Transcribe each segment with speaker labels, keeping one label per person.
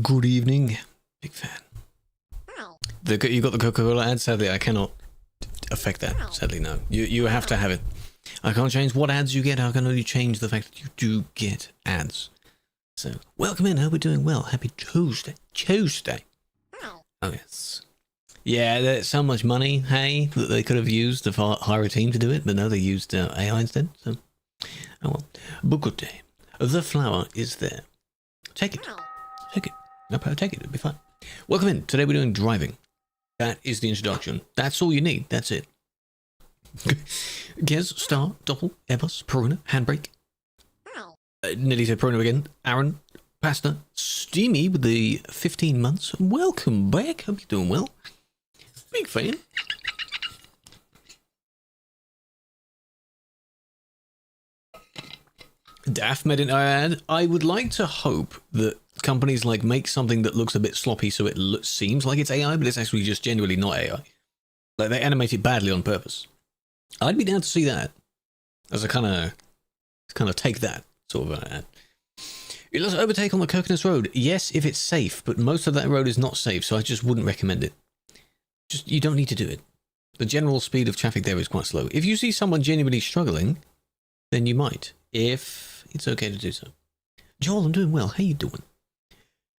Speaker 1: Good evening. Big fan. You got the Coca-Cola ad? Sadly, I cannot affect that. Sadly, no. You have to have it. I can't change what ads you get. I can only change the fact that you do get ads. So, welcome in. Hope we're doing well. Happy Tuesday. Oh, yes. Yeah, there's so much money, hey, that they could have used to hire a team to do it, but no, they used AI instead. So, oh well. But good day. The flower is there. Take it. Take it. No power, take it. It'll be fine. Welcome in. Today we're doing driving. That is the introduction. That's all you need. That's it. Gez, Star, Doppel, Airbus, Peruna, Handbrake. Nearly said Peruna again. Aaron, Pasta, Steamy with the 15 months. Welcome back. Hope you're doing well. Big fan. Daft made an ad. I would like to hope that companies like make something that looks a bit sloppy so it seems like it's AI, but it's actually just genuinely not AI. Like they animate it badly on purpose. I'd be down to see that as a kind of take that sort of ad. Let's overtake on the Kirkenes Road. Yes, if it's safe, but most of that road is not safe, so I just wouldn't recommend it. Just you don't need to do it. The general speed of traffic there is quite slow. If you see someone genuinely struggling, then you might, if it's okay to do so. Joel, I'm doing well. How you doing?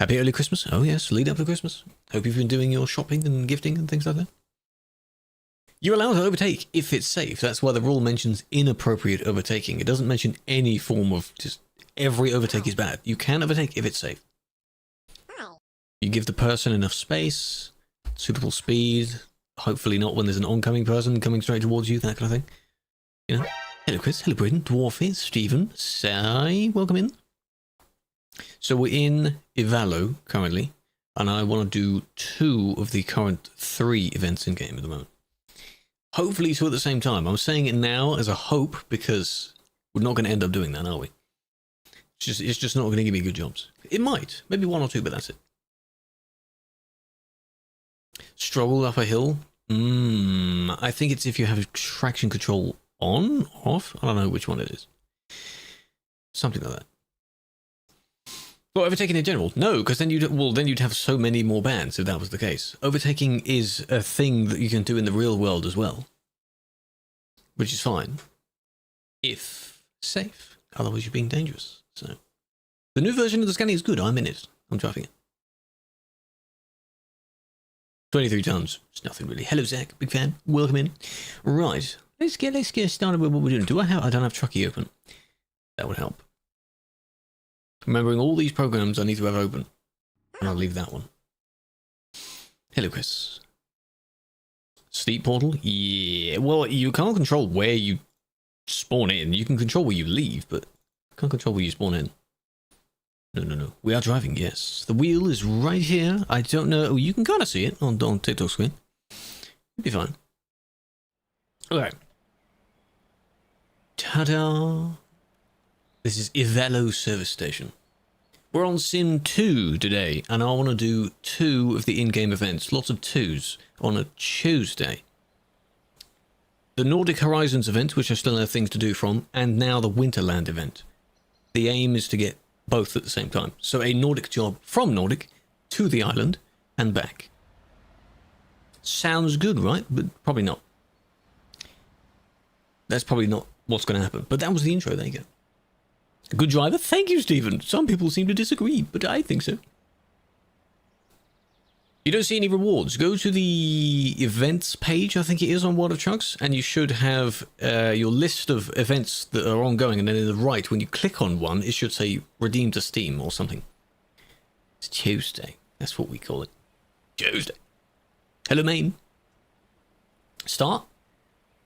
Speaker 1: Happy early Christmas. Oh yes, lead up to Christmas. Hope you've been doing your shopping and gifting and things like that. You're allowed to overtake if it's safe. That's why the rule mentions inappropriate overtaking. It doesn't mention any form of just every overtake is bad. You can overtake if it's safe. You give the person enough space, suitable speed, hopefully not when there's an oncoming person coming straight towards you, that kind of thing. You know? Hello Chris, hello Braden, Dwarfi, Stephen, Sai, welcome in. So we're in Ivalo currently, and I want to do 2 of the current 3 events in game at the moment. Hopefully 2 at the same time. I'm saying it now as a hope because we're not going to end up doing that, are we? It's just not going to give me good jobs. It might, maybe 1 or 2, but that's it. Struggle up a hill. I think it's if you have traction control on, off. I don't know which one it is. Something like that. Well, overtaking in general? No, because then you'd have so many more bans if that was the case. Overtaking is a thing that you can do in the real world as well, which is fine if safe. Otherwise, you're being dangerous. So, the new version of the Scania is good. I'm in it. I'm driving it. 23 tons. It's nothing really. Hello, Zach. Big fan. Welcome in. Right. Let's get started with what we're doing. I don't have Truckee open. That would help. Remembering all these programs I need to have open. And I'll leave that one. Hello, Chris. Sleep portal? Yeah. Well, you can't control where you spawn in. You can control where you leave, but you can't control where you spawn in. No. We are driving, yes. The wheel is right here. I don't know. Oh, you can kind of see it on TikTok screen. It'll be fine. Okay. Ta-da! This is Ivalo Service Station. We're on Sim 2 today, and I want to do 2 of the in-game events. Lots of 2s on a Tuesday. The Nordic Horizons event, which I still have things to do from, and now the Winterland event. The aim is to get both at the same time. So a Nordic job from Nordic to the island and back. Sounds good, right? But probably not. That's probably not what's going to happen. But that was the intro. There you go. A good driver. Thank you, Stephen. Some people seem to disagree, but I think so. You don't see any rewards. Go to the events page, I think it is, on World of Trucks, and you should have your list of events that are ongoing, and then in the right, when you click on one, it should say Redeem to Steam or something. It's Tuesday. That's what we call it. Tuesday. Hello, Maine. Start.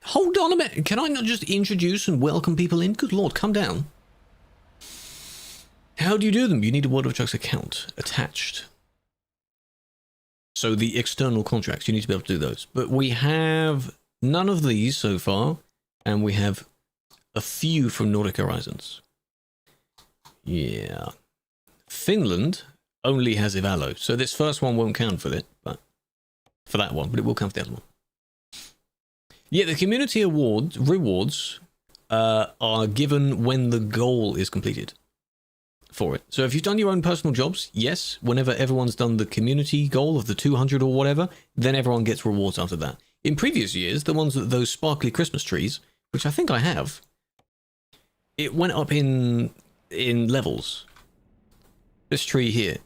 Speaker 1: Hold on a minute. Can I not just introduce and welcome people in? Good Lord, come down. How do you do them? You need a World of Trucks account attached. So the external contracts, you need to be able to do those. But we have none of these so far, and we have a few from Nordic Horizons. Yeah. Finland only has Ivalo, so this first one won't count for it, but for that one, but it will count for the other one. Yeah, the community rewards are given when the goal is completed. for it. So if you've done your own personal jobs, yes, whenever everyone's done the community goal of the 200 or whatever, then everyone gets rewards after that. In previous years, the ones with those sparkly Christmas trees, which I think I have, it went up in levels. This tree here.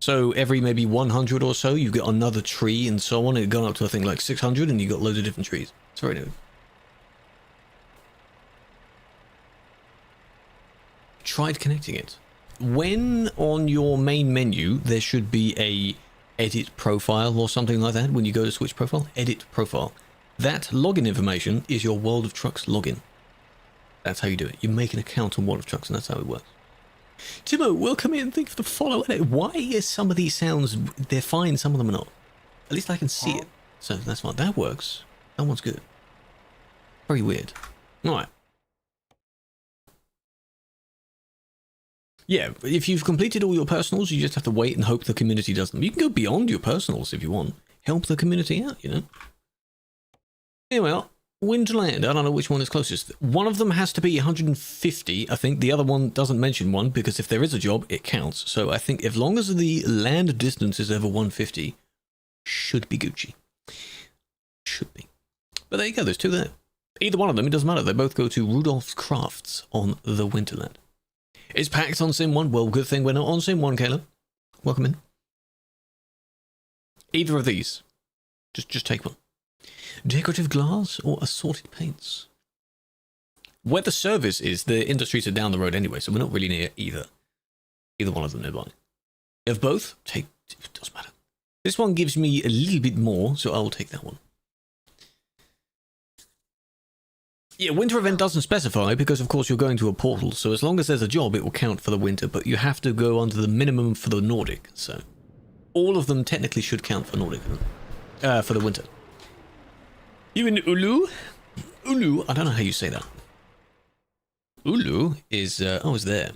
Speaker 1: So every maybe 100 or so, you get another tree and so on. It gone up to, I think, like 600, and you got loads of different trees. It's very new. Tried connecting it. When on your main menu, there should be a edit profile or something like that. When you go to switch profile, edit profile. That login information is your World of Trucks login. That's how you do it. You make an account on World of Trucks, and that's how it works. Timo, welcome in. Thank you for the follow. Why is some of these sounds, they're fine, some of them are not? At least I can see it. So that's fine. That works. That one's good. Very weird. All right. Yeah, if you've completed all your personals, you just have to wait and hope the community does them. You can go beyond your personals if you want. Help the community out, you know? Anyway, Winterland. I don't know which one is closest. One of them has to be 150, I think. The other one doesn't mention one, because if there is a job, it counts. So I think as long as the land distance is over 150, should be Gucci. Should be. But there you go, there's two there. Either one of them, it doesn't matter. They both go to Rudolph's Crafts on the Winterland. It's packed on Sim 1. Well, good thing we're not on Sim 1, Caleb. Welcome in. Either of these. Just take one. Decorative glass or assorted paints? Where the service is, the industries are down the road anyway, so we're not really near either. Either one of them nearby. If both, take... It doesn't matter. This one gives me a little bit more, so I will take that one. Yeah, winter event doesn't specify because, of course, you're going to a portal. So as long as there's a job, it will count for the winter. But you have to go under the minimum for the Nordic. So all of them technically should count for Nordic. For the winter. You in Ulu? Ulu? I don't know how you say that. Ulu is... oh, it's there.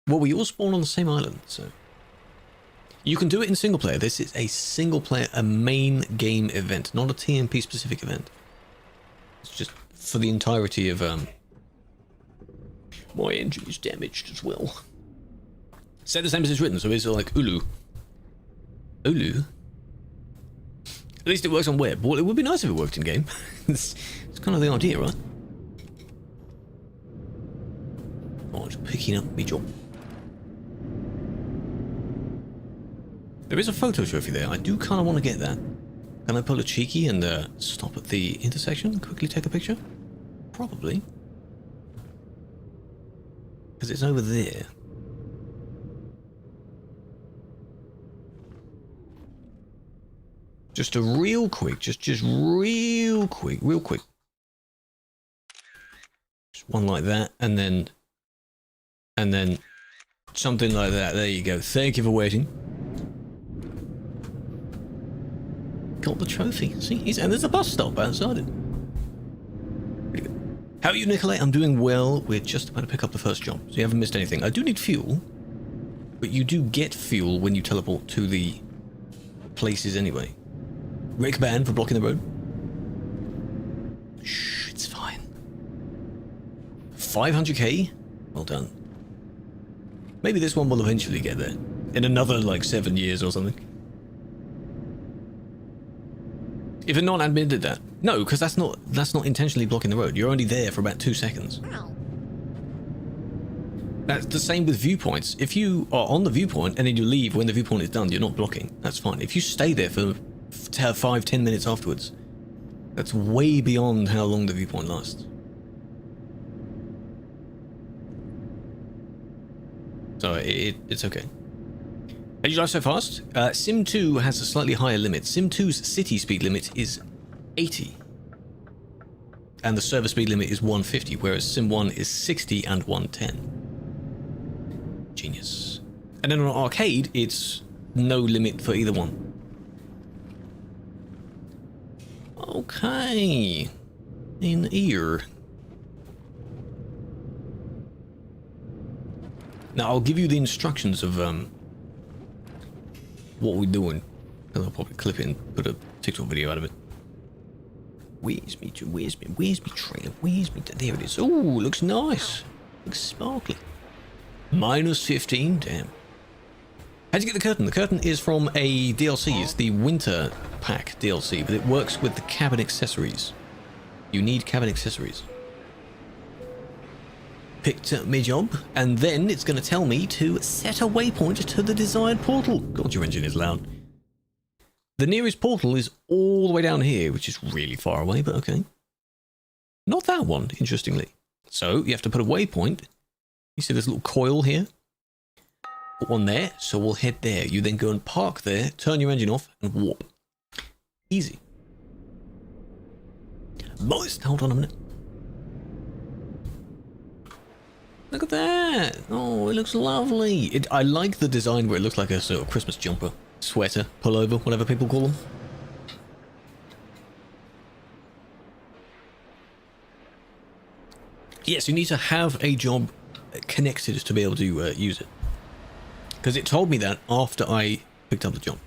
Speaker 1: Well, we all spawn on the same island, so... You can do it in single player. This is a single player, a main game event, not a TMP specific event. It's just for the entirety of, my engine is damaged as well. Say the same as it's written, so it's like Ulu. Ulu? At least it works on web. Well, it would be nice if it worked in game. it's kind of the idea, right? Oh, it's picking up me job. There is a photo trophy there. I do kind of want to get that. Can I pull a cheeky and stop at the intersection and quickly take a picture? Probably. Because it's over there. Just a real quick, just real quick. Just one like that, and then something like that. There you go. Thank you for waiting. Got the trophy. See, and there's a bus stop outside it. Pretty good. How are you, Nicolay? I'm doing well. We're just about to pick up the first job, so you haven't missed anything. I do need fuel, but you do get fuel when you teleport to the places anyway. Rick Ban for blocking the road. Shh, it's fine. 500k? Well done. Maybe this one will eventually get there. In another, like, 7 years or something. If a non-admin did that. No, because that's not intentionally blocking the road. You're only there for about 2 seconds. That's the same with viewpoints. If you are on the viewpoint and then you leave when the viewpoint is done, you're not blocking. That's fine. If you stay there for 5-10 minutes afterwards, that's way beyond how long the viewpoint lasts. So it's okay. How do you drive so fast? Sim 2 has a slightly higher limit. Sim 2's city speed limit is 80. And the server speed limit is 150, whereas Sim 1 is 60 and 110. Genius. And then on arcade, it's no limit for either one. Okay. In here. Now I'll give you the instructions of what we're doing. And I'll probably clip it and put a TikTok video out of it. Where's me trailer? Where's me? There it is. Oh, looks nice. Looks sparkly. Minus 15? Damn. How'd you get the curtain? The curtain is from a DLC. It's the Winter Pack DLC, but it works with the cabin accessories. You need cabin accessories. Picked up my job, and then it's going to tell me to set a waypoint to the desired portal. God, your engine is loud. The nearest portal is all the way down here, which is really far away, but okay. Not that one, interestingly. So you have to put a waypoint. You see this little coil here? Put one there, so we'll head there. You then go and park there, turn your engine off, and warp. Easy. Boys, hold on a minute. Look at that! Oh, it looks lovely. I like the design where it looks like a sort of Christmas jumper, sweater, pullover, whatever people call them. Yes, you need to have a job connected to be able to use it. Because it told me that after I picked up the job.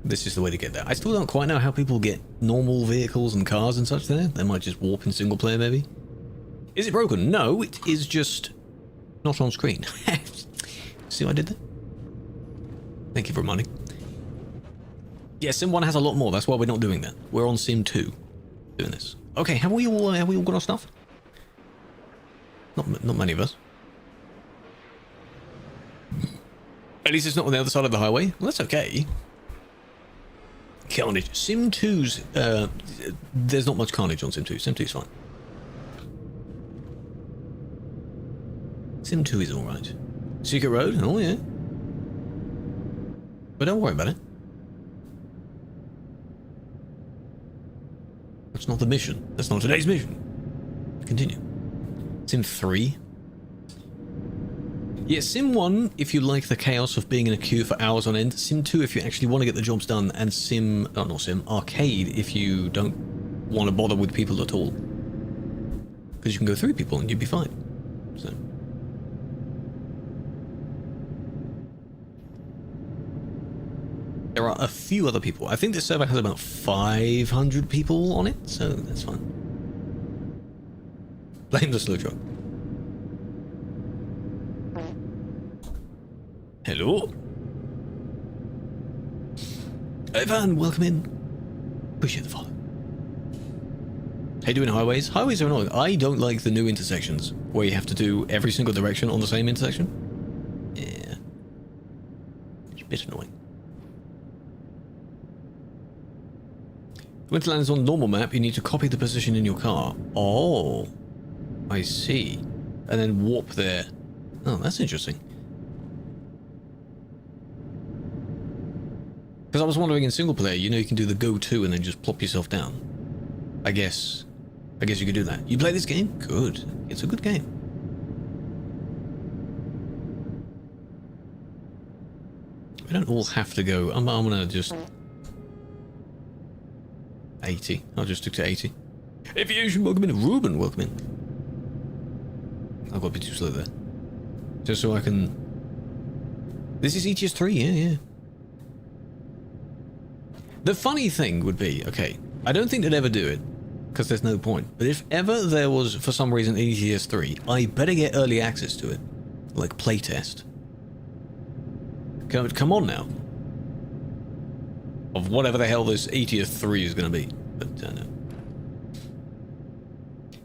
Speaker 1: This is the way to get there. I still don't quite know how people get normal vehicles and cars and such there. They might just warp in single player, maybe. Is it broken? No, it is just not on screen. See what I did there? Thank you for reminding. Yeah, Sim 1 has a lot more. That's why we're not doing that. We're on Sim 2 doing this. Okay, have we all got our stuff? Not many of us. At least it's not on the other side of the highway. Well, that's okay. Carnage. Sim 2's... there's not much carnage on Sim 2. Sim 2's fine. Sim 2 is alright. Secret Road? Oh, yeah. But don't worry about it. That's not the mission. That's not today's mission. Continue. Sim 3. Yeah, Sim 1, if you like the chaos of being in a queue for hours on end. Sim 2, if you actually want to get the jobs done. And Sim... oh, not Sim. Arcade, if you don't want to bother with people at all. Because you can go through people and you'd be fine. So... there are a few other people. I think this server has about 500 people on it, so that's fine. Blame the slow truck. Hello. Ivan, welcome in. Appreciate the follow. How you doing, highways? Highways are annoying. I don't like the new intersections where you have to do every single direction on the same intersection. Yeah. It's a bit annoying. Winterland is on normal map. You need to copy the position in your car. Oh, I see. And then warp there. Oh, that's interesting. Because I was wondering in single player, you know, you can do the go to and then just plop yourself down. I guess you could do that. You play this game? Good. It's a good game. We don't all have to go. I'm gonna just 80. I'll just stick to 80. Aviation, welcome in. Ruben, welcome in. I've got a bit too slow there. Just so I can... this is ETS 3, yeah. The funny thing would be, okay, I don't think they'd ever do it, because there's no point. But if ever there was, for some reason, ETS 3, I better get early access to it. Like playtest. Come on now. Of whatever the hell this ETS 3 is going to be. But, no.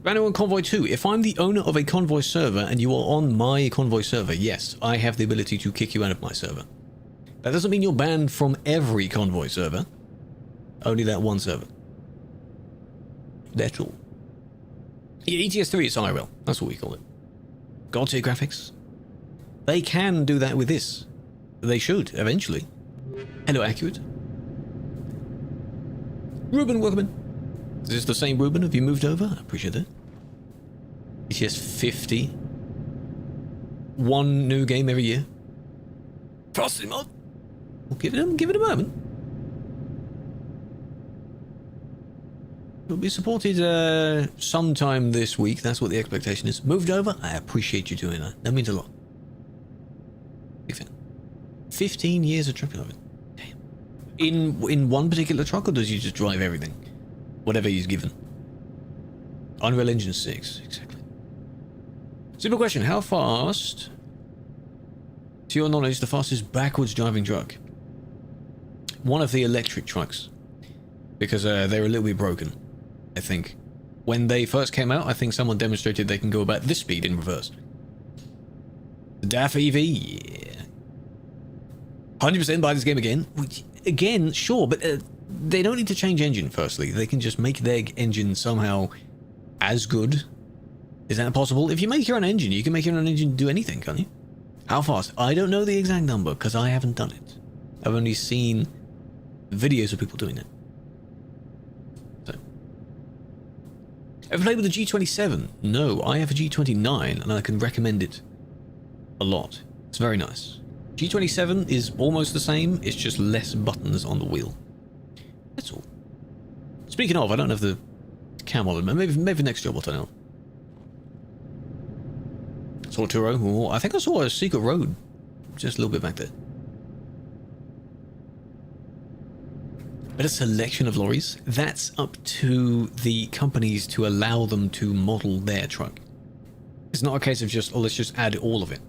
Speaker 1: Random on Convoy 2. If I'm the owner of a Convoy server and you are on my Convoy server, yes, I have the ability to kick you out of my server. That doesn't mean you're banned from every Convoy server. Only that one server. That's all. Yeah, ETS 3 is IRL. That's what we call it. God tier graphics. They can do that with this. They should, eventually. Hello, Accurate. Ruben, welcome in. Is this the same Ruben? Have you moved over? I appreciate that. ETS 50. One new game every year. Frosty mod. We'll give it a moment. It'll be supported sometime this week. That's what the expectation is. Moved over? I appreciate you doing that. That means a lot. Big fan. 15 years of truck driving. Damn. In one particular truck, or does you just drive everything? Whatever he's given. Unreal Engine 6, exactly. Simple question, how fast, to your knowledge, the fastest backwards driving truck? One of the electric trucks. Because they're a little bit broken, I think. When they first came out, I think someone demonstrated they can go about this speed in reverse. The Dwarfi EV, yeah. 100% buy this game again. Which, again, sure, but they don't need to change engine, firstly. They can just make their engine somehow as good. Is that possible? If you make your own engine, you can make your own engine do anything, can't you? How fast? I don't know the exact number, because I haven't done it. I've only seen videos of people doing it. So. Ever played with a G27? No, I have a G29, and I can recommend it a lot. It's very nice. G27 is almost the same, it's just less buttons on the wheel. That's all. Speaking of, I don't have the cam on, maybe next job I'll turn out. Saw Turo. Oh, I think I saw a secret road just a little bit back there. But a selection of lorries, that's up to the companies to allow them to model their truck. It's not a case of just, oh, let's just add all of it.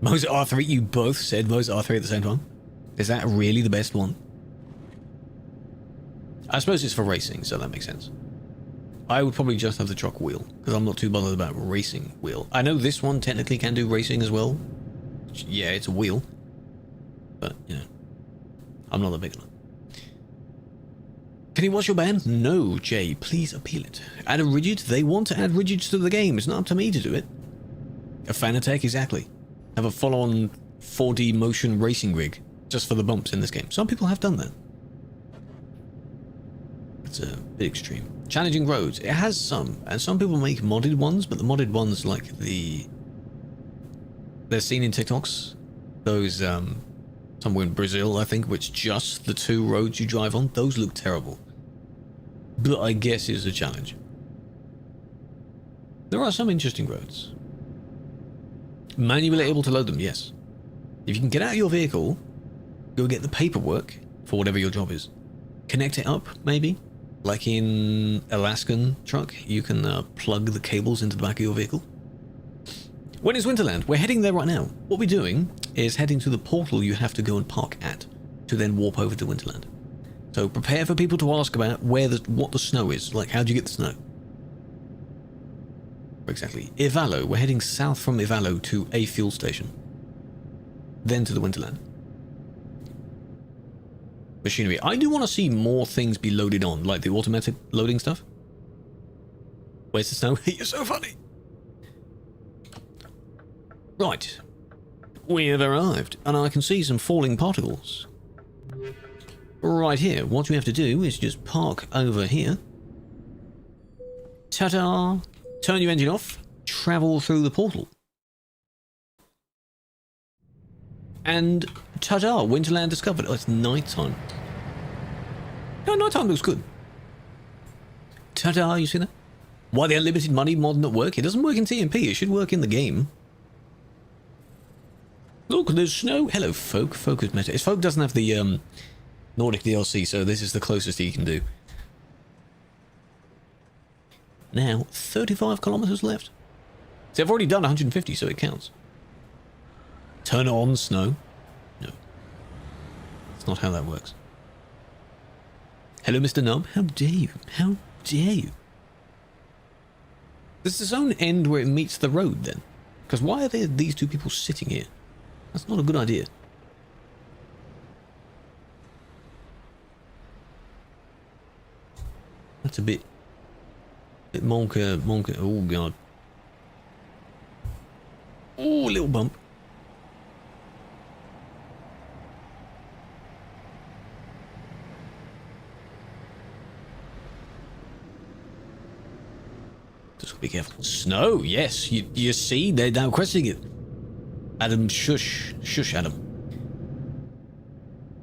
Speaker 1: Mozart R3, you both said Mozart R3 at the same time? Is that really the best one? I suppose it's for racing, so that makes sense. I would probably just have the truck wheel, because I'm not too bothered about racing wheel. I know this one technically can do racing as well. Yeah, it's a wheel. But, you know, I'm not that big on it. Can you watch your band? No, Jay, please appeal it. Add a rigid? They want to add rigids to the game. It's not up to me to do it. A Fanatec, exactly. Have a full-on 4D motion racing rig just for the bumps in this game. Some people have done that. It's a bit extreme. Challenging roads. It has some, and some people make modded ones, but the modded ones, like they're seen in TikToks. Those, somewhere in Brazil, I think, which just the two roads you drive on, those look terrible. But I guess it's a challenge. There are some interesting roads. Manually able to load them, yes. If you can get out of your vehicle, go get the paperwork for whatever your job is. Connect it up, maybe. Like in Alaskan truck, you can plug the cables into the back of your vehicle. When is Winterland? We're heading there right now. What we're doing is heading to the portal you have to go and park at to then warp over to Winterland. So prepare for people to ask about what the snow is. Like, how do you get the snow? Exactly. Ivalo. We're heading south from Ivalo to a fuel station. Then to the Winterland. Machinery. I do want to see more things be loaded on, like the automatic loading stuff. Where's the snow? You're so funny. Right. We have arrived, and I can see some falling particles. Right here. What we have to do is just park over here. Ta-da! Turn your engine off. Travel through the portal. And ta-da! Winterland discovered. Oh, it's nighttime. No, nighttime looks good. Ta-da! You see that? Why the unlimited money mod not work? It doesn't work in TMP. It should work in the game. Look, there's snow. Hello, Folk. Folk is meta. Folk doesn't have the Nordic DLC, so this is the closest he can do. Now, 35 kilometers left. See, I've already done 150, so it counts. Turn on snow. No. That's not how that works. Hello, Mr. Nub. How dare you? How dare you? Does the zone end where it meets the road, then? Because why are there these two people sitting here? That's not a good idea. That's a bit monka. Oh, God. Oh, little bump. Just be careful. Snow, yes. You see, they're now questioning it. Adam, shush. Shush, Adam.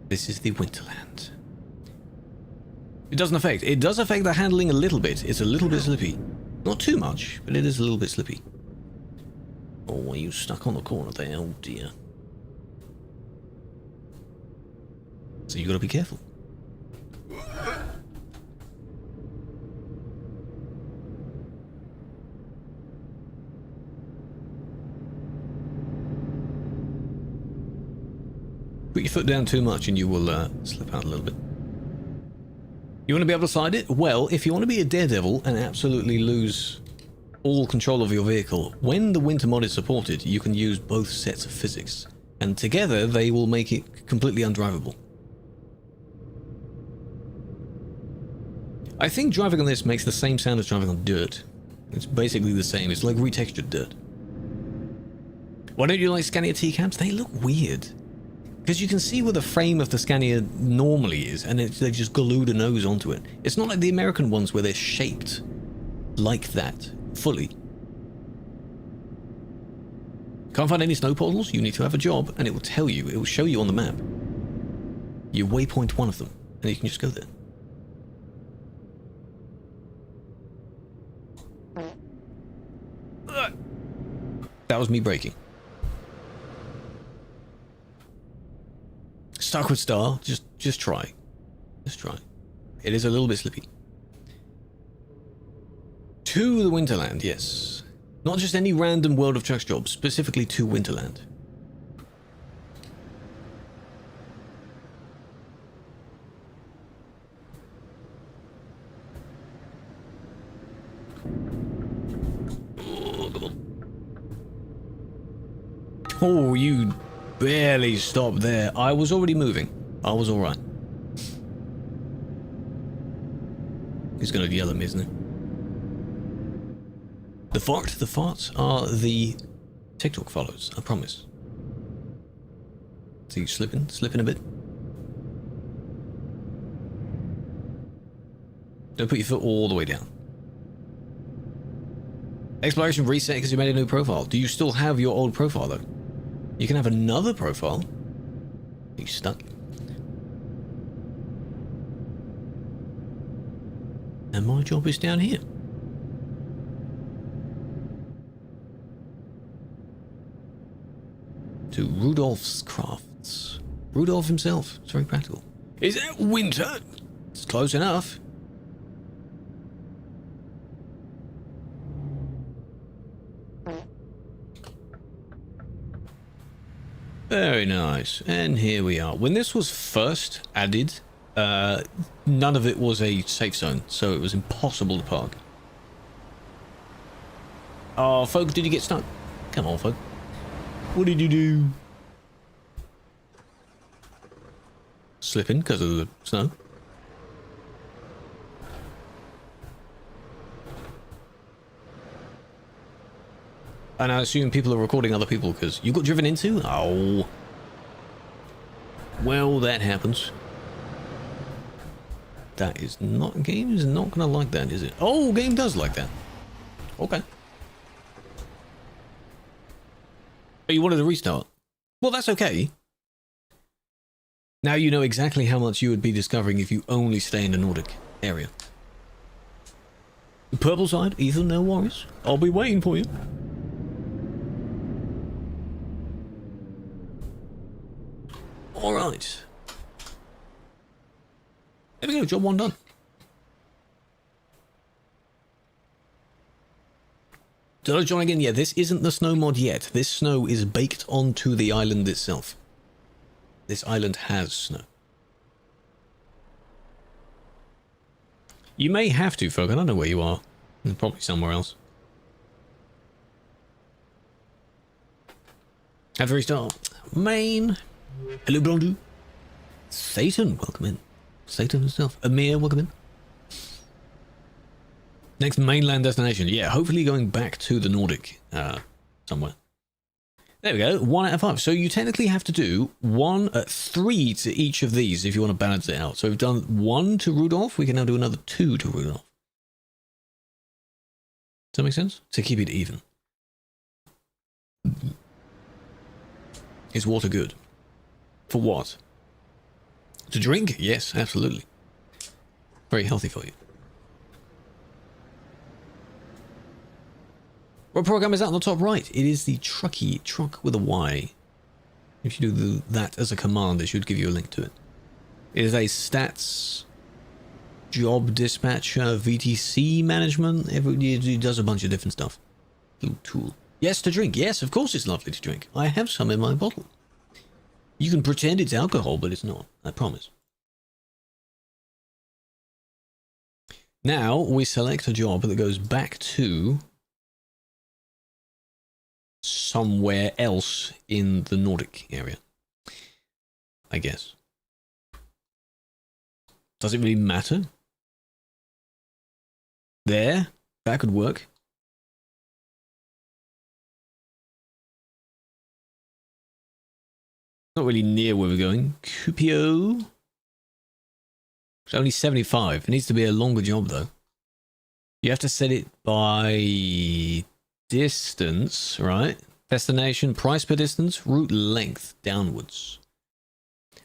Speaker 1: This is the Winterland. It doesn't affect. It does affect the handling a little bit. It's a little bit slippy. Not too much, but it is a little bit slippy. Oh, are you stuck on the corner there? Oh, dear. So you gotta be careful. Put your foot down too much and you will slip out a little bit. You want to be able to slide it? Well, if you want to be a daredevil and absolutely lose all control of your vehicle, when the winter mod is supported, you can use both sets of physics. And together, they will make it completely undrivable. I think driving on this makes the same sound as driving on dirt. It's basically the same. It's like retextured dirt. Why don't you like Scania T-cabs? They look weird. Because you can see where the frame of the Scania normally is, and they've just glued a nose onto it. It's not like the American ones where they're shaped like that, fully. Can't find any snow portals? You need to have a job, and it will tell you, it will show you on the map. You waypoint one of them, and you can just go there. That was me braking. Stuck with Star, just try. Just try. It is a little bit slippy. To the Winterland, yes. Not just any random World of Trucks job, specifically to Winterland. Oh, come on. Oh, you barely stopped there. I was already moving. I was alright. He's gonna yell at me, isn't he? The farts are the TikTok follows, I promise. See you slipping a bit. Don't put your foot all the way down. Exploration reset because you made a new profile. Do you still have your old profile though? You can have another profile. Are you stuck? And my job is down here. To Rudolph's Crafts. Rudolph himself. It's very practical. Is it winter? It's close enough. Very nice. And here we are. When this was first added, none of it was a safe zone, so it was impossible to park. Oh, folks, did you get stuck? Come on, folks. What did you do? Slipping because of the snow. And I assume people are recording other people because you got driven into? Oh. Well, that happens. That is not... Game is not going to like that, is it? Oh, game does like that. Okay. Oh, you wanted to restart? Well, that's okay. Now you know exactly how much you would be discovering if you only stay in the Nordic area. The purple side, Ethan, no worries. I'll be waiting for you. Alright. There we go, job one done. Did I join again? Yeah, this isn't the snow mod yet. This snow is baked onto the island itself. This island has snow. You may have to, folk. I don't know where you are. Probably somewhere else. Have to restart. Main. Hello, Blondu. Satan, welcome in. Satan himself. Amir, welcome in. Next mainland destination. Yeah, hopefully going back to the Nordic somewhere. There we go. 1 out of 5. So you technically have to do 3 to each of these if you want to balance it out. So we've done 1 to Rudolph. We can now do another 2 to Rudolph. Does that make sense? To keep it even. Is water good? For what? To drink? Yes, absolutely. Very healthy for you. What program is that on the top right? It is the Trucky, truck with a Y. If you do that as a command, it should give you a link to it. It is a stats, job dispatcher, VTC management. It does a bunch of different stuff. Little tool. Yes, to drink. Yes, of course it's lovely to drink. I have some in my bottle. You can pretend it's alcohol, but it's not. I promise. Now we select a job that goes back to somewhere else in the Nordic area, I guess. Does it really matter? There, that could work. Not really near where we're going. Cupio. It's only 75. It needs to be a longer job, though. You have to set it by distance, right? Destination, price per distance, route length, downwards.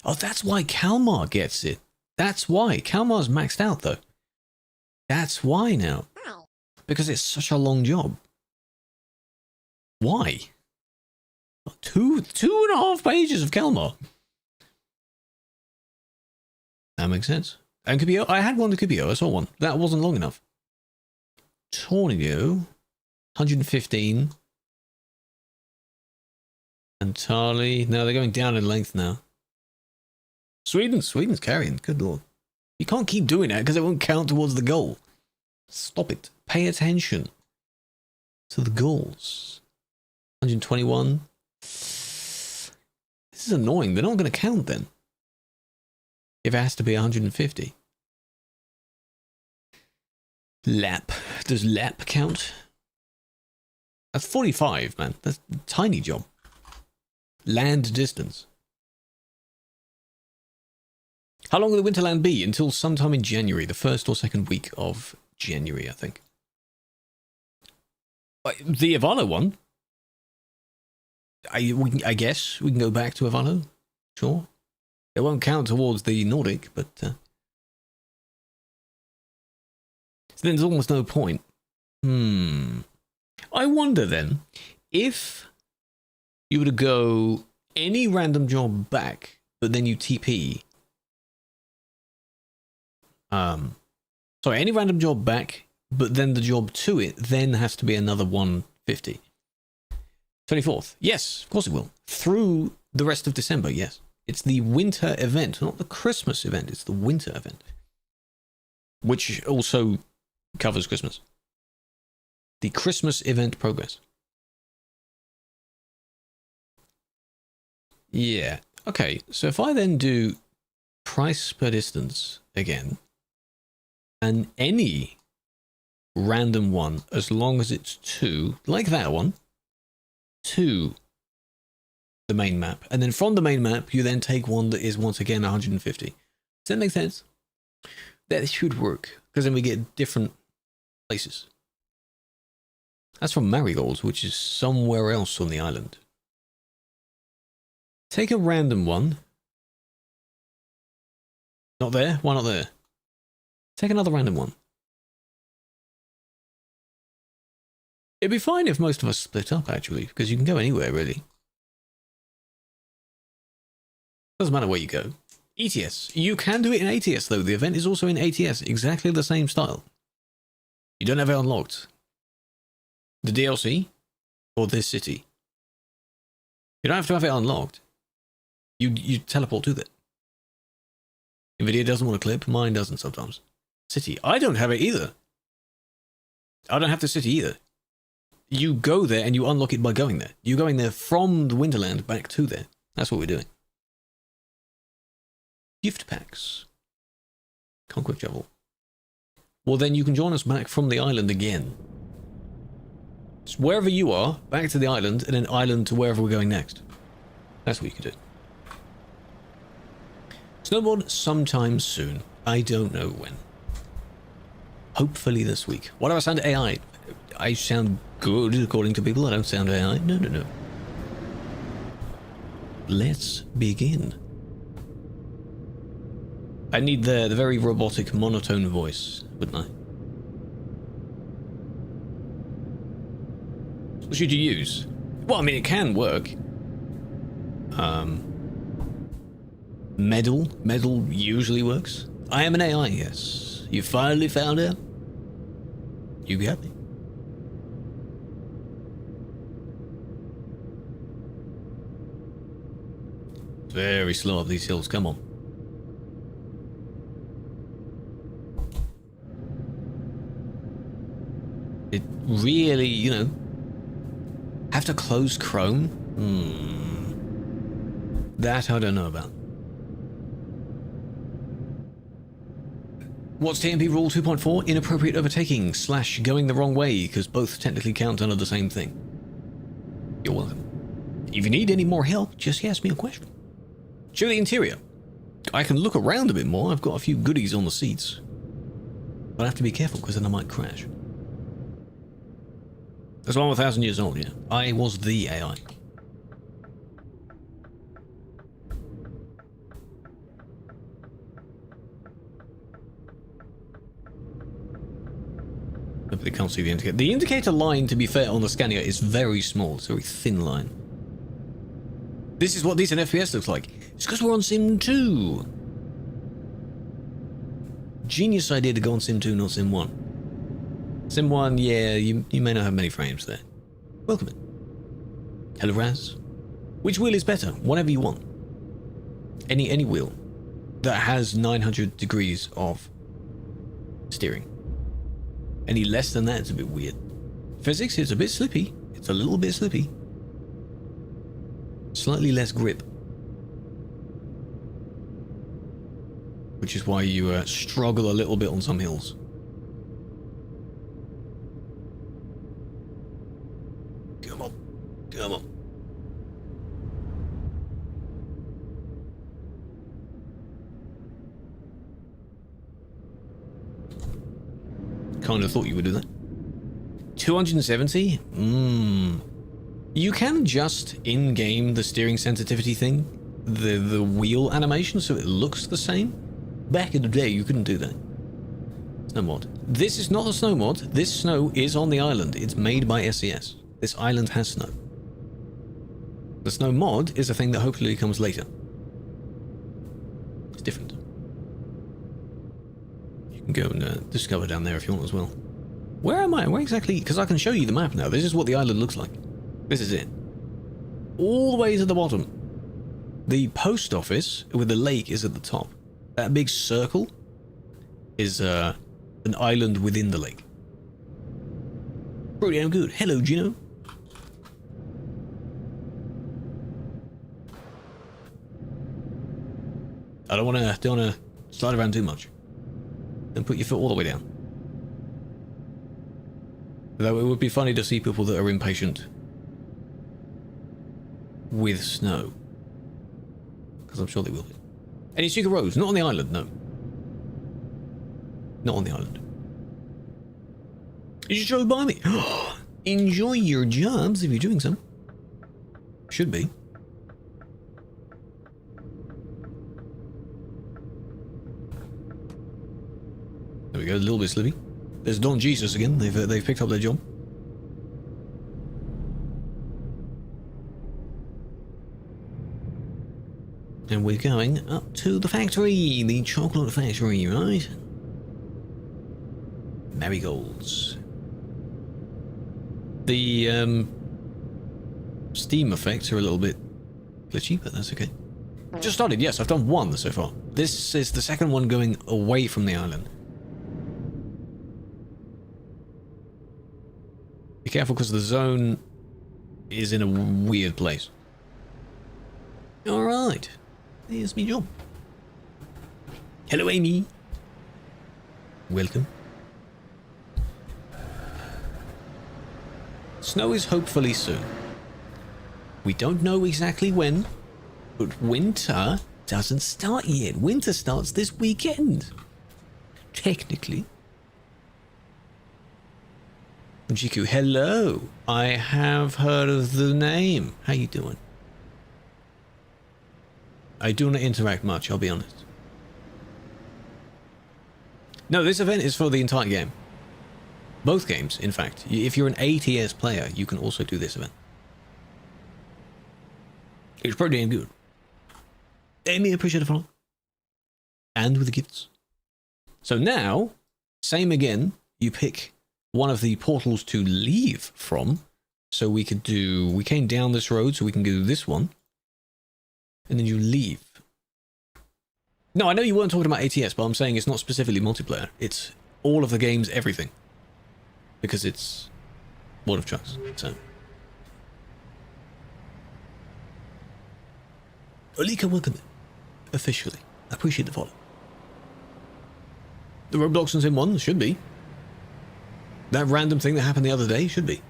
Speaker 1: Oh, that's why Kalmar gets it. That's why. Kalmar's maxed out, though. That's why now. Because it's such a long job. Why? 2.5 pages of Kalmar. That makes sense. And Cubio, I had one to Cubio. I saw one. That wasn't long enough. Tornado, 115. And Tali. No, they're going down in length now. Sweden's carrying. Good lord. You can't keep doing that because it won't count towards the goal. Stop it. Pay attention to the goals. 121. This is annoying. They're not going to count then. If it has to be 150. Lap. Does lap count? That's 45, man. That's a tiny job. Land distance. How long will the Winterland be? Until sometime in January. The first or second week of January, I think. The Ivalo one? I guess we can go back to Ivalo. Sure. It won't count towards the Nordic, but... So then there's almost no point. I wonder then, if you were to go any random job back, but then you TP... sorry, any random job back, but then the job to it then has to be another 150. 24th. Yes, of course it will. Through the rest of December, yes. It's the winter event, not the Christmas event. It's the winter event. Which also covers Christmas. The Christmas event progress. Yeah. Okay, so if I then do price per distance again, and any random one, as long as it's 2, like that one, to the main map, and then from the main map you then take one that is once again 150. Does that make sense? That should work, because then we get different places. That's from Marigolds, which is somewhere else on the island. Take a random one. Not there? Why not there? Take another random one. It'd be fine if most of us split up, actually, because you can go anywhere, really. Doesn't matter where you go. ETS. You can do it in ATS, though. The event is also in ATS, exactly the same style. You don't have it unlocked. The DLC or this city. You don't have to have it unlocked. You teleport to that. NVIDIA doesn't want to clip. Mine doesn't sometimes. City. I don't have it either. I don't have the city either. You go there and you unlock it by going there. You're going there from the Winterland back to there. That's what we're doing. Gift packs. Can't quick travel. Well, then you can join us back from the island again. So wherever you are, back to the island, and then island to wherever we're going next. That's what you can do. Snowboard sometime soon. I don't know when. Hopefully this week. Why do I sound AI? I sound good according to people. I don't sound AI. No. Let's begin. I need the very robotic monotone voice, wouldn't I? What should you use? Well, I mean, it can work. Medal usually works. I am an AI, yes. You finally found out? You got me. Very slow up these hills, come on. It really, you know, have to close Chrome? That I don't know about. What's TMP rule 2.4? Inappropriate overtaking / going the wrong way, because both technically count under the same thing. You're welcome. If you need any more help, just ask me a question. Show the interior. I can look around a bit more. I've got a few goodies on the seats. But I have to be careful because then I might crash. That's why I'm 1,000 years old, yeah. I was the AI. But they can't see the indicator. The indicator line, to be fair, on the scanner is very small. It's a very thin line. This is what decent FPS looks like. It's because we're on Sim 2. Genius idea to go on Sim 2, not Sim 1. Sim 1, yeah, you may not have many frames there. Welcome in. Hello, Raz. Which wheel is better? Whatever you want. Any wheel that has 900 degrees of steering. Any less than that, it's a bit weird. Physics, it's a bit slippy. It's a little bit slippy. Slightly less grip. Which is why you struggle a little bit on some hills. Come on. Come on. Kind of thought you would do that. 270? You can adjust in-game the steering sensitivity thing, the wheel animation, so it looks the same. Back in the day, you couldn't do that. Snow mod. This is not a snow mod. This snow is on the island. It's made by SES. This island has snow. The snow mod is a thing that hopefully comes later. It's different. You can go and discover down there if you want as well. Where am I? Where exactly? Because I can show you the map now. This is what the island looks like. This is it. All the way to the bottom. The post office with the lake is at the top. That big circle is an island within the lake. Pretty damn good. Hello, Gino. I don't want to slide around too much. And put your foot all the way down. Though it would be funny to see people that are impatient with snow. Because I'm sure they will be. Any secret roads? Not on the island, no. Not on the island. You just drove by me. Enjoy your jobs if you're doing some. Should be. There we go, a little bit slippy. There's Don Jesus again. They've picked up their job. And we're going up to the factory, the chocolate factory, right? Marigolds. The steam effects are a little bit glitchy, but that's okay. Just started, yes, I've done one so far. This is the second one going away from the island. Be careful because the zone is in a weird place. Alright. There's me job. Hello, Amy. Welcome. Snow is hopefully soon. We don't know exactly when, but winter doesn't start yet. Winter starts this weekend. Technically. Jiku, hello. I have heard of the name. How you doing? I do not interact much, I'll be honest. No, this event is for the entire game. Both games, in fact. If you're an ATS player, you can also do this event. It's pretty damn good. Amy, appreciate the follow. And with the gifts. So now, same again, you pick one of the portals to leave from. So we came down this road, so we can do this one. and then you leave. No, I know you weren't talking about ATS, but I'm saying it's not specifically multiplayer. It's all of the games, everything. Because it's World of Trucks, so. Olika, welcome officially. I appreciate the follow. The Roblox and Sim 1 should be. That random thing that happened the other day should be.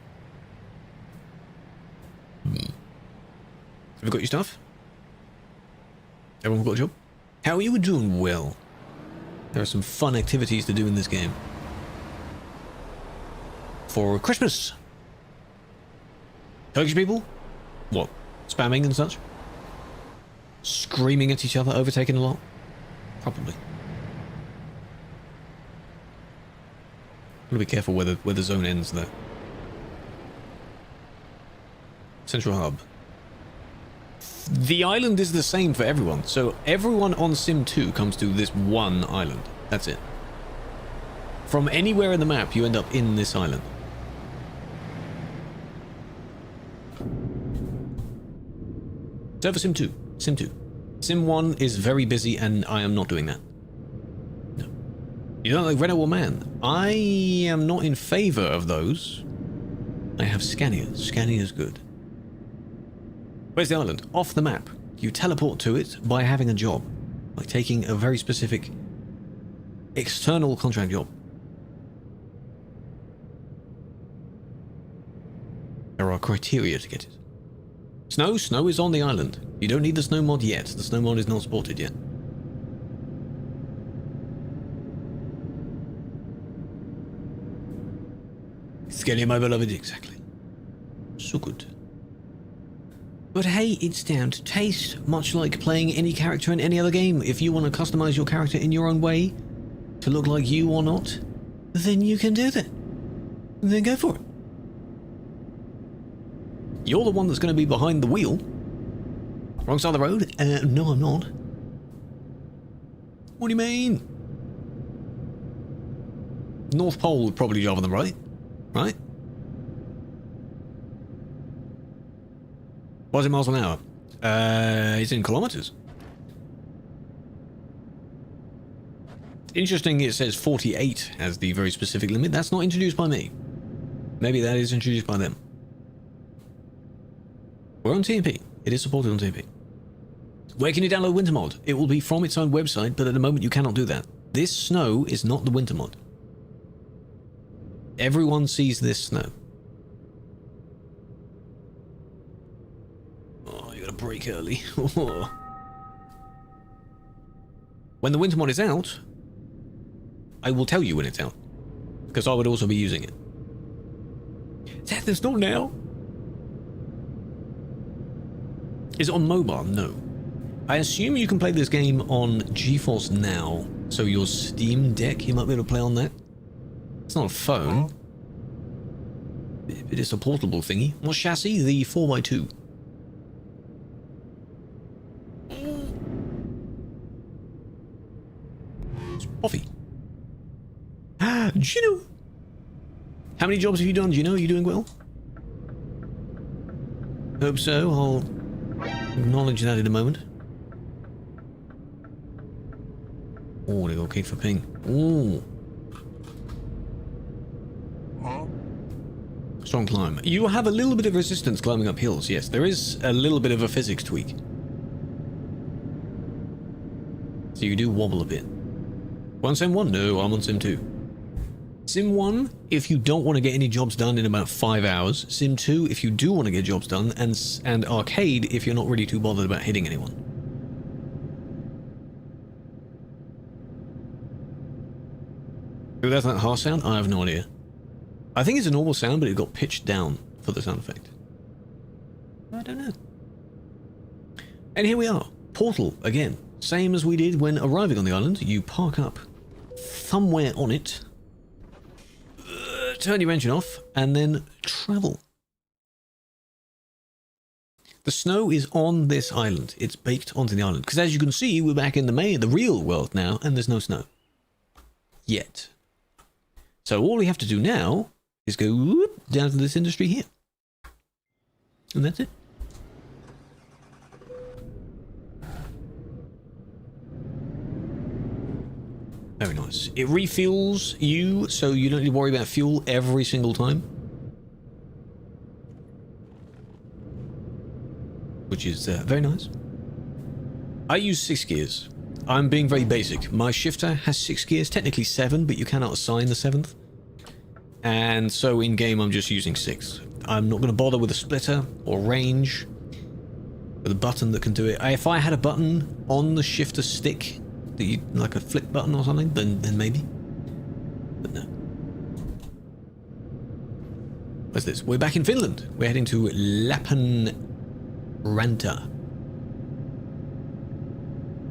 Speaker 1: Have you got your stuff? Everyone got a job? How are you doing? Well. There are some fun activities to do in this game. For Christmas. Turkish people? What? Spamming and such? Screaming at each other, overtaking a lot? Probably. Gotta be careful where the zone ends though. Central hub. The island is the same for everyone, so everyone on Sim 2 comes to this one island. That's it. From anywhere in the map, you end up in this island. So for Sim 2. Sim 2. Sim 1 is very busy and I am not doing that. No. You don't like Renault or Man? I am not in favour of those. I have Scania. Scania is good. Where's the island? Off the map. You teleport to it by having a job. Like taking a very specific external contract job. There are criteria to get it. Snow? Snow is on the island. You don't need the snow mod yet. The snow mod is not supported yet. Scania, my beloved, exactly. So good. But hey, it's down to taste, much like playing any character in any other game. If you want to customize your character in your own way, to look like you or not, then you can do that. Then go for it. You're the one that's going to be behind the wheel. Wrong side of the road? No, I'm not. What do you mean? North Pole would probably drive on the right. Right? Why is it miles an hour? It's in kilometers. Interesting, it says 48 as the very specific limit. That's not introduced by me. Maybe that is introduced by them. We're on TMP. It is supported on TMP. Where can you download Winter Mod? It will be from its own website, but at the moment you cannot do that. This snow is not the Winter Mod. Everyone sees this snow. Oh, you gotta break early. When the Winter Mod is out, I will tell you when it's out. Because I would also be using it. Is that not now? Is it on mobile? No. I assume you can play this game on GeForce Now. So your Steam Deck, you might be able to play on that. It's not a phone. It is a portable thingy. What chassis? The 4x2. It's Buffy. Gino! How many jobs have you done, Gino? Are you doing well? Hope so. I'll acknowledge that in a moment. Oh, they got okay for ping. Ooh. Strong climb. You have a little bit of resistance climbing up hills, yes. There is a little bit of a physics tweak. So you do wobble a bit. On Sim 1? No, I'm on Sim 2. Sim 1, if you don't want to get any jobs done in about 5 hours. Sim 2, if you do want to get jobs done. And Arcade, if you're not really too bothered about hitting anyone. Who does that harsh sound? I have no idea. I think it's a normal sound, but it got pitched down for the sound effect. I don't know. And here we are. Portal, again. Same as we did when arriving on the island. You park up somewhere on it. Turn your engine off, and then travel. The snow is on this island. It's baked onto the island. Because as you can see, we're back in the real world now, and there's no snow. Yet. So all we have to do now is go whoop, down to this industry here. And that's it. Very nice. It refuels you, so you don't need to worry about fuel every single time. Which is very nice. I use 6 gears. I'm being very basic. My shifter has 6 gears, technically 7, but you cannot assign the 7th. And so in-game I'm just using 6. I'm not going to bother with a splitter or range. With a button that can do it. If I had a button on the shifter stick, that you, like a flip button or something, then maybe. But no. What's this? We're back in Finland. We're heading to Lappeenranta.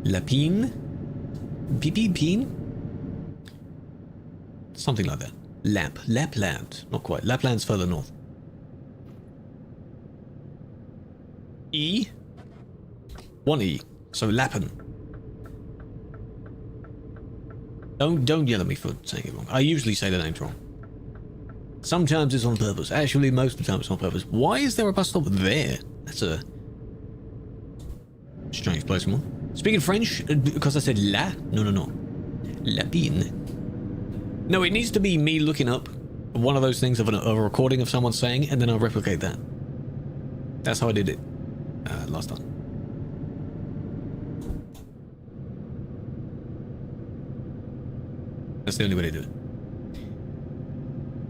Speaker 1: Lapine? Peen? Something like that. Lapland. Not quite. Lapland's further north. E? 1 E. So Lappen. Don't yell at me for saying it wrong. I usually say the names wrong. Sometimes it's on purpose. Actually, most of the time it's on purpose. Why is there a bus stop there? That's a strange place, more. Speaking French, because I said la? No. Lapine. No, it needs to be me looking up one of those things of a recording of someone saying, and then I'll replicate that. That's how I did it last time. That's the only way to do it.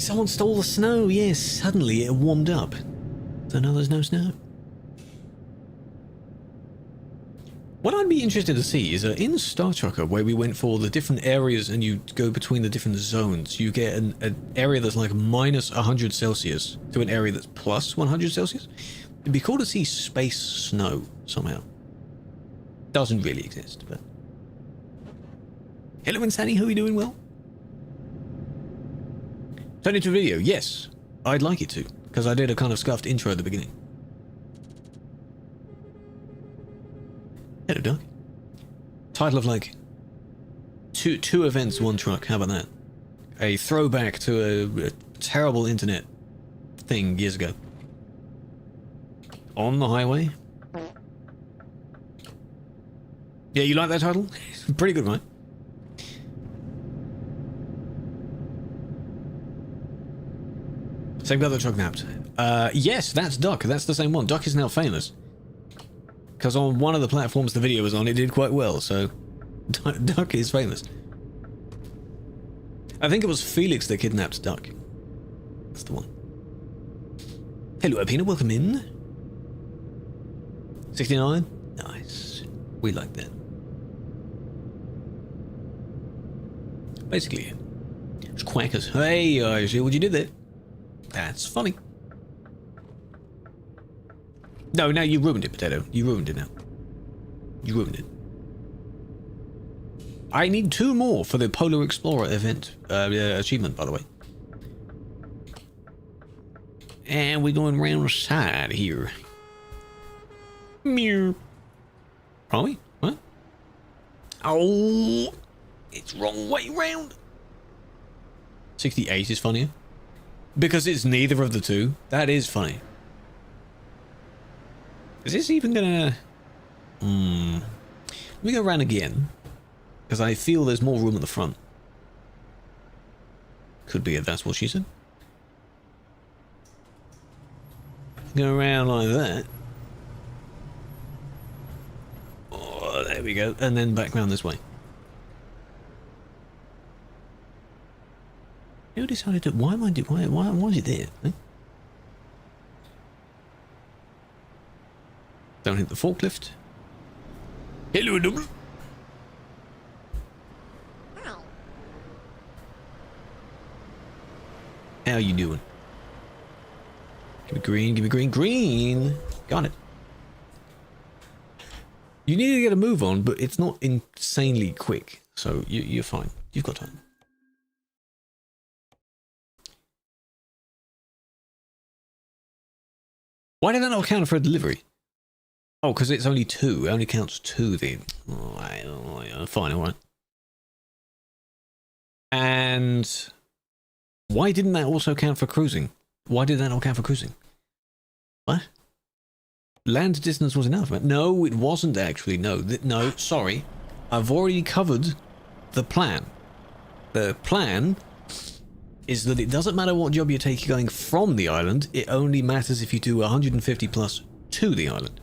Speaker 1: Someone stole the snow. Yes, suddenly it warmed up. So now there's no snow. What I'd be interested to see is in Star Tracker, where we went for the different areas and you go between the different zones, you get an area that's like minus 100 Celsius to an area that's plus 100 Celsius. It'd be cool to see space snow somehow. Doesn't really exist, but... Hello, Insanity, how are you doing? Well? Turn into a video. Yes, I'd like it to, because I did a kind of scuffed intro at the beginning. Hello, Doug. Title of like two events, one truck. How about that? A throwback to a terrible internet thing years ago. On the highway. Yeah, you like that title? Pretty good, right? Same guy that truck napped. Yes, that's Duck. That's the same one. Duck is now famous. Because on one of the platforms the video was on, it did quite well, so Duck is famous. I think it was Felix that kidnapped Duck. That's the one. Hello, Apina, welcome in. 69? Nice. We like that. Basically, it's quackers. Hey, I see what you did there. That's funny. No, now you ruined it, Potato. You ruined it now. You ruined it. I need 2 more for the Polar Explorer event achievement, by the way. And we're going round the side here. Meow. Are we? What? Oh, it's wrong way round. 68 is funnier. Because it's neither of the two. That is funny. Is this even gonna... Let me go around again. Because I feel there's more room at the front. Could be if that's what she said. Go around like that. Oh, there we go. And then back round this way. Who decided to... Why is it there? Eh? Don't hit the forklift. Hello, double. How you doing? Give me green, give me green, green! Got it. You need to get a move on, but it's not insanely quick, so you're fine. You've got time. Why did that not count for a delivery? Oh, because it's only 2. It only counts 2 then. Oh, fine, alright. And why didn't that also count for cruising? Why did that not count for cruising? What? Land distance was enough. No, it wasn't actually. No, no, sorry. I've already covered the plan. The plan is that it doesn't matter what job you take going from the island, it only matters if you do 150 plus to the island.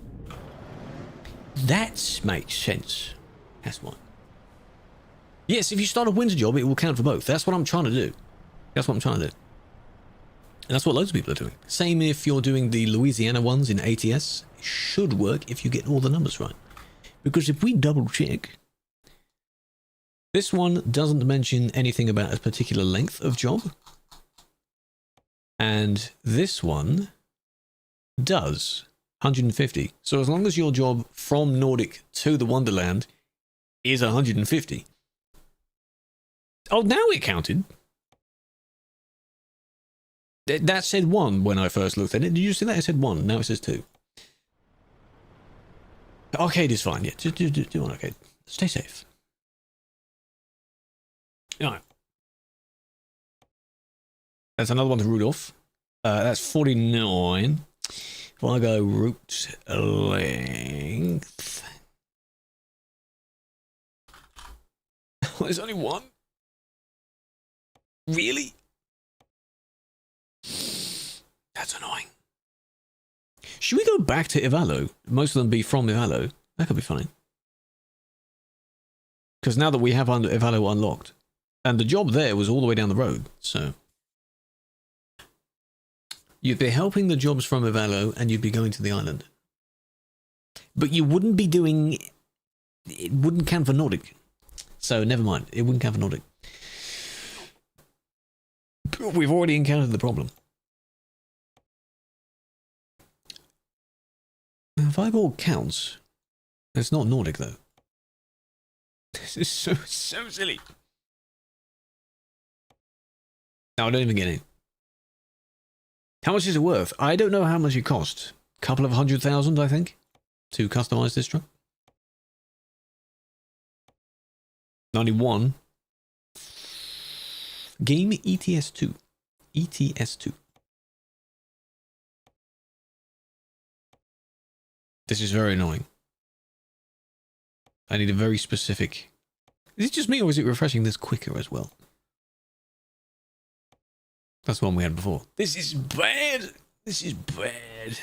Speaker 1: That makes sense. That's one. Yes, if you start a winter job, it will count for both. That's what I'm trying to do. That's what I'm trying to do. And that's what loads of people are doing. Same if you're doing the Louisiana ones in ATS. It should work if you get all the numbers right. Because if we double check, this one doesn't mention anything about a particular length of job. And this one does 150. So as long as your job from Nordic to the Wonderland is 150. Oh, now it counted. That said 1 when I first looked at it. Did you see that? It said 1. Now it says 2. Arcade is fine. Yeah, do one arcade. Stay safe. Alright. That's another one to Rudolph. That's 49. If I go route length. Oh, there's only 1? Really? That's annoying. Should we go back to Ivalo? Most of them be from Ivalo. That could be funny. Because now that we have Ivalo unlocked, and the job there was all the way down the road, so you'd be helping the jobs from Ivalo and you'd be going to the island. But you wouldn't be doing... It wouldn't count for Nordic. So never mind. It wouldn't count for Nordic. We've already encountered the problem. Fireball counts. It's not Nordic though. This is so silly. No, I don't even get it. How much is it worth? I don't know how much it cost. Couple of 100,000, I think, to customize this truck. 91. Game ETS2. ETS2. This is very annoying. I need a very specific... Is it just me or is it refreshing this quicker as well? That's the one we had before. This is bad. This is bad.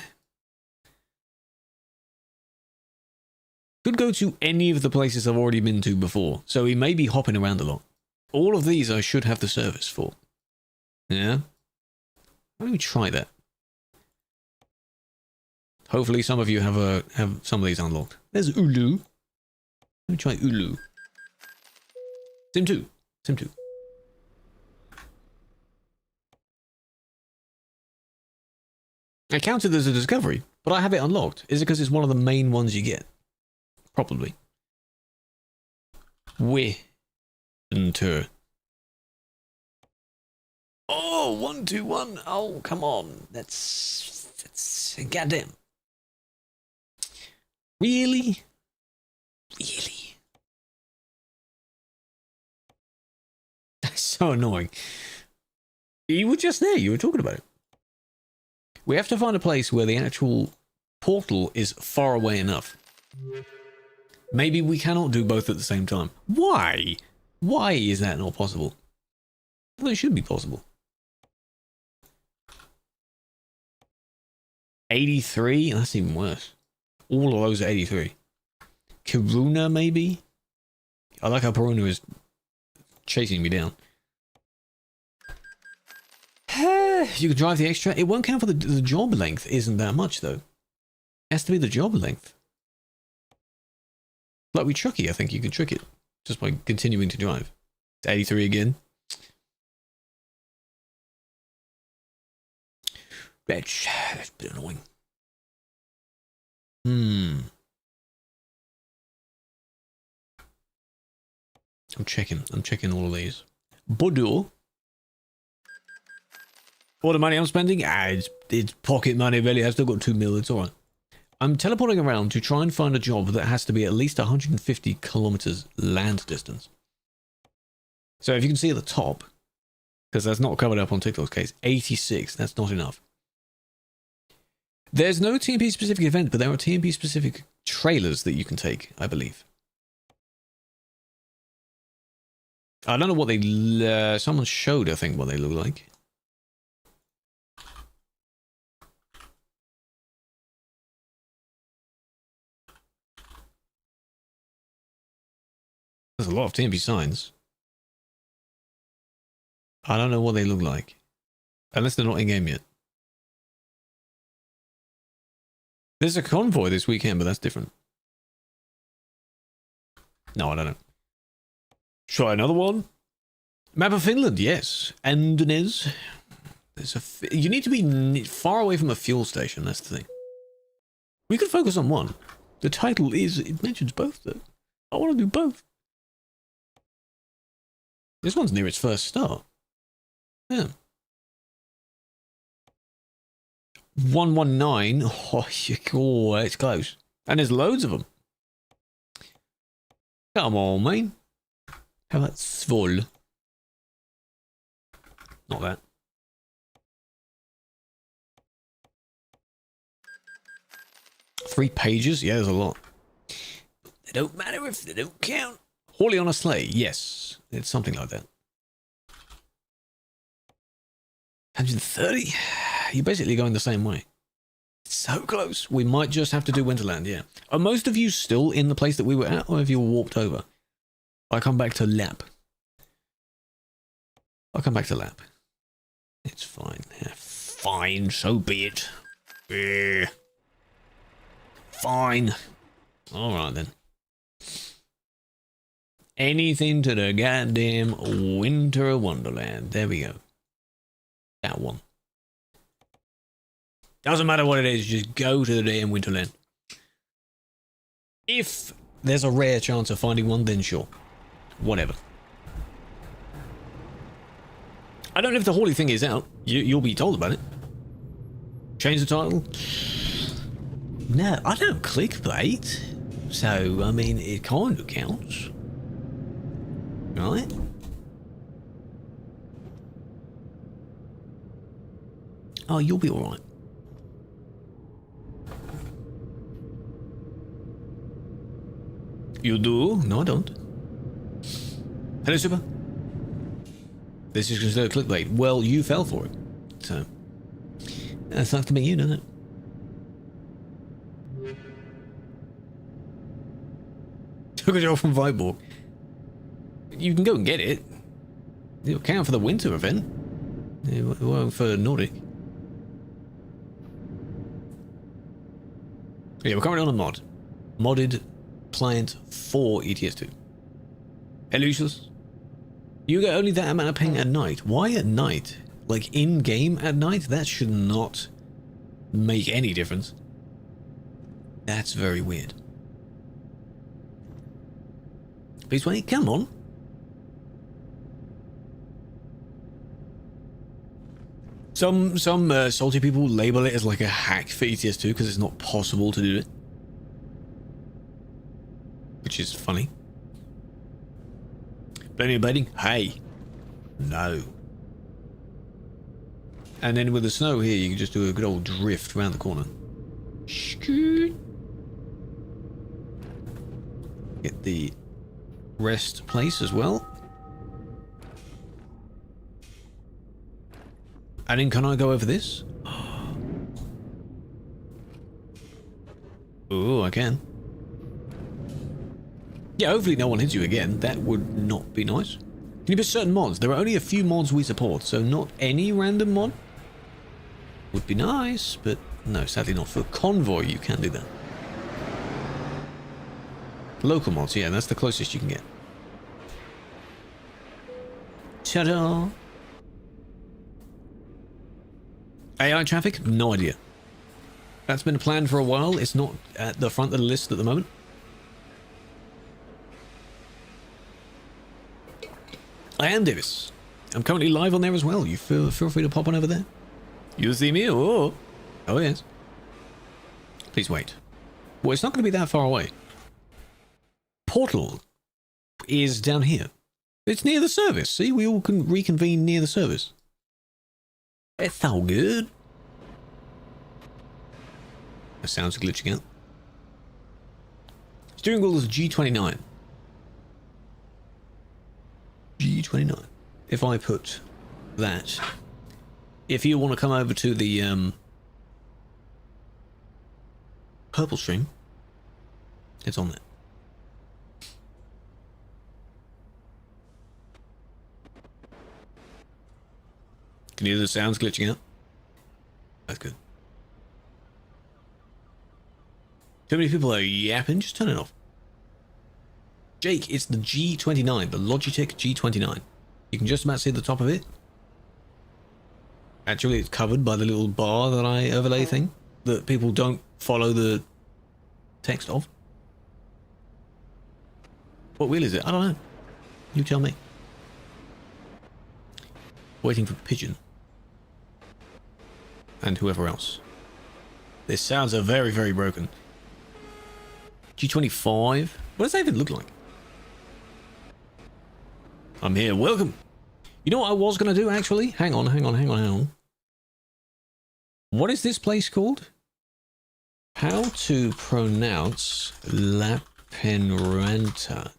Speaker 1: Could go to any of the places I've already been to before. So he may be hopping around a lot. All of these I should have the service for. Yeah? Let me try that. Hopefully some of you have some of these unlocked. There's Ulu. Let me try Ulu. Sim 2. Sim 2. I counted as a discovery, but I have it unlocked. Is it because it's one of the main ones you get? Probably. Winter. Oh, 121. Oh, come on. That's goddamn. Really? Really? That's so annoying. You were just there. You were talking about it. We have to find a place where the actual portal is far away enough. Maybe we cannot do both at the same time. Why? Why is that not possible? Well, it should be possible. 83? That's even worse. All of those are 83. Kiruna, maybe? I like how Peruna is chasing me down. You can drive the extra. It won't count for the job length. Isn't that much, though. It has to be the job length. Like with Chucky, I think you can trick it. Just by continuing to drive. It's 83 again. That's a bit annoying. I'm checking all of these. Bodo. All the money I'm spending? It's pocket money, really. I've still got 2 mil. It's alright. I'm teleporting around to try and find a job that has to be at least 150 kilometers land distance. So if you can see at the top, because that's not covered up on TikTok's case, 86. That's not enough. There's no TMP specific event, but there are TMP specific trailers that you can take, I believe. I don't know what they... someone showed, I think, what they look like. There's a lot of TMP signs. I don't know what they look like. Unless they're not in-game yet. There's a convoy this weekend, but that's different. No, I don't know. Try another one. Map of Finland, yes. And Nez. You need to be far away from a fuel station, that's the thing. We could focus on one. The title is... It mentions both, though. I want to do both. This one's near its first star. Yeah. 119. Oh, it's close. And there's loads of them. Come on, man. How about Svol? Not that. Three pages? Yeah, there's a lot. They don't matter if they don't count. Hawley on a sleigh. Yes. It's something like that. 130? You're basically going the same way. So close. We might just have to do Winterland, yeah. Are most of you still in the place that we were at, or have you warped over? I come back to Lap. I'll come back to Lap. It's fine. Yeah, fine, so be it. Fine. Alright then. Anything to the goddamn Winter Wonderland. There we go. That one. Doesn't matter what it is, just go to the damn Winterland. If there's a rare chance of finding one, then sure. Whatever. I don't know if the Hawley thing is out. You'll be told about it. Change the title? No, I don't clickbait. So, I mean, it kind of counts. Right? Oh, you'll be alright. You do? No, I don't. Hello, Super. This is considered clickbait. Well, you fell for it. So, that's not to be you, doesn't it? Took a job from Viborg. You can go and get it. It'll count for the winter event. It won't for Nordic. Yeah, we're currently on a mod. Modded client for ETS2. Elusius. You get only that amount of ping at night. Why at night? Like in-game at night? That should not make any difference. That's very weird. Please wait, come on. Some salty people label it as like a hack for ETS2 because it's not possible to do it. Which is funny. Blaming baiting? Hey. No. And then with the snow here, you can just do a good old drift around the corner. Scoot. Get the rest place as well. And then can I go over this? Oh, I can. Yeah, hopefully no one hits you again. That would not be nice. Can you put certain mods? There are only a few mods we support, so not any random mod. Would be nice, but no, sadly not. For Convoy, you can do that. Local mods, yeah, that's the closest you can get. Ta-da! AI traffic? No idea. That's been planned for a while. It's not at the front of the list at the moment. I am Davis. I'm currently live on there as well. You feel free to pop on over there. You'll see me? Oh, oh yes. Please wait. Well, it's not going to be that far away. Portal is down here. It's near the service. See, we all can reconvene near the service. It's all good. That sounds glitching out. Steering wheel is G29. G29. G29. If I put that, if you want to come over to the purple stream, it's on there. Can you hear the sounds glitching out? That's good. Too many people are yapping, just turn it off. Jake, it's the G29, the Logitech G29. You can just about see the top of it. Actually, it's covered by the little bar that I overlay thing that people don't follow the text of. What wheel is it? I don't know. You tell me. Waiting for Pigeon. And whoever else. Their sounds are very, very broken. G25? What does that even look like? I'm here. Welcome. You know what I was going to do, actually? Hang on. What is this place called? How to pronounce La Penranta.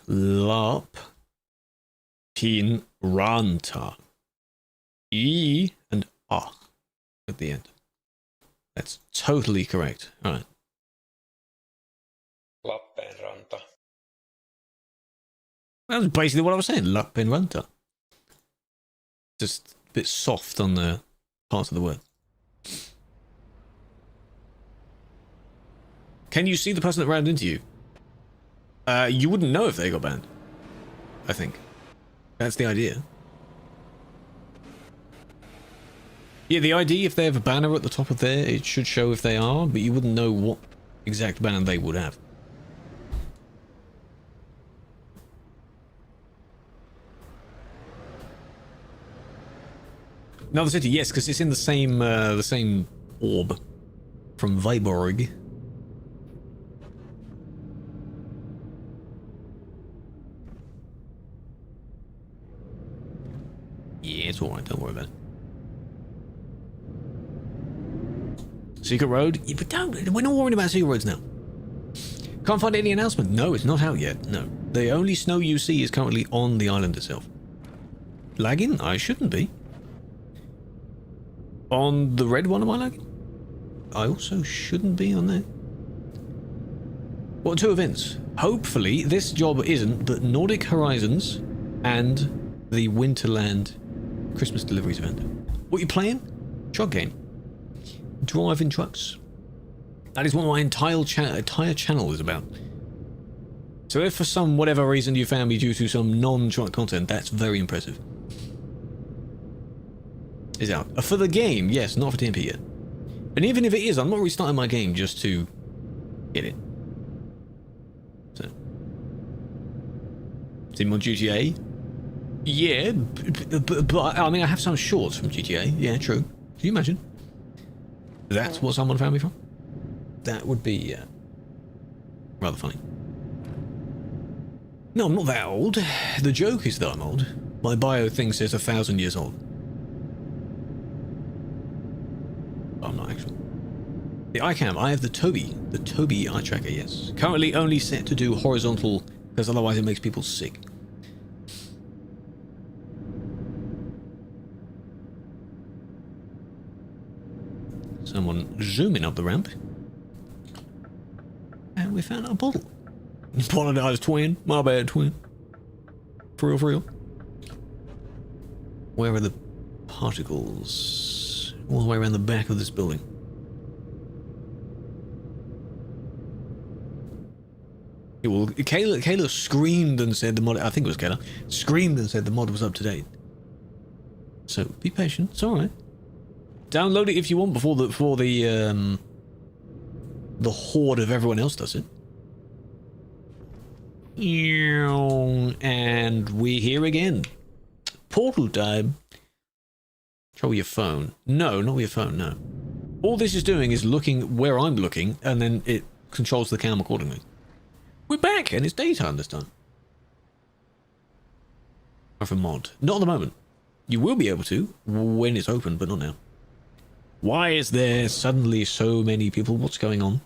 Speaker 1: La Penranta. E and A at the end. That's totally correct. All right.
Speaker 2: Lappenranta.
Speaker 1: That's basically what I was saying. Lappenranta. Just a bit soft on the parts of the word. Can you see the person that ran into you? You wouldn't know if they got banned. I think. That's the idea. Yeah, the ID, if they have a banner at the top of there, it should show if they are, but you wouldn't know what exact banner they would have. Another city, yes, because it's in the same orb from Viborg. Yeah, it's alright, don't worry about it. Secret Road? Yeah, but we're not worrying about Secret Roads now. Can't find any announcement. No, it's not out yet. No. The only snow you see is currently on the island itself. Lagging? I shouldn't be. On the red one, am I lagging? I also shouldn't be on there. What, 2 events? Hopefully, this job isn't, but Nordic Horizons and the Winterland Christmas deliveries event. What are you playing? Truck game. Driving trucks. That is what my entire channel is about. So if for some whatever reason you found me due to some non-truck content, that's very impressive. Is out. For the game, yes, not for TMP yet. And even if it is, I'm not restarting my game just to get it. So. See more GTA? Yeah, but I mean, I have some shorts from GTA. Yeah, true. Can you imagine? That's what someone found me from? That would be rather funny. No, I'm not that old. The joke is that I'm old. My bio thing says 1,000 years old. I'm not actually. The iCam, I have the Tobii eye tracker, yes. Currently only set to do horizontal, because otherwise it makes people sick. Someone zooming up the ramp. And we found a bottle. Apologise, twin. My bad, twin. For real, for real. Where are the particles? All the way around the back of this building. Yeah, well, Kayla screamed and said the mod... I think it was Kayla. Screamed and said the mod was up to date. So, be patient. It's alright. Download it if you want before the horde of everyone else does it. And we're here again. Portal time. Try with your phone. No, not with your phone, no. All this is doing is looking where I'm looking, and then it controls the cam accordingly. We're back, and it's daytime this time. For mod. Not at the moment. You will be able to when it's open, but not now. Why is there suddenly so many people? What's going on?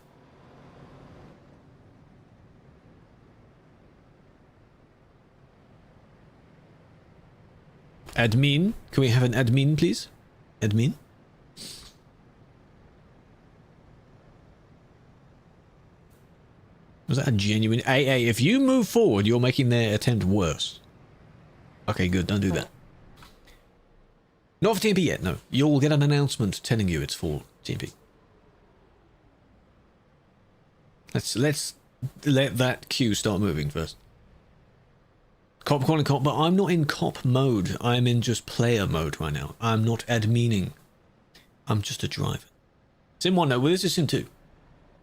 Speaker 1: Admin? Can we have an admin, please? Admin? Was that a genuine... Hey, if you move forward, you're making their attempt worse. Okay, good. Don't do that. Not for TMP yet, no. You'll get an announcement telling you it's for TMP. Let's let that queue start moving first. Cop calling cop, but I'm not in cop mode. I'm in just player mode right now. I'm not admining. I'm just a driver. Sim 1, no, well, this is Sim 2.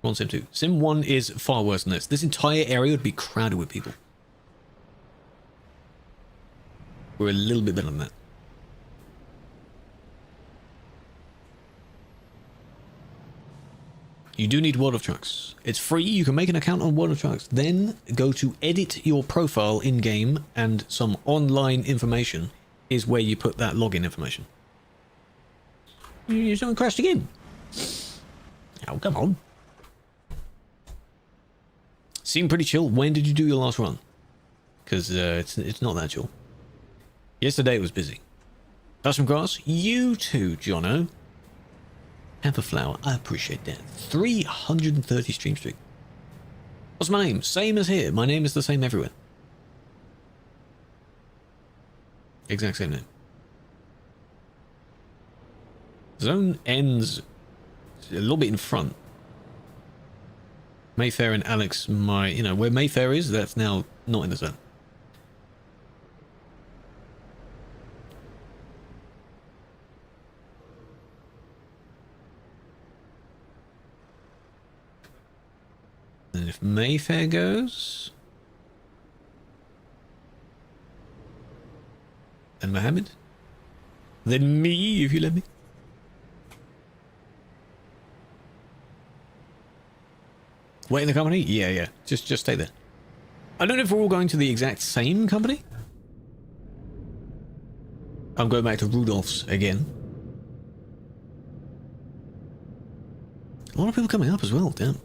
Speaker 1: We're on Sim 2. Sim 1 is far worse than this. This entire area would be crowded with people. We're a little bit better than that. You do need World of Trucks. It's free. You can make an account on World of Trucks. Then go to edit your profile in-game, and some online information is where you put that login information. You someone crashed again. Oh, come on. Seemed pretty chill. When did you do your last run? Because it's not that chill. Yesterday it was busy. Custom grass? You too, Jono. Have a flower. I appreciate that. 330 stream streak. What's my name? Same as here. My name is the same everywhere. Exact same name. Zone ends a little bit in front. Mayfair and Alex, where Mayfair is, that's now not in the zone. And if Mayfair goes... and Mohammed? Then me, if you let me. Wait in the company? Yeah. Just stay there. I don't know if we're all going to the exact same company. I'm going back to Rudolph's again. A lot of people coming up as well, damn.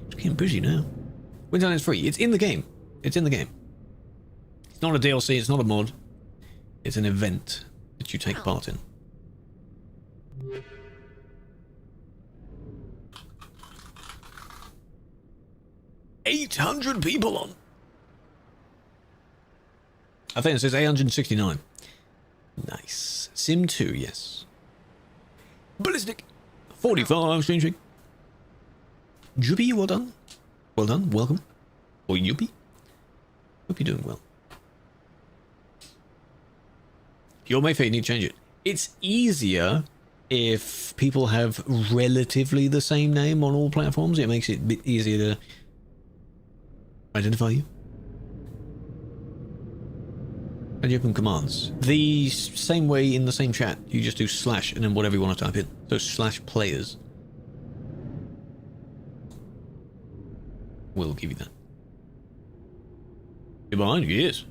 Speaker 1: It's getting busy now. Winterland is free. It's in the game. It's in the game. It's not a DLC, it's not a mod. It's an event that you take part in. $800 people on. I think it says 869. Nice. Sim 2, yes. Ballistic. 45 stream streak. Juppie, well done. Well done, welcome. Or Yuppie. Hope you're doing well. Your Mayfair, you need to change it. It's easier if people have relatively the same name on all platforms. It makes it a bit easier to identify you. And you open commands. The same way in the same chat. You just do slash and then whatever you want to type in. So slash players. We'll give you that. You're behind you, yes.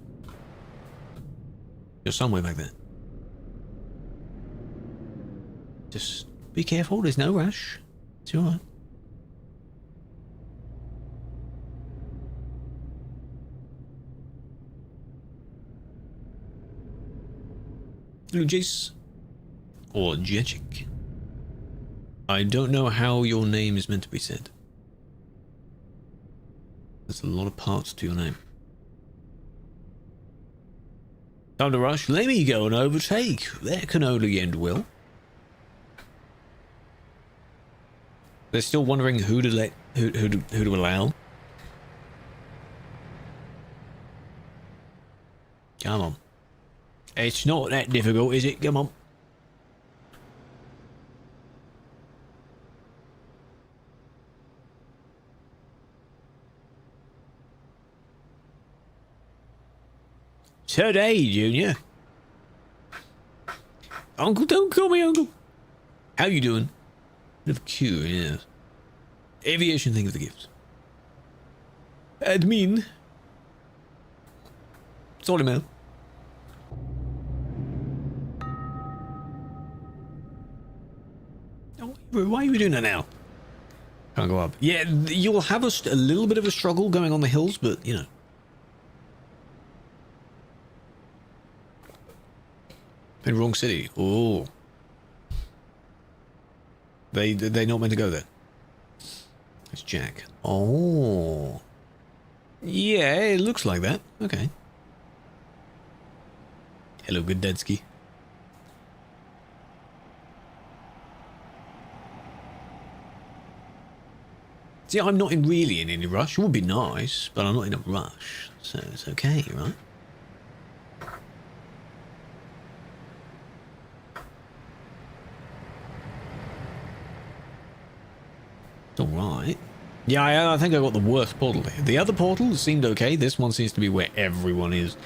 Speaker 1: You're somewhere back there. Just be careful, there's no rush. It's alright. Lujas or Jechik. I don't know how your name is meant to be said. There's a lot of parts to your name. Time to rush. Let me go and overtake. That can only end well. They're still wondering who to let, who to allow. Come on. It's not that difficult, is it? Come on. Today, Junior. Uncle, don't call me Uncle. How you doing? Bit of a queue, yes. Aviation, think of the gifts. Admin. Sorry, man. Oh, why are you doing that now? Can't go up. Yeah, you'll have a little bit of a struggle going on the hills, but, you know. In wrong city. Oh. They're not meant to go there. It's Jack. Oh. Yeah, it looks like that. Okay. Hello, Goodetsky. See, I'm not really in any rush. It would be nice, but I'm not in a rush. So it's okay, right? It's alright. Yeah, I think I got the worst portal here. The other portal seemed okay. This one seems to be where everyone is.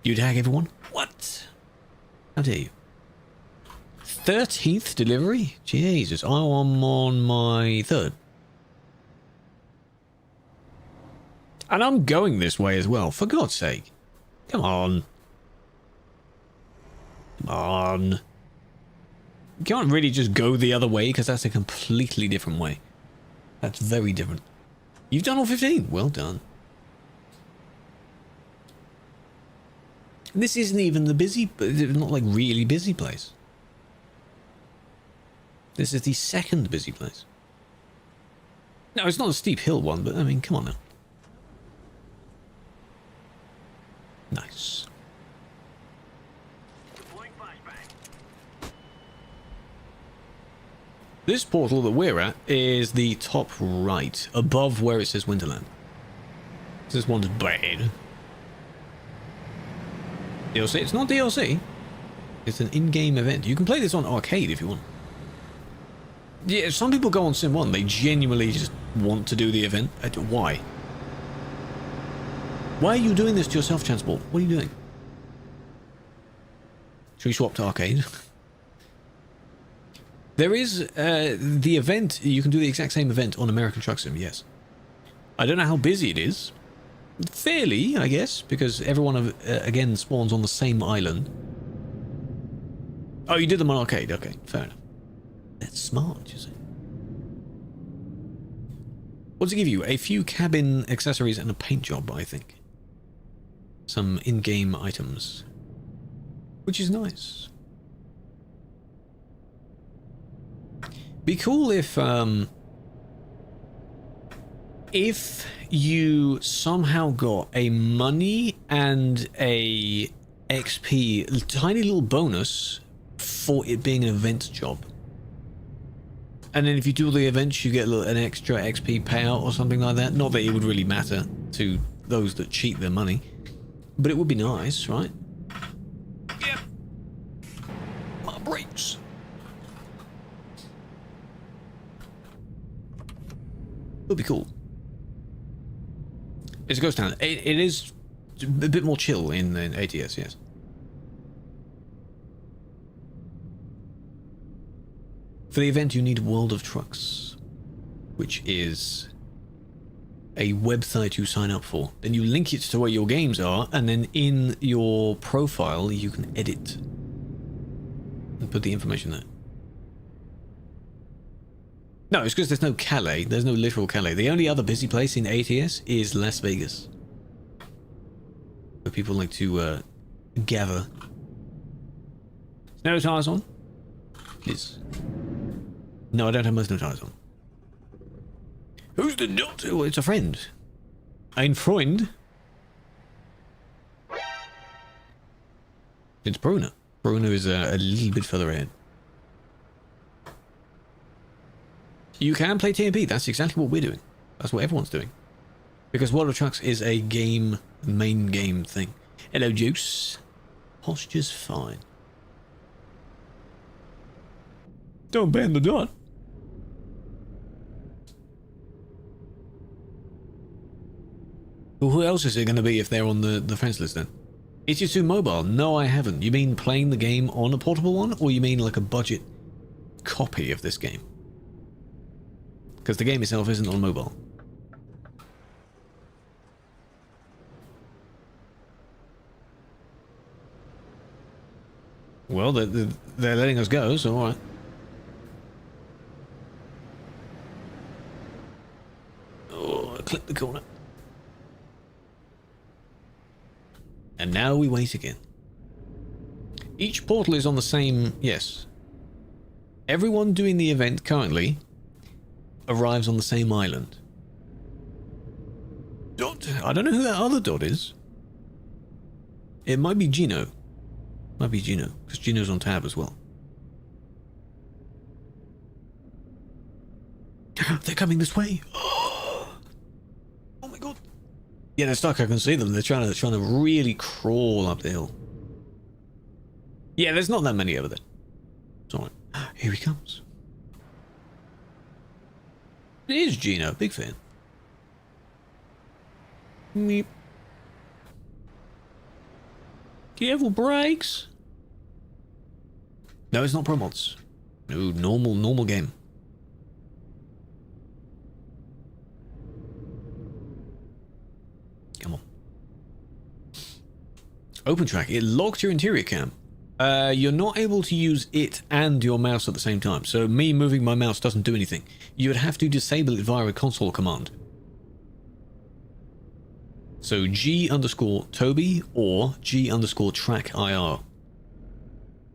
Speaker 1: You tag everyone? What? How dare you? 13th delivery? Jesus, I'm on my 3rd. And I'm going this way as well, for God's sake. Come on. Come on. You can't really just go the other way, because that's a completely different way. That's very different. You've done all 15. Well done. This isn't even the busy, not like really busy place. This is the second busy place. No, it's not a steep hill one, but I mean, come on now. Nice. This portal that we're at is the top right, above where it says Winterland. This one's bad. DLC? It's not DLC. It's an in-game event. You can play this on arcade if you want. Yeah, some people go on Sim 1. They genuinely just want to do the event. Why? Why are you doing this to yourself, Transport? What are you doing? Should we swap to arcade? There is the event. You can do the exact same event on American Truck Sim, yes. I don't know how busy it is. Fairly, I guess, because everyone, again, spawns on the same island. Oh, you did them on arcade. Okay, fair enough. That's smart, you see. What does it give you? A few cabin accessories and a paint job, I think. Some in-game items. Which is nice. Be cool if you somehow got a money and a XP tiny little bonus for it being an event job. And then if you do all the events, you get an extra XP payout or something like that. Not that it would really matter to those that cheat their money, but it would be nice, right? Yeah. My brakes. Would be cool. It's a ghost town. It is a bit more chill in ATS, yes. For the event, you need World of Trucks, which is a website you sign up for. Then you link it to where your games are, and then in your profile, you can edit and put the information there. No, it's because there's no Calais. There's no literal Calais. The only other busy place in ATS is Las Vegas, where people like to gather. Snow tires on? Please. No, I don't have my snow tires on. Who's the dot? Oh, it's a friend. Ein Freund. It's Bruno. Bruno is a little bit further ahead. You can play TMP. That's exactly what we're doing. That's what everyone's doing. Because World of Trucks is a game, main game thing. Hello, Juice. Posture's fine. Don't ban the dot. Well, who else is it going to be if they're on the friends list then? HU2 Mobile? No, I haven't. You mean playing the game on a portable one? Or you mean like a budget copy of this game? Because the game itself isn't on mobile. Well, they're letting us go, so alright. Oh, I clipped the corner. And now we wait again. Each portal is on the same... Yes. Everyone doing the event currently arrives on the same island. Dot. I don't know who that other Dot is. It might be Gino. Might be Gino, because Gino's on tab as well. They're coming this way. Oh my god. Yeah, they're stuck. I can see them. They're trying to really crawl up the hill. Yeah, there's not that many over there. It's alright. Here he comes. It is Gino. Big fan. Meep. Careful, brakes. No, it's not promods. No, normal game. Come on. Open track. It locked your interior cam. You're not able to use it and your mouse at the same time. So me moving my mouse doesn't do anything. You would have to disable it via a console command. So G_Toby or G_track_IR.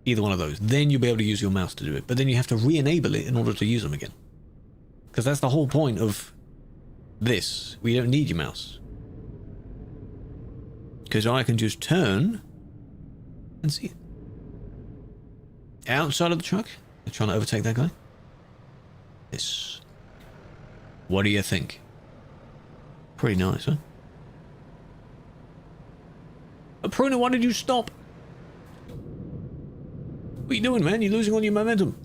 Speaker 1: Either one of those. Then you'll be able to use your mouse to do it. But then you have to re-enable it in order to use them again. Because that's the whole point of this. We don't need your mouse. Because I can just turn and see it. Outside of the truck. They're trying to overtake that guy. This. What do you think? Pretty nice, huh? Pruna, why did you stop? What are you doing, man? You're losing all your momentum.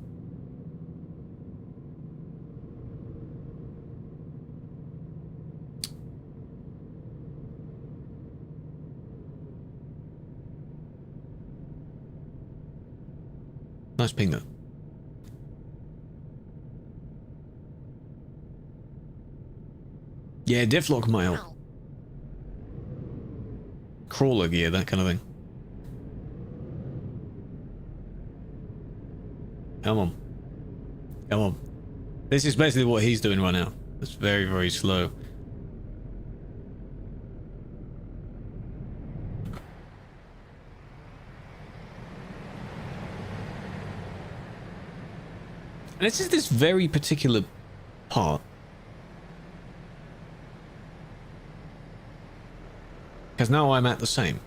Speaker 1: Nice ping, though. Yeah, Deathlock might help. Crawler gear, that kind of thing. Come on. Come on. This is basically what he's doing right now. It's very, very slow. And this is this very particular part. Because now I'm at the same.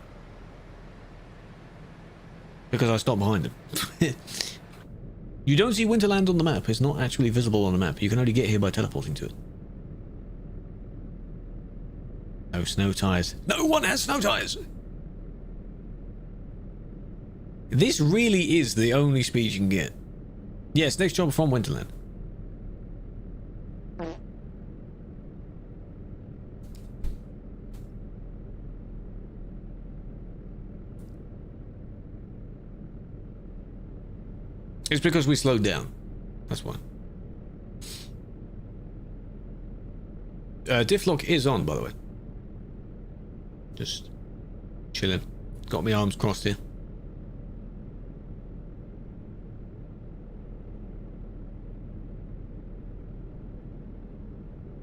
Speaker 1: Because I stopped behind him. You don't see Winterland on the map. It's not actually visible on the map. You can only get here by teleporting to it. No snow tires. No one has snow tires! This really is the only speed you can get. Yes, next job from Winterland. It's because we slowed down. That's why. Diff-lock is on, by the way. Just chilling. Got my arms crossed here.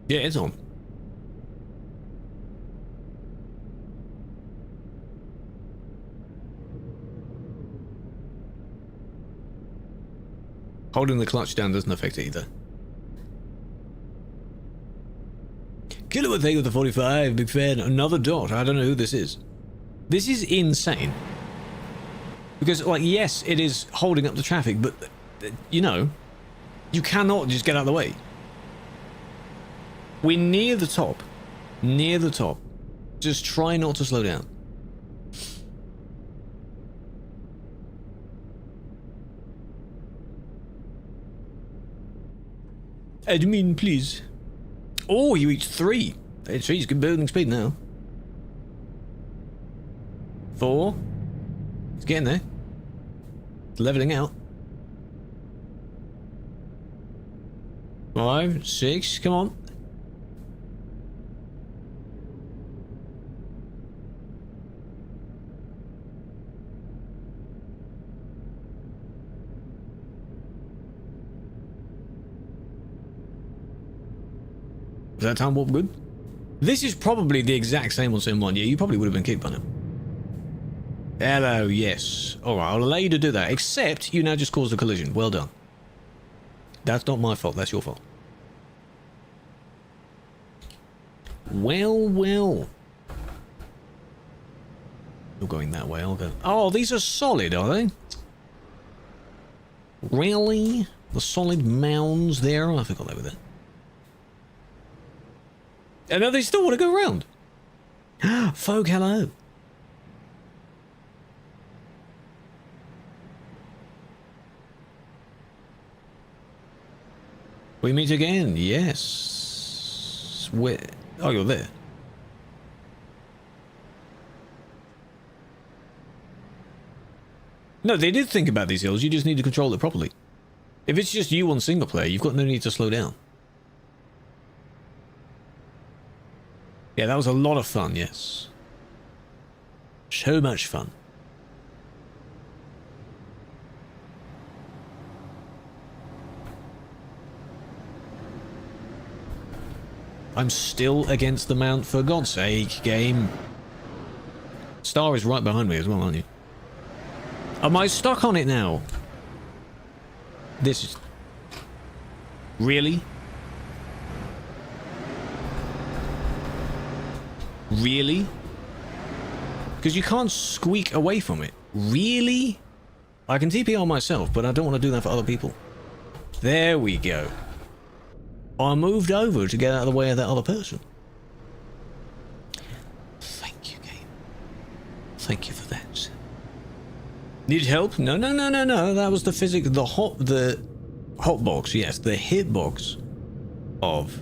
Speaker 1: Yeah, it's on. Holding the clutch down doesn't affect it either. Killua, thank you with the 45, big fan. Another Dot. I don't know who this is. This is insane. Because, like, yes, it is holding up the traffic, but, you know, you cannot just get out of the way. We're near the top. Near the top. Just try not to slow down. Admin, please. Oh, you reached 3. She's good building speed now. 4. It's getting there. It's leveling out. 5, 6, come on. Is that time warp good? This is probably the exact same on Sim 1. Yeah, you probably would have been kicked by now. Hello, yes. Alright, I'll allow you to do that. Except you now just caused a collision. Well done. That's not my fault, that's your fault. Well, well. You're going that way, I'll go. Oh, these are solid, are they? Really? The solid mounds there? I forgot they were there. And now they still want to go around. Folk, hello. We meet again, yes. Where? Oh, you're there. No, they did think about these hills, you just need to control it properly. If it's just you on single player, you've got no need to slow down. Yeah, that was a lot of fun, yes. So much fun. I'm still against the mount, for God's sake, game. Star is right behind me as well, aren't you? Am I stuck on it now? This is... Really? Really? Because you can't squeak away from it. Really? I can TP on myself, but I don't want to do that for other people. There we go. I moved over to get out of the way of that other person. Thank you, game. Thank you for that. Need help? No, no, no, no, no. That was the the hot box, yes, the hitbox of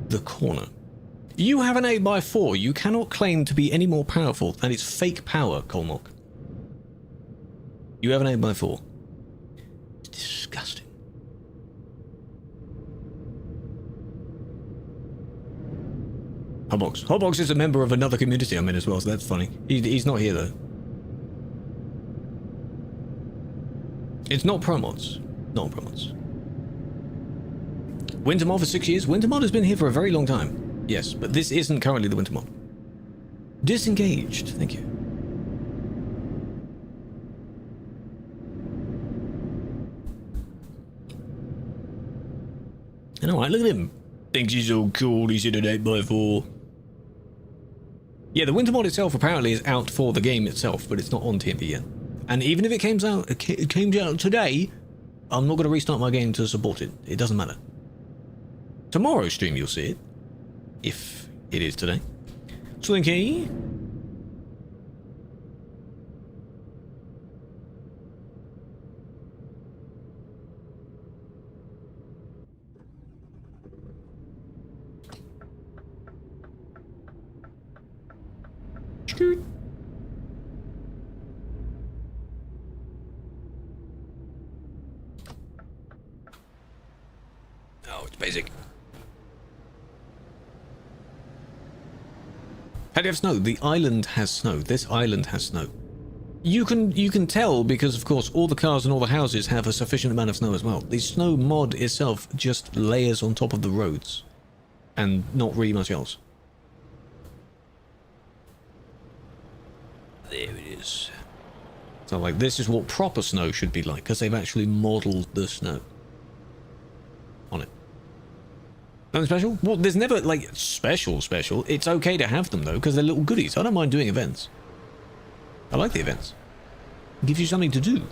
Speaker 1: the corner. You have an 8x4. You cannot claim to be any more powerful. That is fake power, Colmock. You have an 8x4. It's disgusting. Hotbox. Hotbox is a member of another community I'm in as well, so that's funny. He's not here though. It's not promods. Not promods. Wintermod for 6 years. Wintermod has been here for a very long time. Yes, but this isn't currently the Wintermod. Disengaged. Thank you. And alright, look at him. Thinks he's so cool, he's in an 8x4. Yeah, the Wintermod itself apparently is out for the game itself, but it's not on TMP yet. And even if it came out today, I'm not going to restart my game to support it. It doesn't matter. Tomorrow's stream you'll see it. If it is today. Slinky. Scoot. Oh, it's basic. How do you have snow? The island has snow. This island has snow. You can tell because, of course, all the cars and all the houses have a sufficient amount of snow as well. The snow mod itself just layers on top of the roads and not really much else. There it is. So, like, this is what proper snow should be like, because they've actually modelled the snow on it. Nothing special? Well, there's never, like, special. It's okay to have them, though, because they're little goodies. I don't mind doing events. I like the events. It gives you something to do.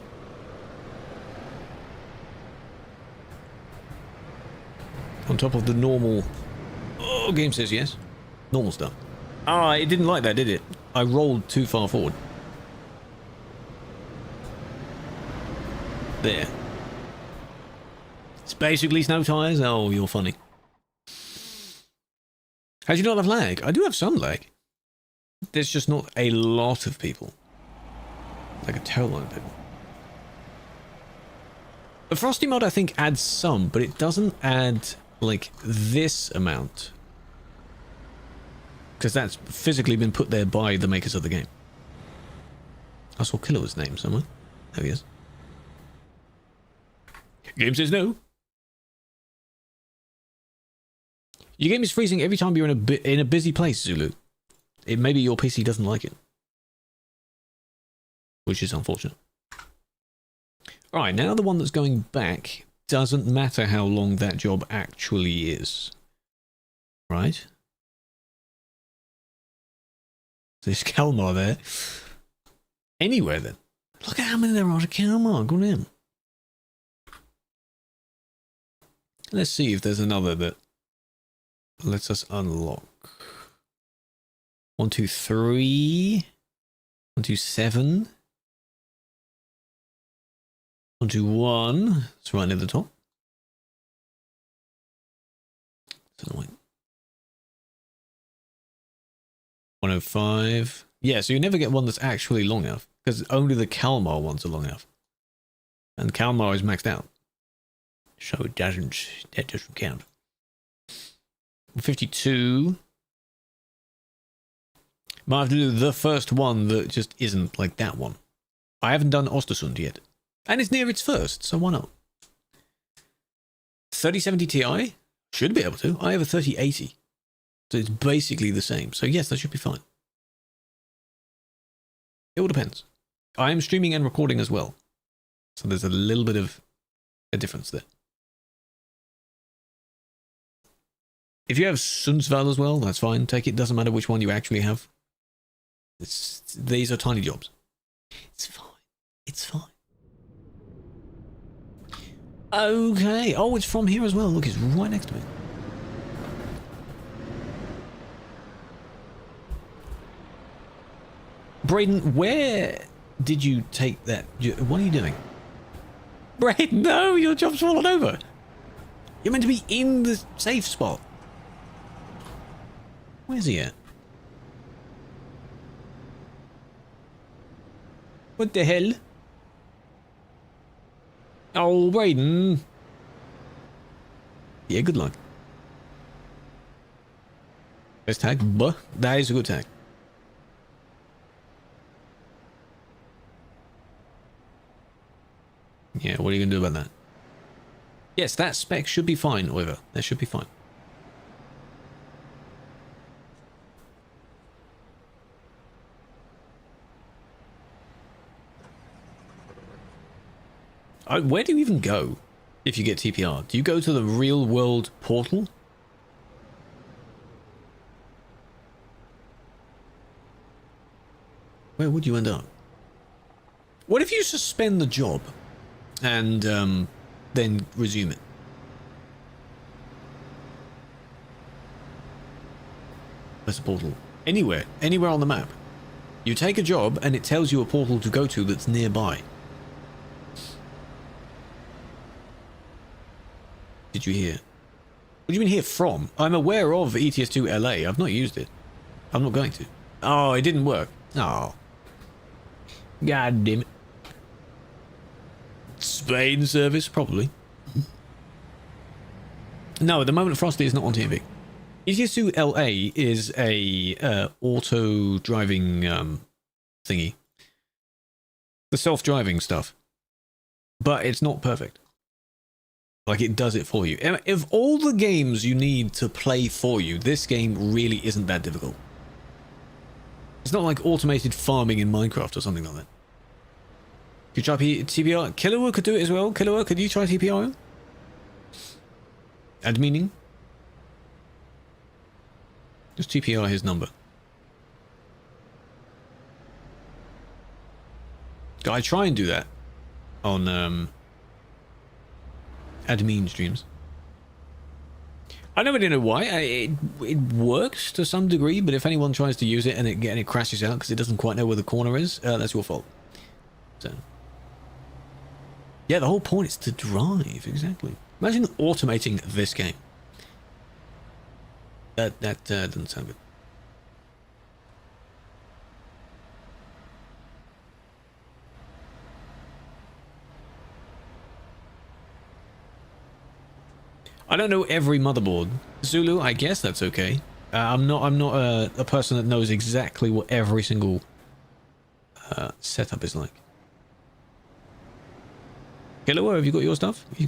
Speaker 1: On top of the normal... Oh, game says yes. Normal stuff. Ah, it didn't like that, did it? I rolled too far forward. There. It's basically snow tires. Oh, you're funny. How do you not have lag? I do have some lag. There's just not a lot of people. Like a terrible lot of people. The Frosty mod, I think, adds some, but it doesn't add, like, this amount. Because that's physically been put there by the makers of the game. I saw Killua's name somewhere. There he is. Game says no. Your game is freezing every time you're in a busy place, Zulu. Maybe your PC doesn't like it. which is unfortunate. All right, now the one that's going back doesn't matter how long that job actually is. Right? There's Kalmar there. Anywhere then. Look at how many there are to Kalmar. Go on. Let's see if there's another that lets us unlock. 1, 2, 3. 1, 2, 7. 1, 2, 1. It's right near the top. It's annoying. 105. Yeah, so you never get one that's actually long enough, because only the Kalmar ones are long enough. And Kalmar is maxed out. So that doesn't count. 52. Might have to do the first one that just isn't like that one. I haven't done Ostersund yet. And it's near its first, so why not? 3070 Ti? Should be able to. I have a 3080. So it's basically the same. So yes, that should be fine. It all depends. I am streaming and recording as well. So there's a little bit of a difference there. If you have Sundsvall as well, that's fine. Take it. Doesn't matter which one you actually have. These are tiny jobs. It's fine. It's fine. Okay. Oh, it's from here as well. Look, it's right next to me. Braden, where did you take that? What are you doing? Braden, no, your job's fallen over. You're meant to be in the safe spot. Where's he at? What the hell? Oh, Braden. Yeah, good luck. Best tag, but that is a good tag. Yeah, what are you going to do about that? Yes, that spec should be fine, Oliver. That should be fine. Where do you even go if you get TPR? Do you go to the real world portal? Where would you end up? What if you suspend the job and then resume it? Where's the portal? Anywhere on the map. You take a job and it tells you a portal to go to that's nearby. Did you hear? What do you mean hear from? I'm aware of ETS2 LA. I've not used it. I'm not going to. Oh, it didn't work. Oh. God damn it. Spain service, probably. No, at the moment Frosty is not on TV. ETS2 LA is a auto-driving thingy. The self-driving stuff. But it's not perfect. Like, it does it for you. Of all the games you need to play for you, this game really isn't that difficult. It's not like automated farming in Minecraft or something like that. Could you try TPR? Killua could do it as well. Killua, could you try TPR? Admining? Just TPR his number. I try and do that on admin streams. I don't really know why. It works to some degree, but if anyone tries to use it and it crashes out because it doesn't quite know where the corner is, that's your fault. So, yeah, the whole point is to drive. Exactly. Imagine automating this game. That doesn't sound good. I don't know every motherboard. Zulu, I guess that's okay. I'm not a person that knows exactly what every single setup is like. Killua, have you got your stuff? If you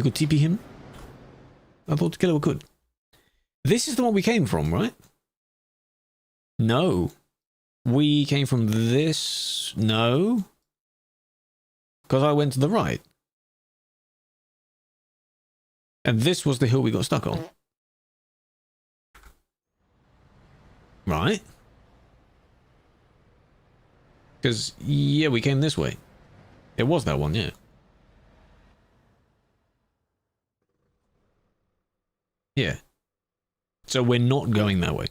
Speaker 1: could TP him? I thought Killua could. This is the one we came from, right? No. We came from this... No. Because I went to the right. And this was the hill we got stuck on. Right. Because, yeah, we came this way. It was that one, yeah. Yeah. So we're not going that way.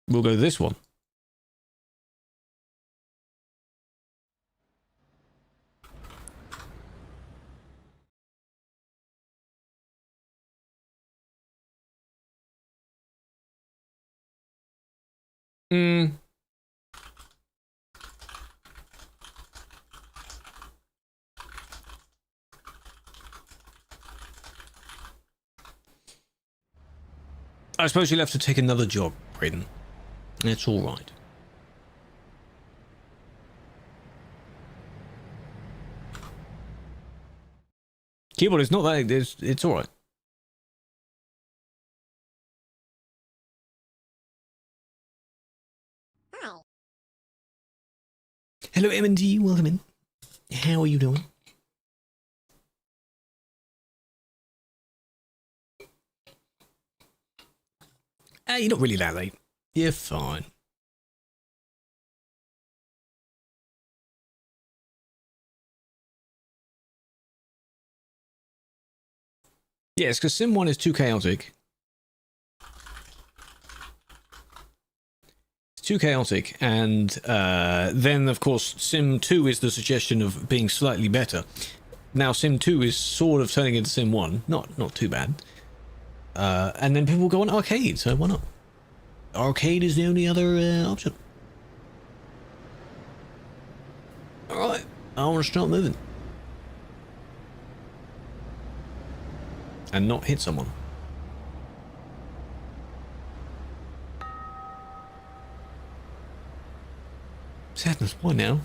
Speaker 1: We'll go this one. I suppose you'll have to take another job, Brayden. It's all right. Keyboard is not that... It's all right.
Speaker 2: Hi.
Speaker 1: Hello, M&D. Welcome in. How are you doing? You're not really that late. You're fine. Yes, because Sim 1 is too chaotic. It's too chaotic, and then, of course, Sim 2 is the suggestion of being slightly better. Now, Sim 2 is sort of turning into Sim 1. Not too bad. And then people go on arcade, so why not? Arcade is the only other option. Alright, I want to start moving. And not hit someone. Sadness, why now?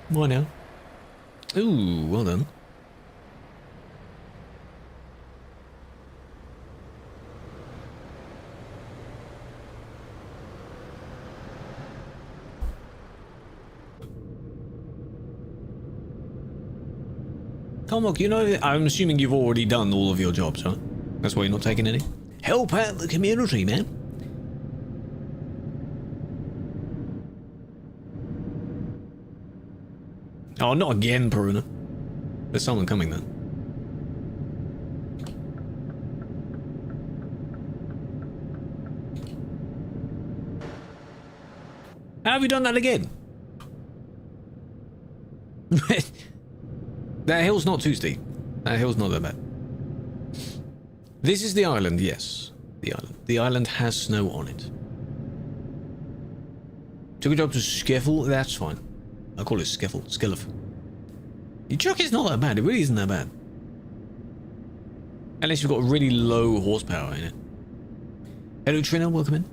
Speaker 1: Why now? Ooh, well done. Tomok, you know, I'm assuming you've already done all of your jobs, huh? That's why you're not taking any? Help out the community, man. Oh, not again, Peruna. There's someone coming then. How have you done that again? That hill's not too steep. That hill's not that bad. This is the island, yes. The island. The island has snow on it. Took a job to Skeffel, that's fine. I call it Skeffel. Skellef. Your truck is not that bad, it really isn't that bad. Unless you've got really low horsepower in it. Hello Trina, welcome in.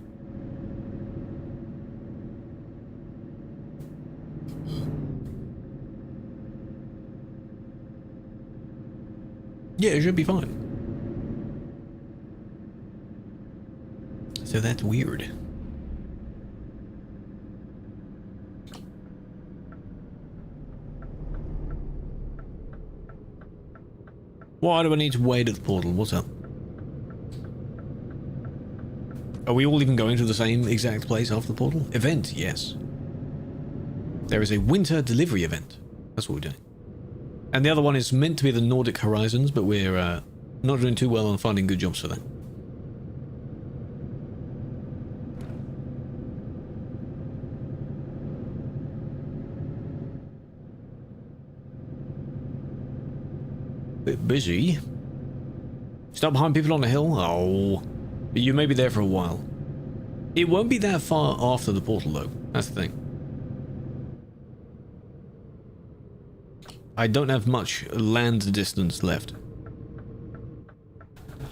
Speaker 1: Yeah, it should be fine. So that's weird. Why do I need to wait at the portal? What's up? Are we all even going to the same exact place after the portal? Event, yes. There is a winter delivery event. That's what we're doing. And the other one is meant to be the Nordic Horizons, but we're not doing too well on finding good jobs for that. Bit busy. Stop behind people on the hill? Oh. But you may be there for a while. It won't be that far after the portal, though. That's the thing. I don't have much land distance left.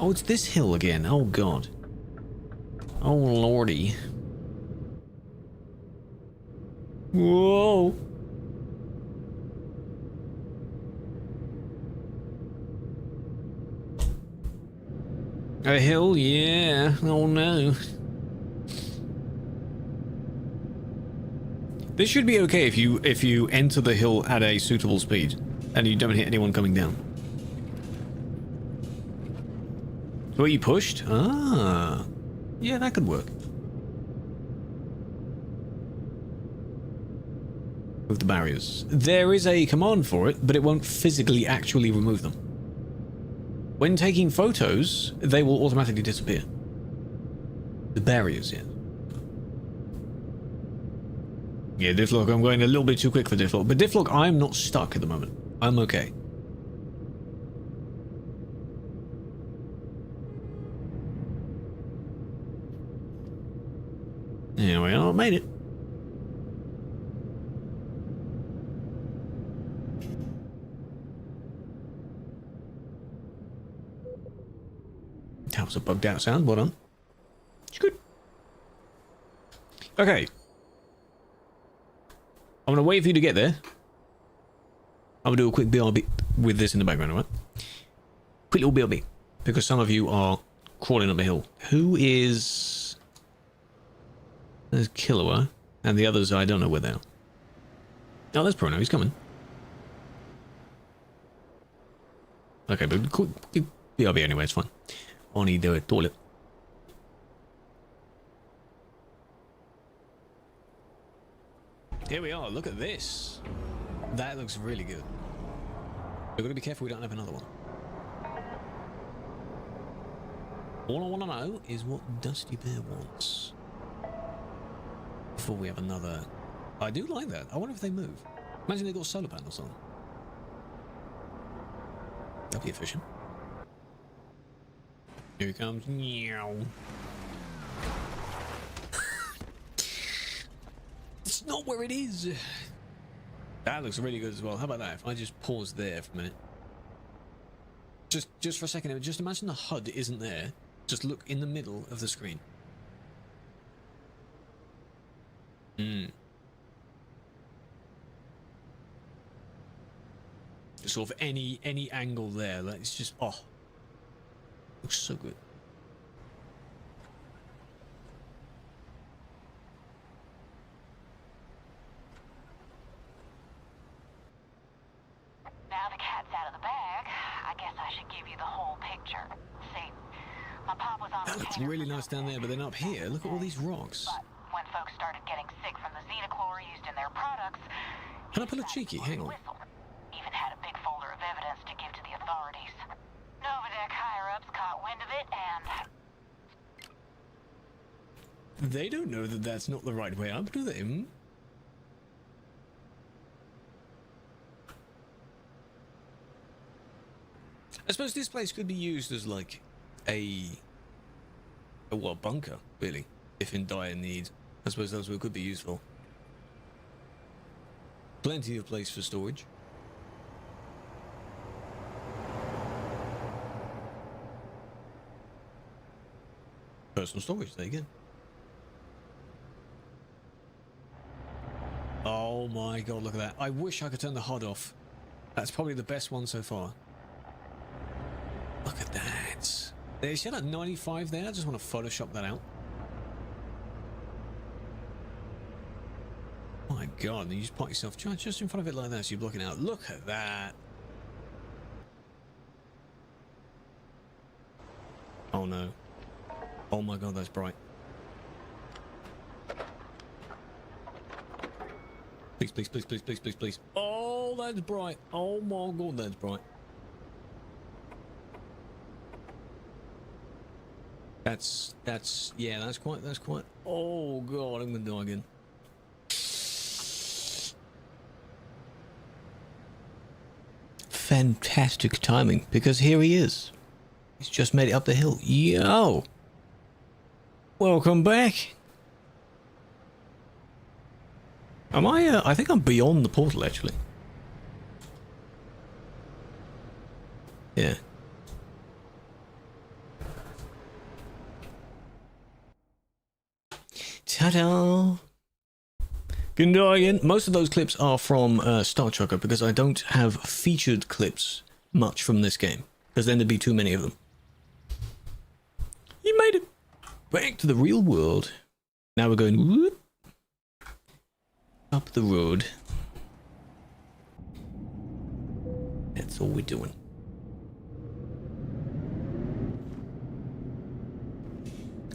Speaker 1: Oh, it's this hill again. Oh, God. Oh, lordy. Whoa. A hill? Yeah. Oh, no. This should be okay if you enter the hill at a suitable speed and you don't hit anyone coming down. So you pushed? Ah. Yeah, that could work. With the barriers. There is a command for it, but it won't physically actually remove them. When taking photos, they will automatically disappear. The barriers, yeah. Yeah, Difflock, I'm going a little bit too quick for Difflock. But Difflock, I'm not stuck at the moment. I'm okay. There we are, made it. That was a bugged out sound, well done. It's good. Okay. I'm going to wait for you to get there. I'm going to do a quick BRB with this in the background, alright? Quick little BRB. Because some of you are crawling up a hill. Who is... There's Killua. And the others, I don't know where they are. Oh, there's Prono. He's coming. Okay, but quick BRB anyway, it's fine. Only the toilet. Here we are, look at this. That looks really good. We've got to be careful we don't have another one. All I want to know is what Dusty Bear wants. Before we have another... I do like that. I wonder if they move. Imagine they got solar panels on. That'd be efficient. Here he comes. Meow. It's not where it is. That looks really good as well. How about that? If I just pause there for a minute. Just for a second. Just imagine the HUD isn't there. Just look in the middle of the screen. Sort of any angle there. Like it's just looks so good.
Speaker 2: Now the cat's out of the bag, I guess I should give you the whole picture. See, my pop was on
Speaker 1: That looks really nice down there, but then up here, look at all these rocks.
Speaker 2: But when folks started getting sick from the xenochlor used in their products,
Speaker 1: Can I pull a cheeky? Hang on.
Speaker 2: Even had a big folder of evidence to give to the authorities. Novideck higher-ups caught wind of it and...
Speaker 1: They don't know that that's not the right way up, do they? I suppose this place could be used as like a bunker, really, if in dire need. I suppose that's what it could be used for. Plenty of place for storage. Personal storage, there you go. Oh my god, look at that. I wish I could turn the HUD off. That's probably the best one so far. Look at that. They said at 95 there. I just want to Photoshop that out. My god, you just park yourself just in front of it like that so you're blocking out. Look at that. Oh no. Oh my god, that's bright. Please, please, please, please, please, please, please. Oh, that's bright. Oh my god, that's bright. Yeah, that's quite. Oh god, I'm gonna die again. Fantastic timing, because here he is. He's just made it up the hill. Yo! Welcome back. Am I think I'm beyond the portal, actually. Yeah. Ta-da! Good day again. Most of those clips are from Star Trucker because I don't have featured clips much from this game. Because then there'd be too many of them. You made it back to the real world. Now we're going whoop. Up the road. That's all we're doing.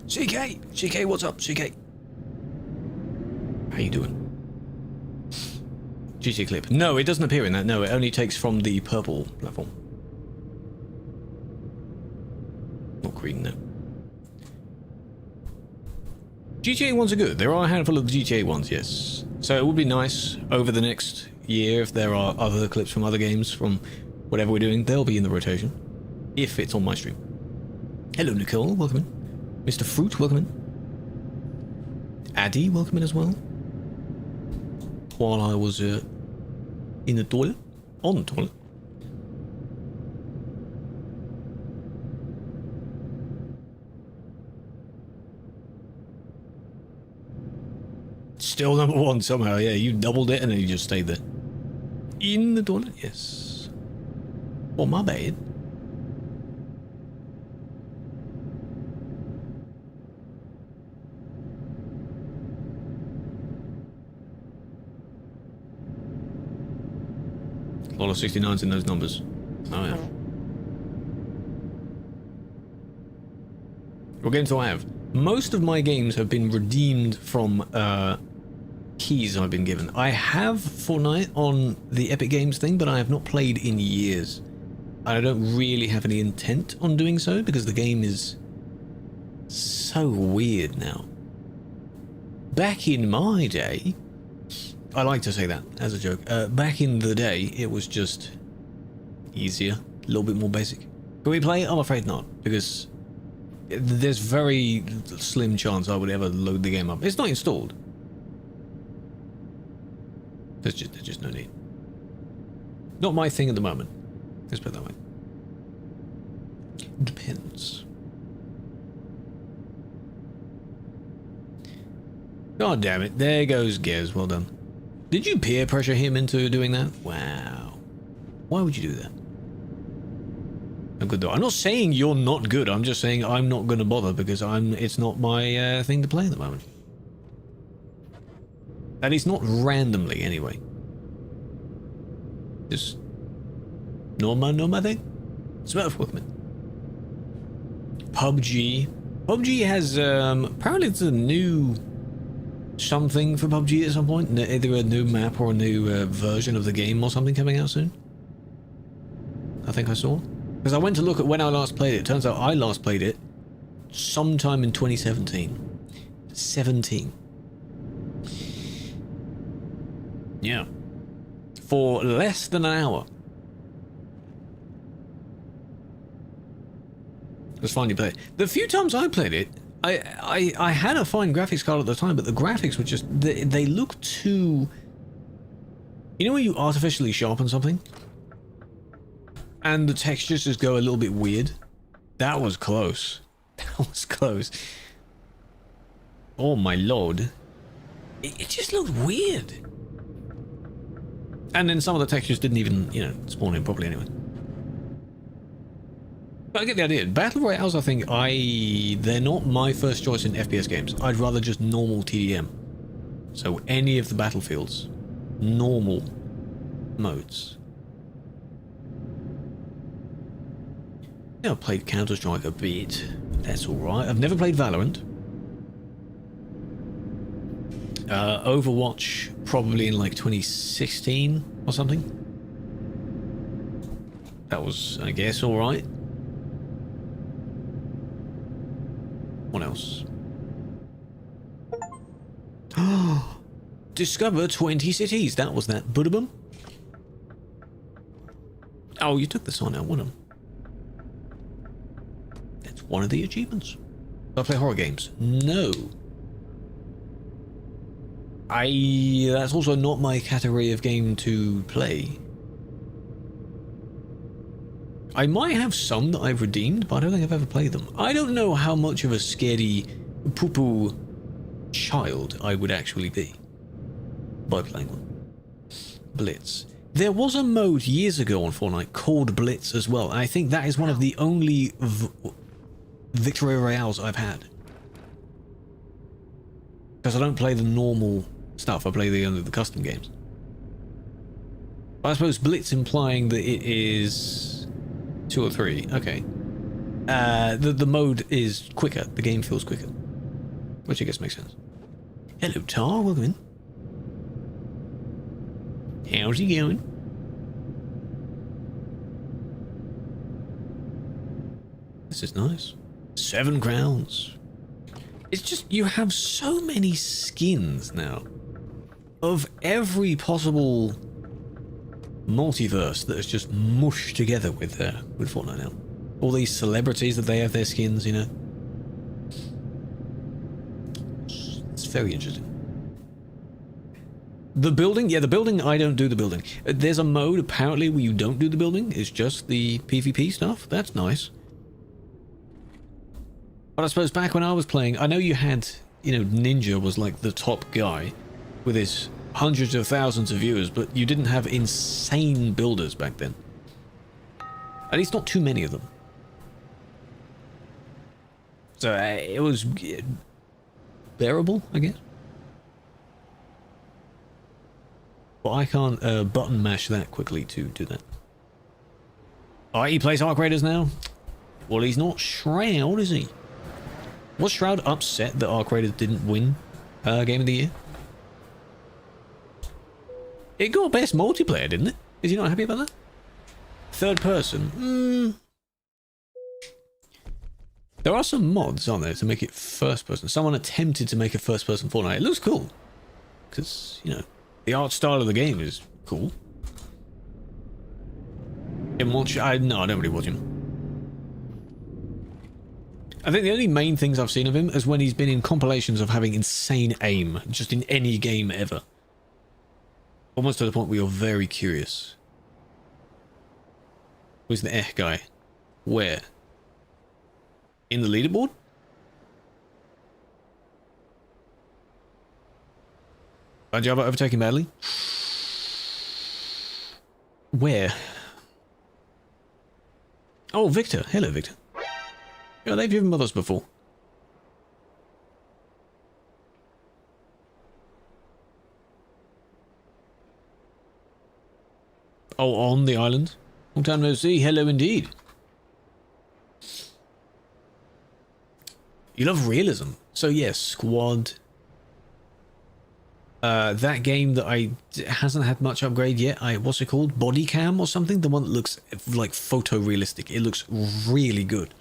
Speaker 1: CK, what's up, CK? How you doing? GT clip. No, it doesn't appear in that. No, it only takes from the purple platform. Not green, no. GTA ones are good. There are a handful of the GTA ones, yes. So it would be nice over the next year if there are other clips from other games from whatever we're doing. They'll be in the rotation. If it's on my stream. Hello, Nicole. Welcome in. Mr. Fruit, welcome in. Addy, welcome in as well. While I was in the toilet. On the toilet. Still number one somehow, yeah. You doubled it and then you just stayed there. In the toilet, yes. Oh, my bad. A lot of 69s in those numbers. Oh, yeah. What games do I have? Most of my games have been redeemed from keys I've been given. I have Fortnite on the Epic Games thing, but I have not played in years. I don't really have any intent on doing so because the game is so weird now. Back in my day, I like to say that as a joke. Back in the day, it was just easier, a little bit more basic. Can we play? I'm afraid not, because there's very slim chance I would ever load the game up. It's not installed. There's just no need. Not my thing at the moment. Let's put it that way. Depends. God damn it! There goes Gez. Well done. Did you peer pressure him into doing that? Wow. Why would you do that? I'm good though. I'm not saying you're not good. I'm just saying I'm not going to bother because it's not my thing to play at the moment. At least not randomly, anyway. Just not my thing. Smurf Workman. PUBG. PUBG has apparently it's a new something for PUBG at some point. Either a new map or a new version of the game or something coming out soon. I think I saw. Because I went to look at when I last played it. Turns out I last played it sometime in 2017. 17. Yeah. For less than an hour. It was fine to play. The few times I played it, I had a fine graphics card at the time, but the graphics were just... They look too... You know when you artificially sharpen something? And the textures just go a little bit weird? That was close. That was close. Oh my lord. It just looked weird. And then some of the textures didn't even, you know, spawn in properly anyway. But I get the idea. Battle Royales, I think, they're not my first choice in FPS games. I'd rather just normal TDM. So any of the battlefields. Normal modes. Yeah, I've played Counter-Strike a bit. That's alright. I've never played Valorant. Overwatch, probably in like 2016 or something. That was, I guess, alright. What else? Discover 20 cities. That was that. Budabum. Oh, you took this on now, one of them. That's one of the achievements. Do I play horror games? No. That's also not my category of game to play. I might have some that I've redeemed, but I don't think I've ever played them. I don't know how much of a scaredy poo-poo child I would actually be by playing one. Blitz. There was a mode years ago on Fortnite called Blitz as well. I think that is one of the only Victory Royales I've had. Because I don't play the normal stuff. I play the custom games. But I suppose Blitz implying that it is 2 or 3. Okay. The mode is quicker. The game feels quicker, which I guess makes sense. Hello, Tar. Welcome in. How's he going? This is nice. 7 crowns. It's just, you have so many skins now of every possible multiverse that is just mushed together with Fortnite now. All these celebrities that they have their skins, you know. It's very interesting. The building? Yeah, the building, I don't do the building. There's a mode, apparently, where you don't do the building. It's just the PvP stuff. That's nice. But I suppose back when I was playing, I know you had, you know, Ninja was like the top guy with his hundreds of thousands of viewers, but you didn't have insane builders back then. At least not too many of them. So it was bearable, I guess. But I can't button mash that quickly to do that. Alright, he plays Arc Raiders now? Well, he's not Shroud, is he? Was Shroud upset that Arc Raiders didn't win Game of the Year? It got best multiplayer, didn't it? Is he not happy about that? Third person. There are some mods, aren't there, to make it first person. Someone attempted to make a first person Fortnite. It looks cool. Because, you know, the art style of the game is cool. No, I don't really watch him. I think the only main things I've seen of him is when he's been in compilations of having insane aim, just in any game ever. Almost to the point where you're very curious. Who's the guy? Where? In the leaderboard? Java overtaking badly? Where? Oh, Victor. Hello, Victor. Yeah, they've driven with us before. Oh, on the island? Long time no see. Hello indeed. You love realism. So yes, Squad. That game that hasn't had much upgrade yet. What's it called? Body Cam or something? The one that looks like photorealistic. It looks really good.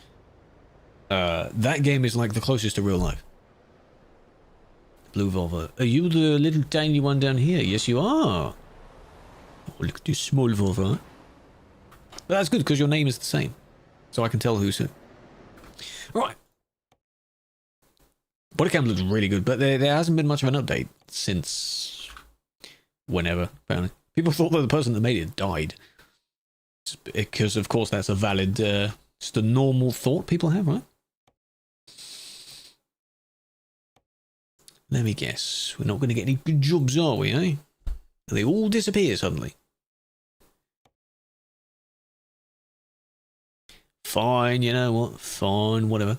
Speaker 1: That game is like the closest to real life. Blue Volvo. Are you the little tiny one down here? Yes, you are. Oh, look at this small Volvo. But that's good because your name is the same. So I can tell who's who. Right. Bodycam looks really good, but there hasn't been much of an update since whenever, apparently. People thought that the person that made it died. Because, of course, that's a valid, just a normal thought people have, right? Let me guess. We're not going to get any good jobs, are we, eh? They all disappear suddenly. Fine, you know what? Fine, whatever.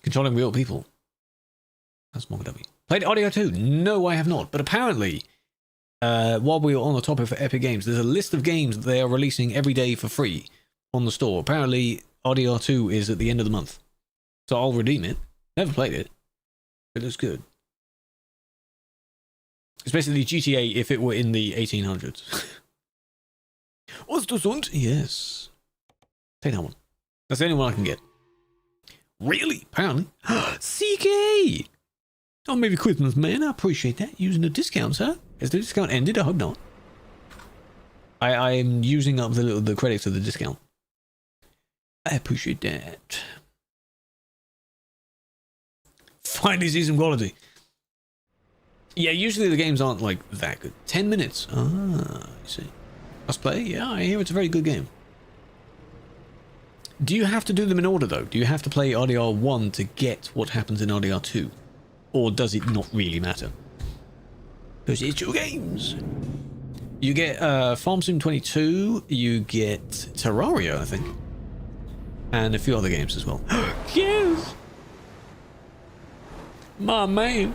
Speaker 1: Controlling real people. That's Mogadubby. Played Audio 2? No, I have not. But apparently, while we were on the topic for Epic Games, there's a list of games that they are releasing every day for free on the store. Apparently, Audio 2 is at the end of the month. So I'll redeem it. Never played it. It looks good. It's basically GTA if it were in the 1800s. Ostosund? Yes. Take that one. That's the only one I can get. Really? Apparently. CK! Oh, maybe Christmas, man. I appreciate that. Using a discount, sir. Has the discount ended? I hope not. I'm using up the credits of the discount. I appreciate that. Finally see some quality. Yeah, usually the games aren't like that good. 10 minutes. Ah, I see. Must play? Yeah, I hear it's a very good game. Do you have to do them in order though? Do you have to play RDR 1 to get what happens in RDR 2? Or does it not really matter? Because it's 2 games. You get Farm Sim 22, you get Terraria, I think. And a few other games as well. Yes! My man.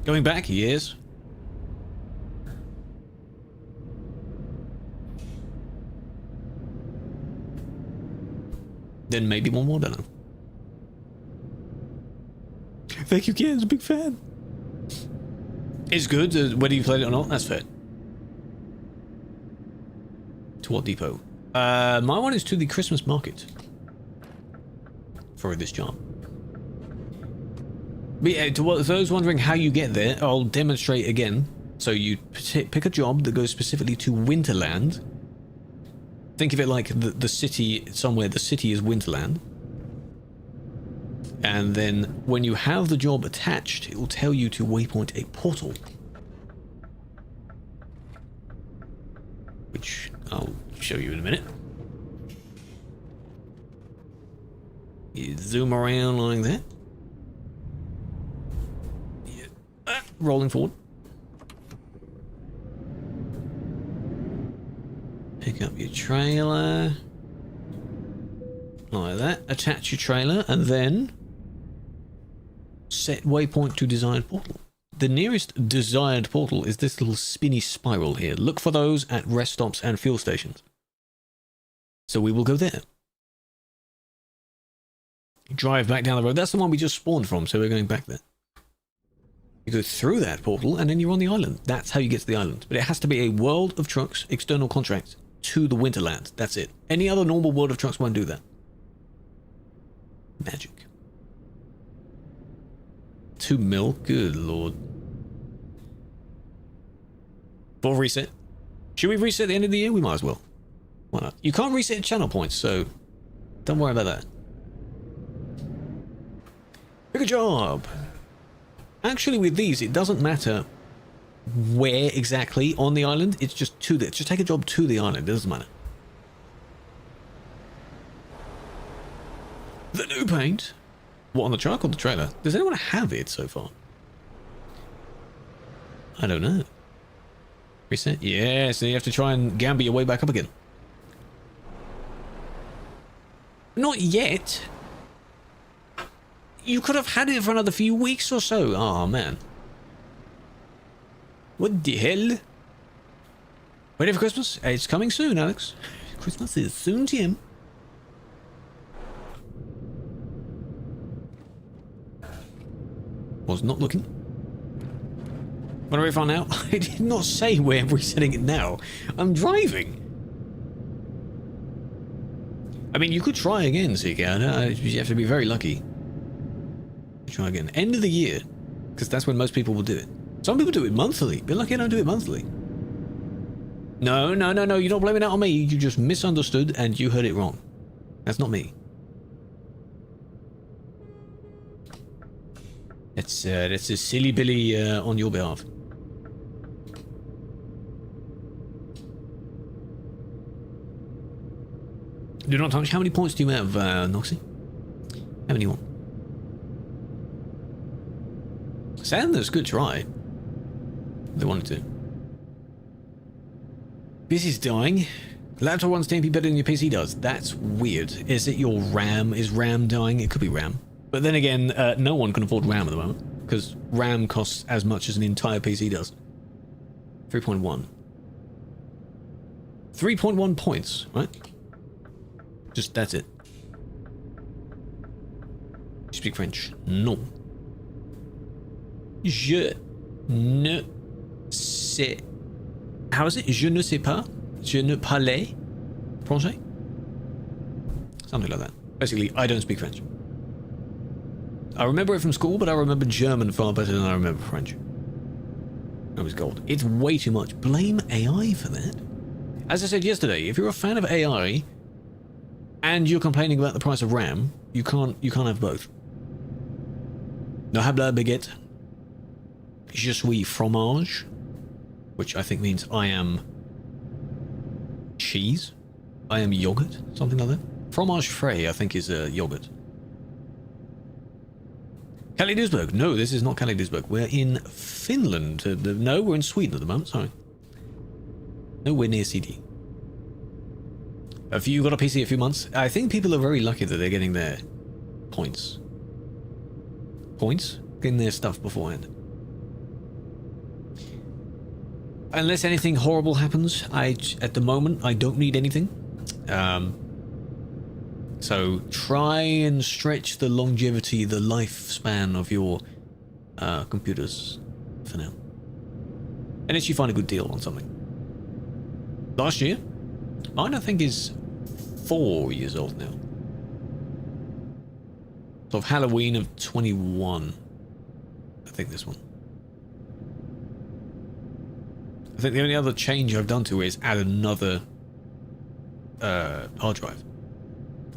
Speaker 1: Going back, he is. Then maybe one more, don't know. Thank you, kids. Big fan. It's good, whether you played it or not, that's fair. To what depot? My one is to the Christmas market. For this job. But yeah, to those wondering how you get there, I'll demonstrate again. So you pick a job that goes specifically to Winterland. Think of it like the city somewhere. The city is Winterland. And then when you have the job attached, it will tell you to waypoint a portal. Which I'll show you in a minute. You zoom around like that. Yeah. Rolling forward. Pick up your trailer. Like that. Attach your trailer and then set waypoint to desired portal. The nearest desired portal is this little spinny spiral here. Look for those at rest stops and fuel stations. So we will go there. Drive back down the road. That's the one we just spawned from, so we're going back there. You go through that portal and then you're on the island. That's how you get to the island. But it has to be a World of Trucks external contract to the Winterland. That's it. Any other normal World of Trucks won't do that. Magic. 2 mil? Good lord. For reset. Should we reset at the end of the year? We might as well. Why not? You can't reset channel points, so don't worry about that. Pick a job. Actually, with these, it doesn't matter where exactly on the island. It's just to the. Just take a job to the island. It doesn't matter. The new paint. What, on the truck or the trailer? Does anyone have it so far? I don't know. Reset? Yeah, so you have to try and gambit your way back up again. Not yet. You could have had it for another few weeks or so. Oh, man. What the hell? Ready for Christmas? It's coming soon, Alex. Christmas is soon, Tim. Was not looking. What do we find now? I did not say where I'm resetting it now. I'm driving. I mean, you could try again, Seeker. You have to be very lucky. Try again. End of the year. Because that's when most people will do it. Some people do it monthly. Be lucky I don't do it monthly. No. You're not blaming that on me. You just misunderstood and you heard it wrong. That's not me. That's a silly Billy on your behalf. Do not touch. How many points do you have, Noxy? How many you want? Sanders, good try. They wanted to. This is dying. Laptop runs 10p better than your PC does. That's weird. Is it your RAM? Is RAM dying? It could be RAM. But then again, no one can afford RAM at the moment. Because RAM costs as much as an entire PC does. 3.1. 3.1 points, right? Just, that's it. You speak French? No. Je ne sais. How is it? Je ne sais pas. Je ne parle français. Something like that. Basically, I don't speak French. I remember it from school, but I remember German far better than I remember French. That was gold. It's way too much. Blame AI for that. As I said yesterday, if you're a fan of AI and you're complaining about the price of RAM, you can't have both. No habla baguette. Je suis fromage, which I think means I am cheese. I am yogurt, something like that. Fromage frais, I think, is yogurt. Calais Duisburg. No, this is not Calais Duisburg. We're in Finland. No, we're in Sweden at the moment. Sorry. Nowhere near CD. Have you got a PC a few months? I think people are very lucky that they're getting their points. Points? Getting their stuff beforehand. Unless anything horrible happens, at the moment, I don't need anything. So try and stretch the longevity, the lifespan of your computers for now. Unless you find a good deal on something. Last year, mine I think is 4 years old now. So of Halloween of 21. I think this one. I think the only other change I've done to it is add another hard drive.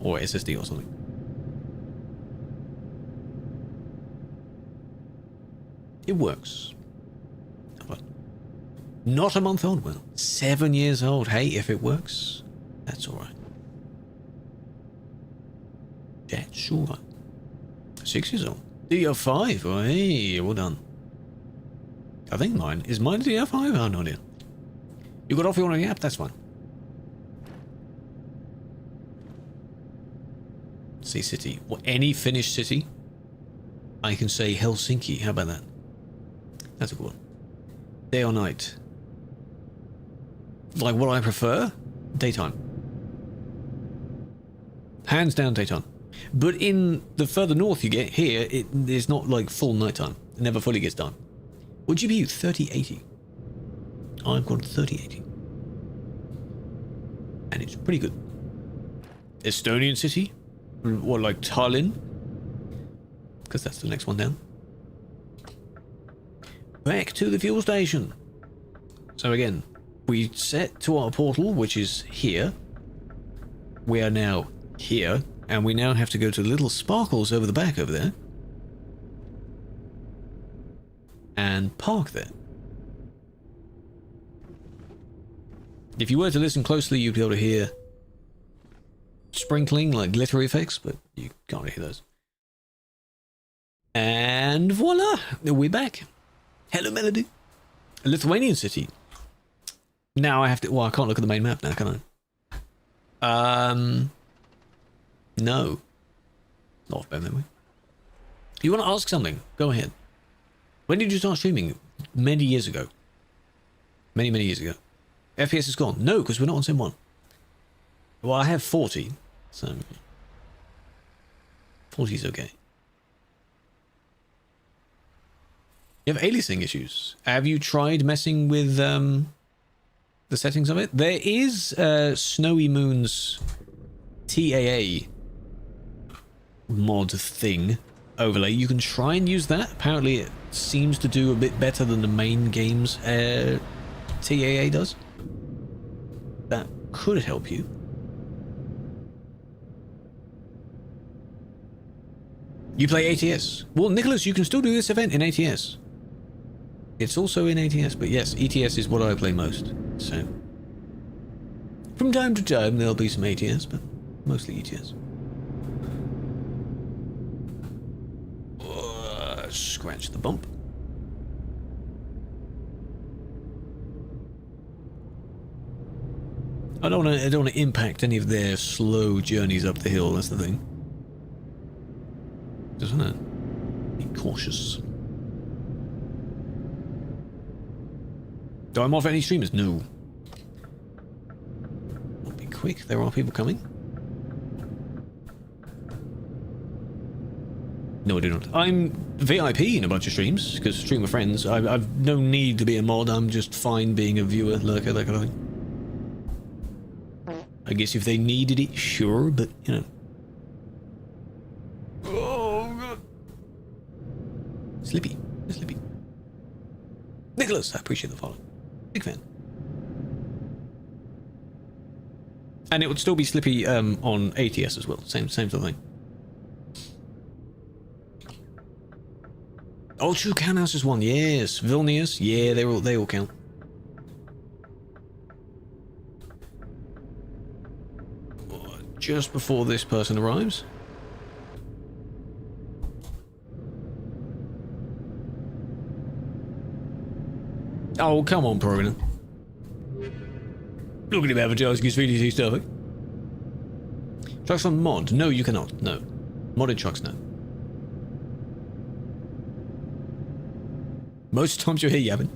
Speaker 1: Or SSD or something. It works. But not a month old, well. 7 years old. Hey, if it works, that's alright. That's alright. 6 years old. DDR5. Oh, hey, well done. I think mine. Is mine DDR5? Oh, no idea. You got off your app? That's fine. Say city. Well, any Finnish city. I can say Helsinki. How about that? That's a good one. Day or night? Like what I prefer? Daytime. Hands down daytime. But in the further north you get, here, it is not like full nighttime. It never fully gets done. What GPU? 3080. I've got 3080. And it's pretty good. Estonian city? What, like Tallinn? Because that's the next one down. Back to the fuel station. So again, we set to our portal, which is here. We are now here, and we now have to go to the little sparkles over the back over there. And park there. If you were to listen closely, you'd be able to hear sprinkling, like glitter effects, but you can't hear those. And voila, we're back. Hello, Melody. A Lithuanian city. Now I have to. Well, I can't look at the main map now, can I? No. Not off by memory. You want to ask something? Go ahead. When did you start streaming? Many years ago. Many years ago. FPS is gone. No, because we're not on Sim 1. Well, I have 40, so 40 is okay. You have aliasing issues. Have you tried messing with the settings of it? There is Snowy Moon's TAA mod thing overlay. You can try and use that. Apparently it seems to do a bit better than the main game's TAA does. That could help you. You play ATS. Well, Nicholas, you can still do this event in ATS. It's also in ATS, but yes, ETS is what I play most. So, from time to time, there'll be some ATS, but mostly ETS. Scratch the bump. I don't want to impact any of their slow journeys up the hill. That's the thing. Just want to be cautious. Do I off any streamers? No. I'll be quick. There are people coming. No, I do not. I'm VIP in a bunch of streams because stream with friends. I've no need to be a mod. I'm just fine being a viewer, lurker, that kind of thing. I guess if they needed it, sure, but you know. Oh god. Slippy. Slippy. Nicholas, I appreciate the follow. Big fan. And it would still be Slippy on ATS as well. Same sort of thing. Oh, true, Canhouse is one. Yes, Vilnius. Yeah, they all count. Just before this person arrives. Oh, come on, Prona. Look at him advertising his VDC stuff. Trucks on mod? No, you cannot. No. Modded trucks, no. Most times you're here yapping.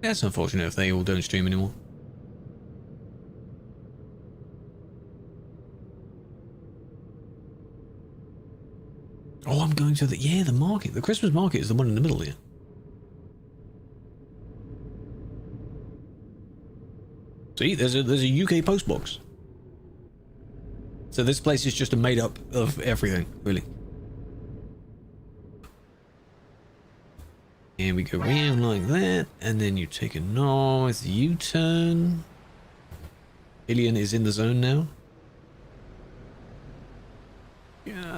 Speaker 1: That's unfortunate if they all don't stream anymore. Oh, I'm going to the market. The Christmas market is the one in the middle here. See, there's a UK post box. So this place is just a made up of everything, really. And we go round like that, and then you take a north U-turn. Elliot is in the zone now.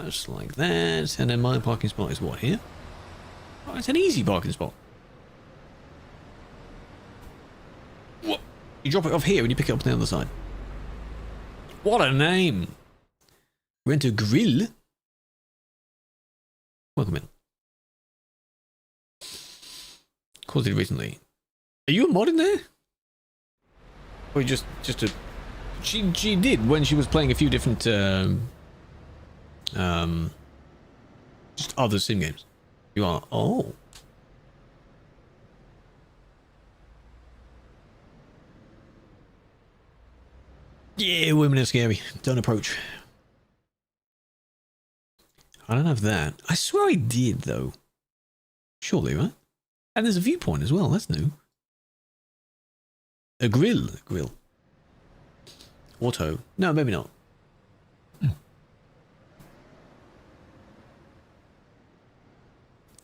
Speaker 1: Just like that, and then my parking spot is what, here? Oh, it's an easy parking spot. What? You drop it off here and you pick it up on the other side. What a name! Rent a grill? Welcome in. Caused it recently. Are you a mod in there? Or just a... She did when she was playing a few different just other sim games. You are. Oh. Yeah, women are scary. Don't approach. I don't have that. I swear I did though. Surely, right? And there's a viewpoint as well. That's new. A grill. Auto. No, maybe not.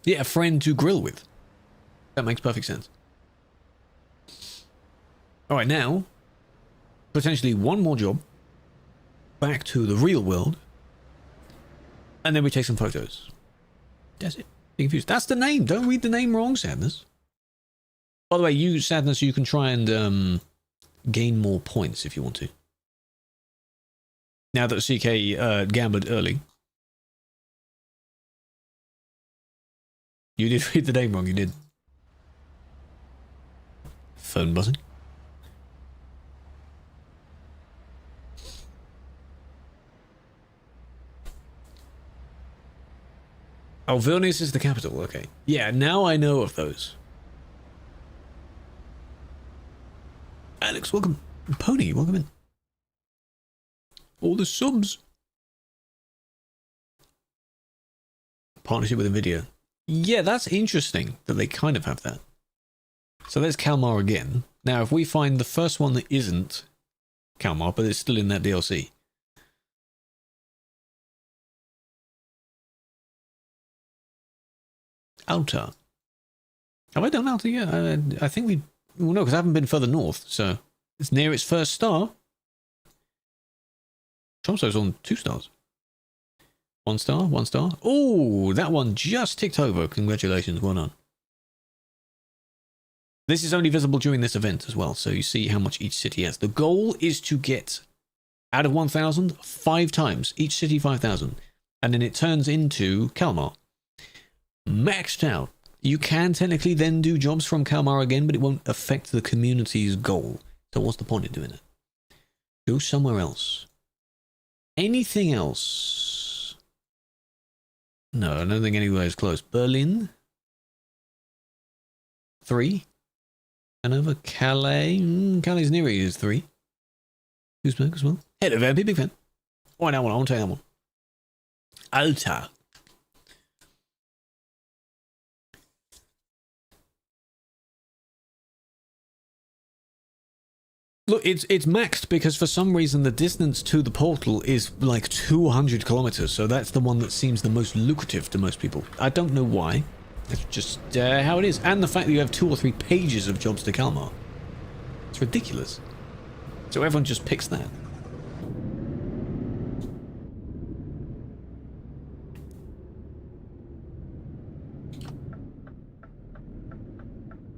Speaker 1: Yeah, a friend to grill with. That makes perfect sense. Alright, now, potentially one more job. Back to the real world. And then we take some photos. That's it. Be confused. That's the name. Don't read the name wrong, Sadness. By the way, you, Sadness, you can try and gain more points if you want to. Now that CK gambled early. You did read the name wrong, you did. Phone buzzing. Oh, Vilnius is the capital, okay. Yeah, now I know of those. Alex, welcome. Pony, welcome in. All the subs. Partnership with NVIDIA. Yeah, that's interesting that they kind of have that. So there's Kalmar again. Now, if we find the first one that isn't Kalmar, but it's still in that DLC. Alta. Have I done Alta yet? I think we... Well, no, because I haven't been further north, so... It's near its first star. Tromso's on 2 stars. 1 star, 1 star. Oh, that one just ticked over. Congratulations, well done. This is only visible during this event as well, so you see how much each city has. The goal is to get, out of 1,000, 5 times. Each city 5,000. And then it turns into Kalmar. Maxed out. You can technically then do jobs from Kalmar again, but it won't affect the community's goal. So what's the point of doing it? Go somewhere else. Anything else? No, I don't think anywhere is close. Berlin? 3? Hanover? Calais? Calais near it is 3. Duisburg as well. Hello, very big fan. Oh, that one. I want to take that one. Alta. Look, it's maxed because for some reason the distance to the portal is like 200 kilometers, so that's the one that seems the most lucrative to most people. I don't know why. It's just how it is. And the fact that you have 2 or 3 pages of jobs to Kalmar. It's ridiculous. So everyone just picks that.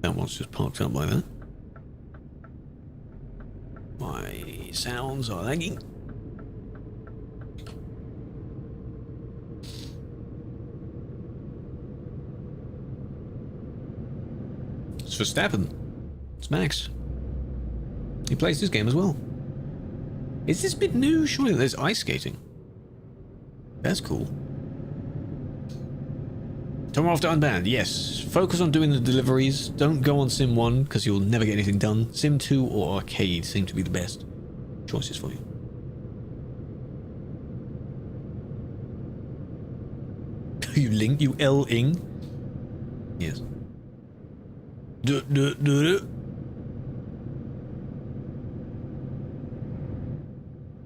Speaker 1: That one's just parked up like that. My sounds are lagging. It's Verstappen. It's Max. He plays this game as well. Is this bit new? Surely there's ice skating. That's cool. Tomorrow after Unbanned, yes. Focus on doing the deliveries. Don't go on Sim 1 because you'll never get anything done. Sim 2 or Arcade seem to be the best choices for you. You link, you L-ing. Yes. I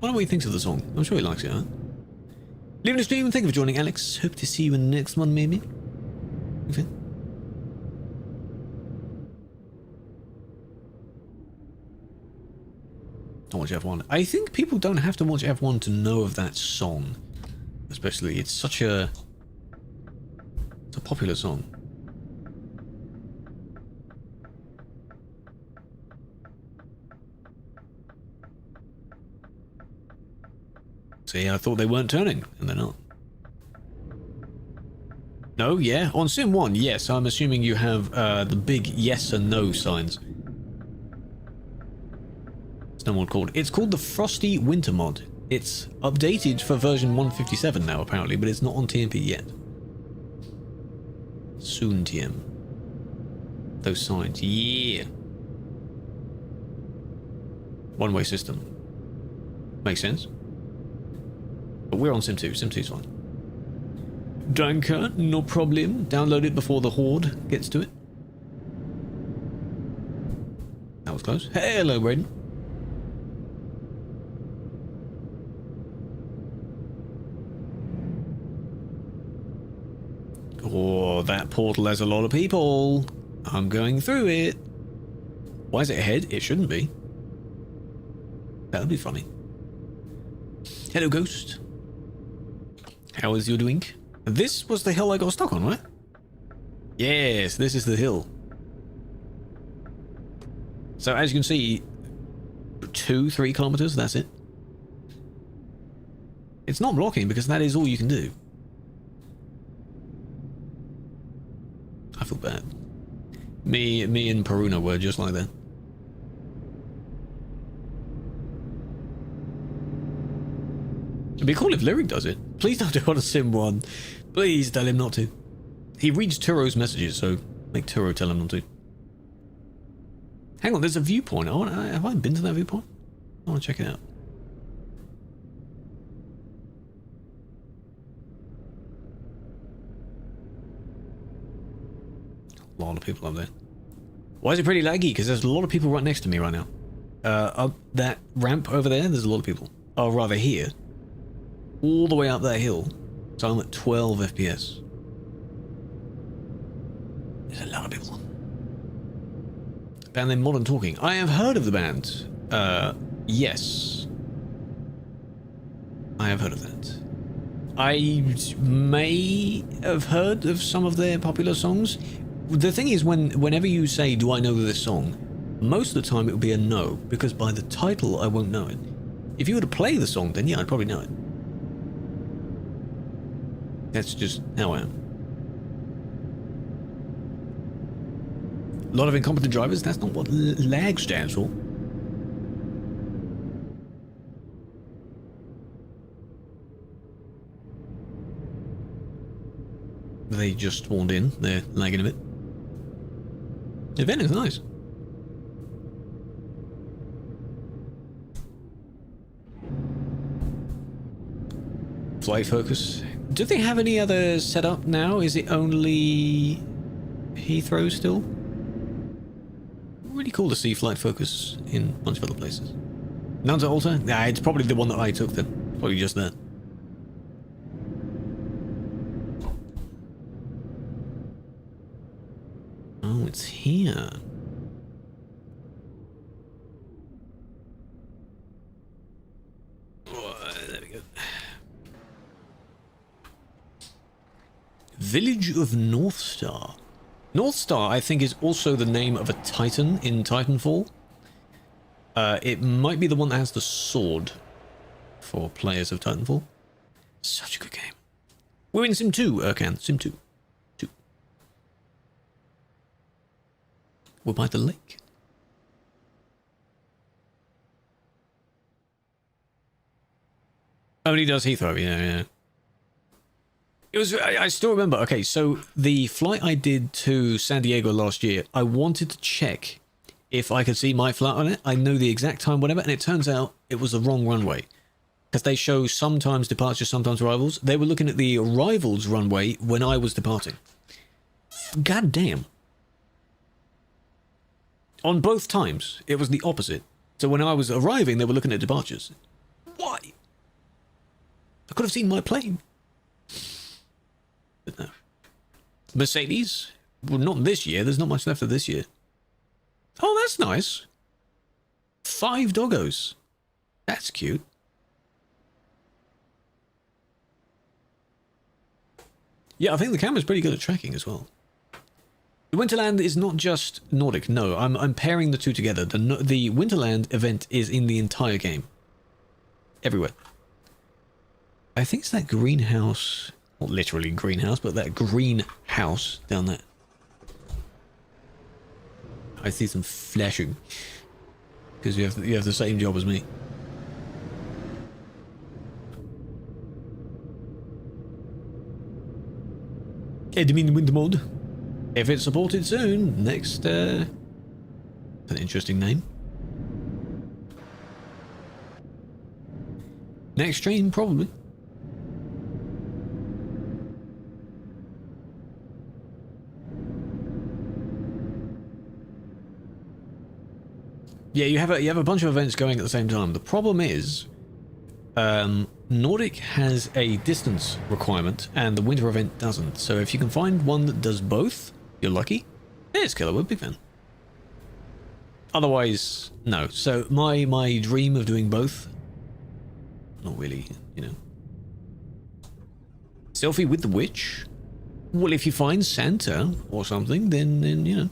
Speaker 1: wonder what he thinks of the song. I'm sure he likes it, huh? Leaving the stream, thank you for joining, Alex. Hope to see you in the next one, maybe. Okay. Don't watch F1. I think people don't have to watch F1 to know of that song. Especially, it's such a... It's a popular song. See, I thought they weren't turning, and they're not. No, yeah. On Sim 1, yes. I'm assuming you have the big yes and no signs. It's no more called. It's called the Frosty Winter Mod. It's updated for version 157 now, apparently, but it's not on TMP yet. Soon, TM. Those signs, yeah. One-way system. Makes sense. But we're on Sim 2. Sim 2's fine. Danke, no problem. Download it before the Horde gets to it. That was close. Hey, hello, Braden. Oh, that portal has a lot of people. I'm going through it. Why is it ahead? It shouldn't be. That would be funny. Hello, Ghost. How is you doing? This was the hill I got stuck on, right? Yes, this is the hill. So as you can see, 2-3 kilometers, that's it. It's not blocking because that is all you can do. I feel bad. Me and Peruna were just like that. It'd be cool if Lyric does it. Please don't do it on a Sim 1. Please tell him not to. He reads Turo's messages, so make Turo tell him not to. Hang on, there's a viewpoint. Have I been to that viewpoint? I want to check it out. A lot of people up there. Why is it pretty laggy? Because there's a lot of people right next to me right now. Up that ramp over there, there's a lot of people. Oh, rather here. All the way up that hill. So I'm at 12 FPS. There's a lot of people. Band named Modern Talking. I have heard of the band. Yes. I have heard of that. I may have heard of some of their popular songs. The thing is, whenever you say, do I know this song? Most of the time it would be a no, because by the title I won't know it. If you were to play the song, then yeah, I'd probably know it. That's just how I am. A lot of incompetent drivers, that's not what lag stands for. They just spawned in, they're lagging a bit. The event is nice. Flight focus. Do they have any other setup now? Is it only Heathrow still? Really cool to see flight focus in a bunch of other places. None to alter? Nah, it's probably the one that I took then. Probably just that. Oh, it's here. Oh, there we go. Village of Northstar. Northstar, I think, is also the name of a Titan in Titanfall. It might be the one that has the sword for players of Titanfall. Such a good game. We're in Sim 2, Erkan. Sim 2. We're by the lake. Only does Heathrow, yeah. It was, I still remember, okay, so the flight I did to San Diego last year, I wanted to check if I could see my flight on it. I know the exact time, whatever, and it turns out it was the wrong runway. Because they show sometimes departures, sometimes arrivals. They were looking at the arrivals runway when I was departing. God damn. On both times, it was the opposite. So when I was arriving, they were looking at departures. Why? I could have seen my plane. But no. Mercedes? Well, not this year. There's not much left of this year. Oh, that's nice. 5 doggos. That's cute. Yeah, I think the camera's pretty good at tracking as well. The Winterland is not just Nordic. No, I'm pairing the two together. The Winterland event is in the entire game. Everywhere. I think it's that greenhouse, not literally greenhouse, but that green house down there. I see some flashing because you have the same job as me. Admin Winter Mod. If it's supported soon, next. An interesting name. Next stream, probably. Yeah, you have a bunch of events going at the same time. The problem is, Nordic has a distance requirement, and the winter event doesn't. So if you can find one that does both, you're lucky. There's Killua, big fan. Otherwise, no. So my dream of doing both, not really, you know. Selfie with the witch. Well, if you find Santa or something, then you know.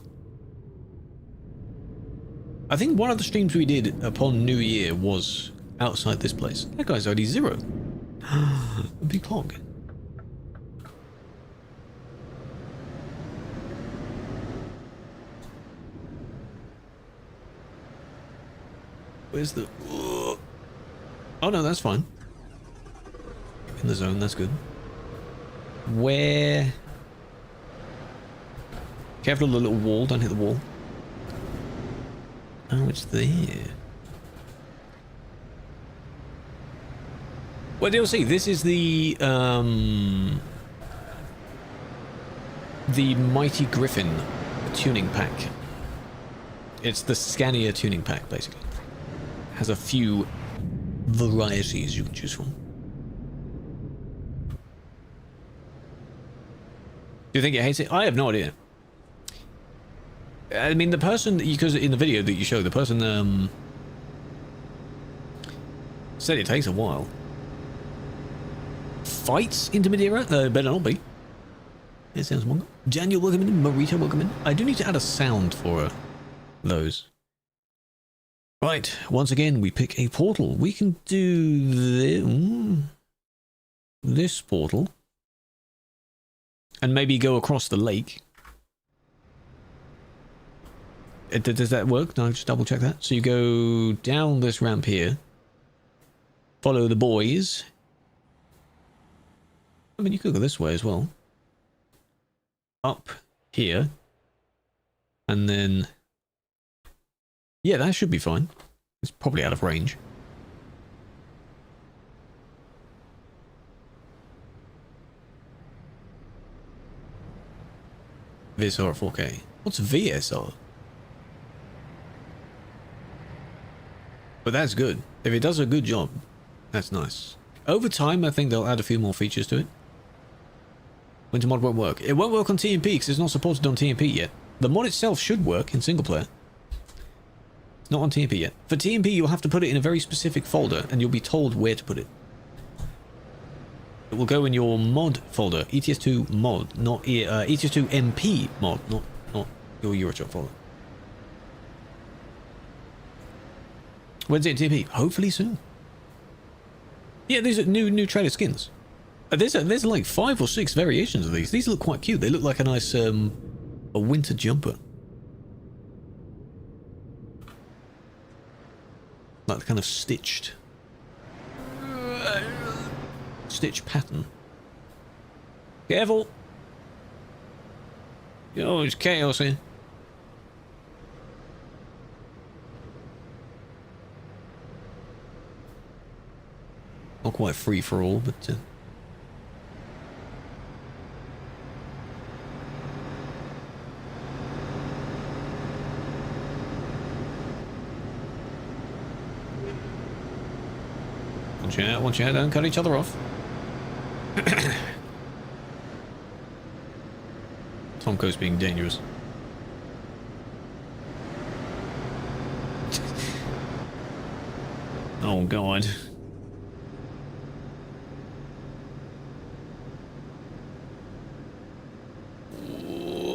Speaker 1: I think one of the streams we did upon New Year was outside this place. That guy's already 0. A big hog. Where's the... Oh no, that's fine. In the zone, that's good. Where... Careful of the little wall, don't hit the wall. Oh, it's there. Well, you'll see, this is the Mighty Griffin tuning pack. It's the Scania tuning pack, basically. Has a few varieties you can choose from. Do you think it hates it? I have no idea. I mean, the person, because in the video that you showed, the person said it takes a while. Fights into Madeira? Better not be. It sounds wrong. Daniel, welcome in. Marita, welcome in. I do need to add a sound for those. Right, once again, we pick a portal. We can do this portal. And maybe go across the lake. Does that work? No, just double check that. So you go down this ramp here. Follow the boys. I mean, you could go this way as well. Up here. And then... Yeah, that should be fine. It's probably out of range. VSR at 4K. What's VSR? But that's good. If it does a good job, that's nice. Over time, I think they'll add a few more features to it. Winter mod won't work. It won't work on TMP because it's not supported on TMP yet. The mod itself should work in single player. Not on TMP yet. For TMP, you'll have to put it in a very specific folder, and you'll be told where to put it. It will go in your mod folder, ETS2 mod, not ETS2 MP mod, not your Euroshop folder. When's it in TMP? Hopefully soon. Yeah, these are new trailer skins. There's like 5 or 6 variations of these. These look quite cute. They look like a nice a winter jumper. Like the kind of stitch pattern. Careful! Oh, it's chaos here. Not quite free for all, but watch out, don't cut each other off. Tomko's being dangerous. Oh god.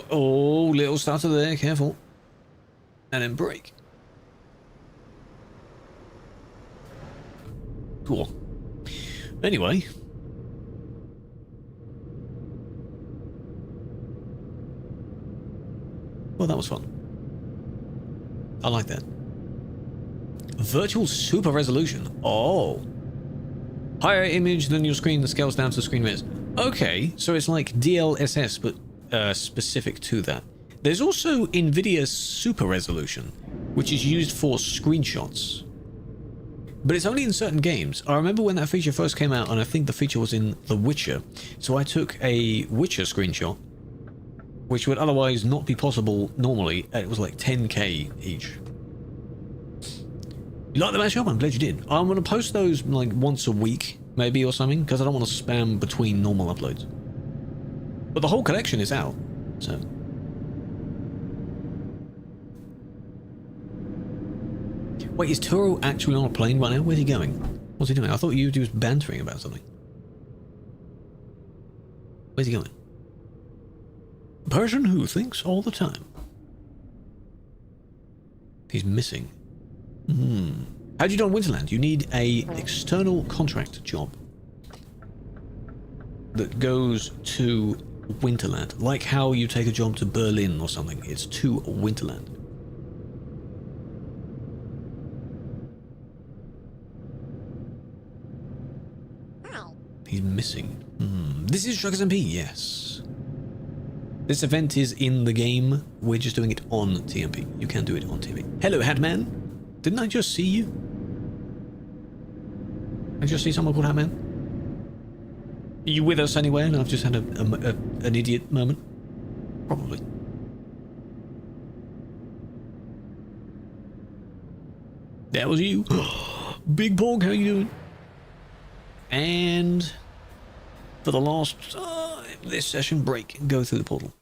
Speaker 1: Oh, little stutter there, careful. And then brake. Cool. Anyway. Well, that was fun. I like that. Virtual super resolution. Oh. Higher image than your screen that scales down to screen mirrors. Okay, so it's like DLSS, but specific to that. There's also NVIDIA Super Resolution, which is used for screenshots. But it's only in certain games. I remember when that feature first came out, and I think the feature was in The Witcher. So I took a Witcher screenshot, which would otherwise not be possible normally. It was like 10k each. You like the mashup? I'm glad you did. I'm going to post those like once a week, maybe, or something, because I don't want to spam between normal uploads. But the whole collection is out, so... Wait, is Turo actually on a plane right now? Where's he going? What's he doing? I thought you was bantering about something. Where's he going? Person who thinks all the time. He's missing. How'd you do on Winterland? You need a external contract job that goes to Winterland. Like how you take a job to Berlin or something. It's to Winterland. He's missing. This is Truckers MP, yes. This event is in the game. We're just doing it on TMP. You can do it on TV. Hello, Hatman. Didn't I just see you? I just see someone called Hatman. Are you with us anywhere? And I've just had an idiot moment? Probably. That was you. Big Pog, how you doing? And for the last this session break, go through the portal.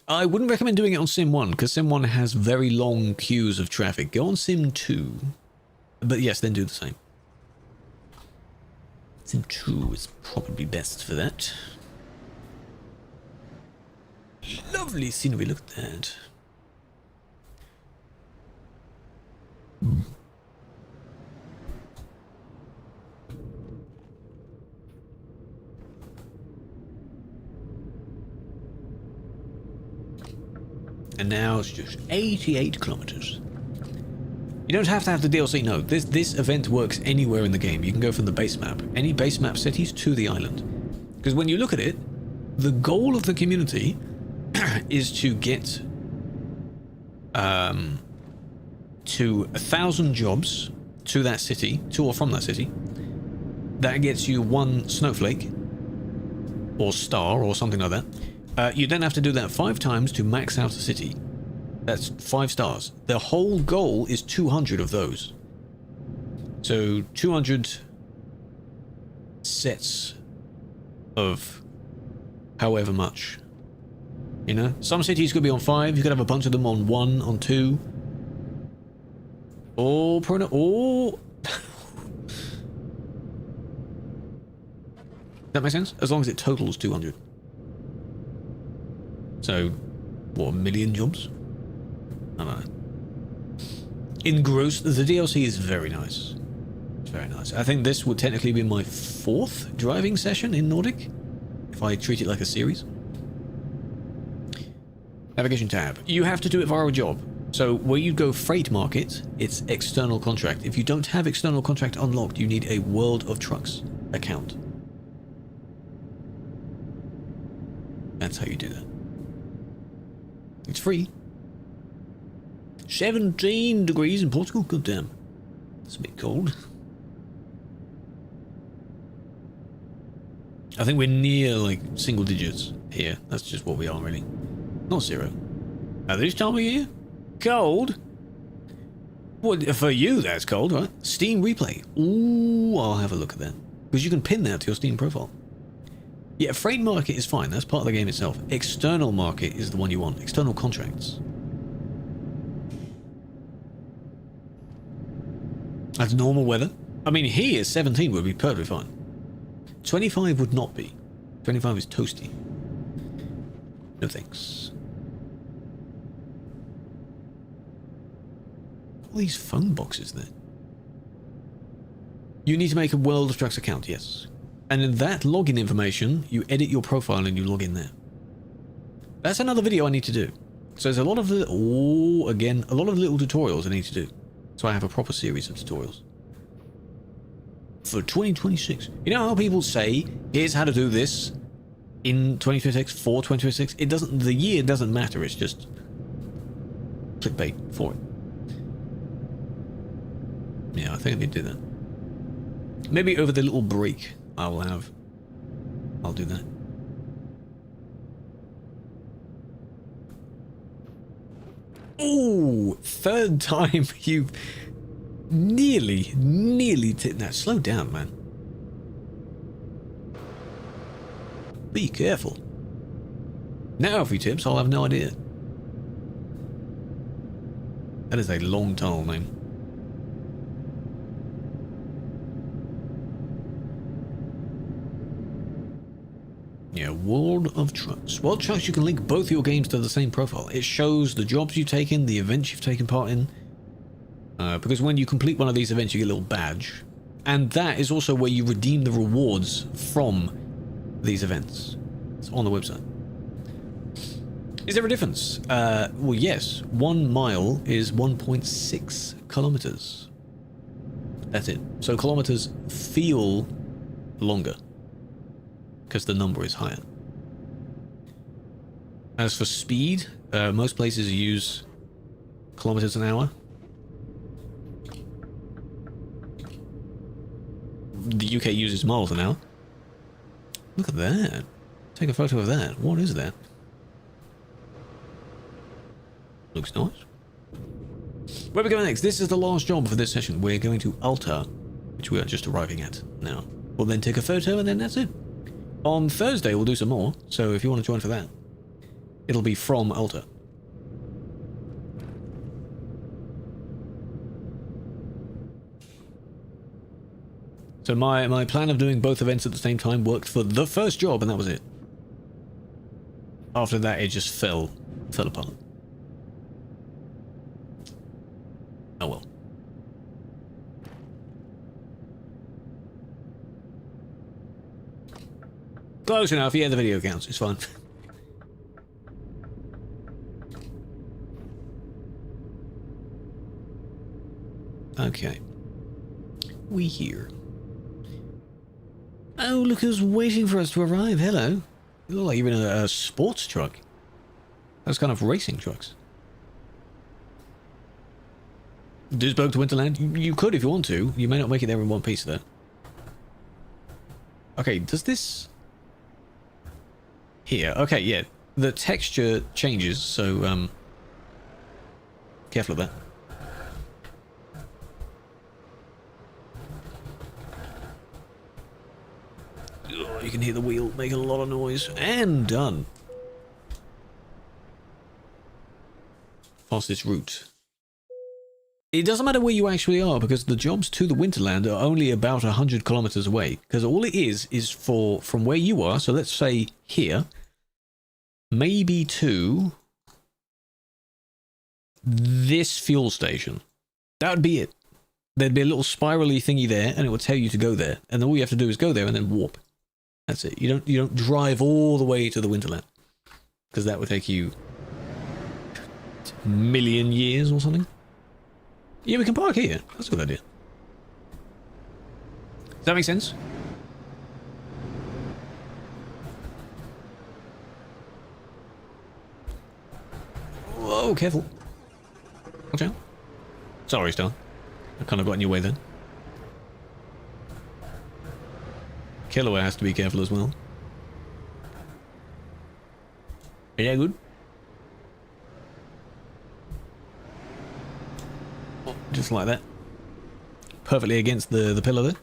Speaker 1: I wouldn't recommend doing it on Sim 1 because Sim 1 has very long queues of traffic. Go on Sim 2, but yes, then do the same. Sim 2 is probably best for that. Lovely scenery, look at that. And now it's just 88 kilometers. You don't have to have the DLC, no. This event works anywhere in the game. You can go from the base map, any base map cities, to the island. Because when you look at it, the goal of the community is to get to 1,000 jobs to that city, to or from that city. That gets you 1 snowflake, or star, or something like that. You then have to do that 5 times to max out a city. That's 5 stars. The whole goal is 200 of those. So 200 sets of however much. You know? Some cities could be on 5. You could have a bunch of them on 1, on 2. Oh, oh. That makes sense? As long as it totals 200. So, what, 1 million jobs? I don't know. In gross, the DLC is very nice. It's very nice. I think this would technically be my 4th driving session in Nordic, if I treat it like a series. Navigation tab. You have to do it via a job. So where you go freight market, it's external contract. If you don't have external contract unlocked, you need a World of Trucks account. That's how you do that. It's free. 17 degrees in Portugal? God damn. It's a bit cold. I think we're near like single digits here. That's just what we are really. Not zero. At this time of year? Cold? Well, for you that's cold, right? Steam replay. Ooh, I'll have a look at that. Because you can pin that to your Steam profile. Yeah, freight market is fine. That's part of the game itself. External market is the one you want. External contracts. That's normal weather. I mean, here 17 would be perfectly fine. 25 would not be. 25 is toasty. No thanks. All these phone boxes there. You need to make a World of Trucks account, yes. And in that login information, you edit your profile and you log in there. That's another video I need to do. So there's a lot of a lot of little tutorials I need to do. So I have a proper series of tutorials. For 2026. You know how people say, here's how to do this in 2026, for 2026? It doesn't, the year doesn't matter, it's just clickbait for it. Yeah, I think I need to do that. Maybe over the little break I'll do that. Oh, third time you've nearly that. Slow down, man. Be careful. Now, a few tips, I'll have no idea. That is a long tunnel name. Yeah, World of Trucks. World of Trucks, you can link both your games to the same profile. It shows the jobs you've taken, the events you've taken part in. Because when you complete one of these events, you get a little badge. And that is also where you redeem the rewards from these events. It's on the website. Is there a difference? Well, yes. 1 mile is 1.6 kilometers. That's it. So kilometers feel longer. Because the number is higher. As for speed, most places use kilometers an hour. The UK uses miles an hour. Look at that. Take a photo of that. What is that? Looks nice. Where are we going next? This is the last job for this session. We're going to Alta, which we are just arriving at now. We'll then take a photo and then that's it. On Thursday, we'll do some more, so if you want to join for that, it'll be from Alta. So my plan of doing both events at the same time worked for the first job, and that was it. After that, it just fell apart. Oh well. Close enough, yeah, the video counts, it's fine. Okay. We here. Oh, look who's waiting for us to arrive, hello. You look like you're in a sports truck. Those kind of racing trucks. Duisburg to Winterland? You could if you want to. You may not make it there in one piece though. Okay, does this... Here, okay, yeah. The texture changes, so, careful of that. Oh, you can hear the wheel making a lot of noise. And done. Fastest route. It doesn't matter where you actually are, because the jobs to the Winterland are only about 100 kilometers away. Because all it is from where you are, so let's say here, maybe to this fuel station. That would be it. There'd be a little spirally thingy there, and it would tell you to go there. And then all you have to do is go there and then warp. That's it. You don't drive all the way to the Winterland, because that would take you million years or something. Yeah, we can park here. That's a good idea. Does that make sense? Whoa, careful. Watch out. Sorry, Star. I kind of got in your way then. Killua has to be careful as well. Yeah, good. Oh, just like that. Perfectly against the pillar there.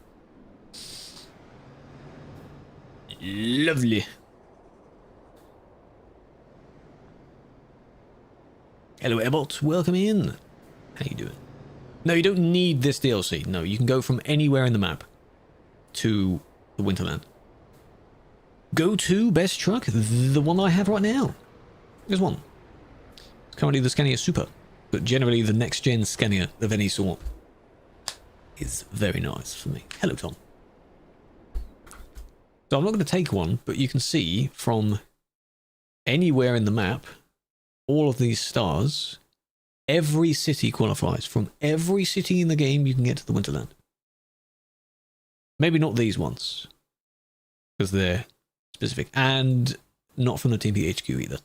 Speaker 1: Lovely. Hello, Airbots. Welcome in. How you doing? No, you don't need this DLC. No, you can go from anywhere in the map to the Winterland. Go to best truck, the one I have right now. There's one. It's currently the Scania Super, but generally the next gen Scania of any sort is very nice for me. Hello, Tom. So I'm not going to take one, but you can see from anywhere in the map, all of these stars, every city qualifies. From every city in the game, you can get to the Winterland. Maybe not these ones, because they're specific, and not from the TPHQ either.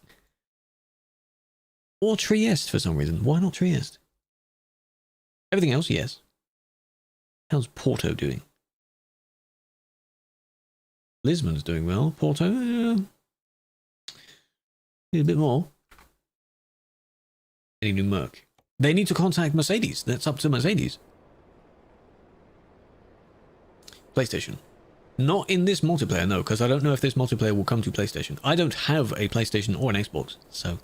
Speaker 1: Or Trieste for some reason. Why not Trieste? Everything else, yes. How's Porto doing? Lisbon's doing well. Porto, need a bit more. Any new Merc? They need to contact Mercedes. That's up to Mercedes. PlayStation. Not in this multiplayer, no, because I don't know if this multiplayer will come to PlayStation. I don't have a PlayStation or an Xbox, so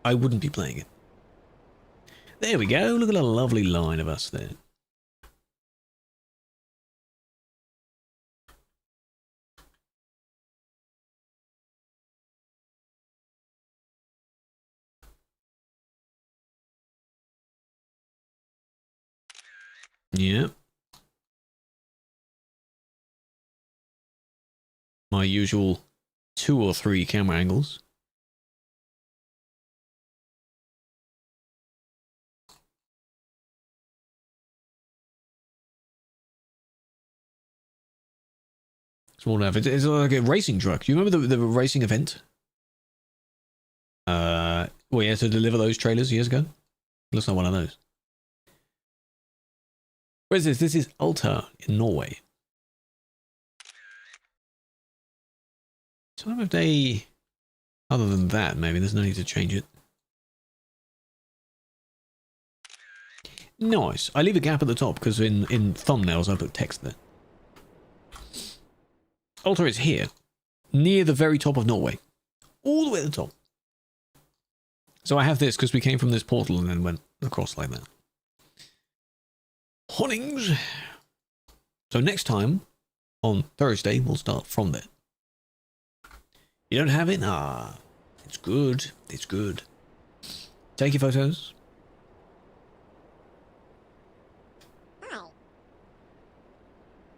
Speaker 1: I wouldn't be playing it. There we go. Look at a lovely line of us there. Yeah. My usual 2 or 3 camera angles. Small enough. It's like a racing truck. Do you remember the racing event? Well, yeah, to deliver those trailers years ago. Looks like one of those. Where is this? This is Alta in Norway. So I don't know if they... Other than that, maybe there's no need to change it. Nice. I leave a gap at the top because in thumbnails I put text there. Alta is here. Near the very top of Norway. All the way at the top. So I have this because we came from this portal and then went across like that. Honnings. So next time, on Thursday, we'll start from there. You don't have it? Ah, it's good. It's good. Take your photos.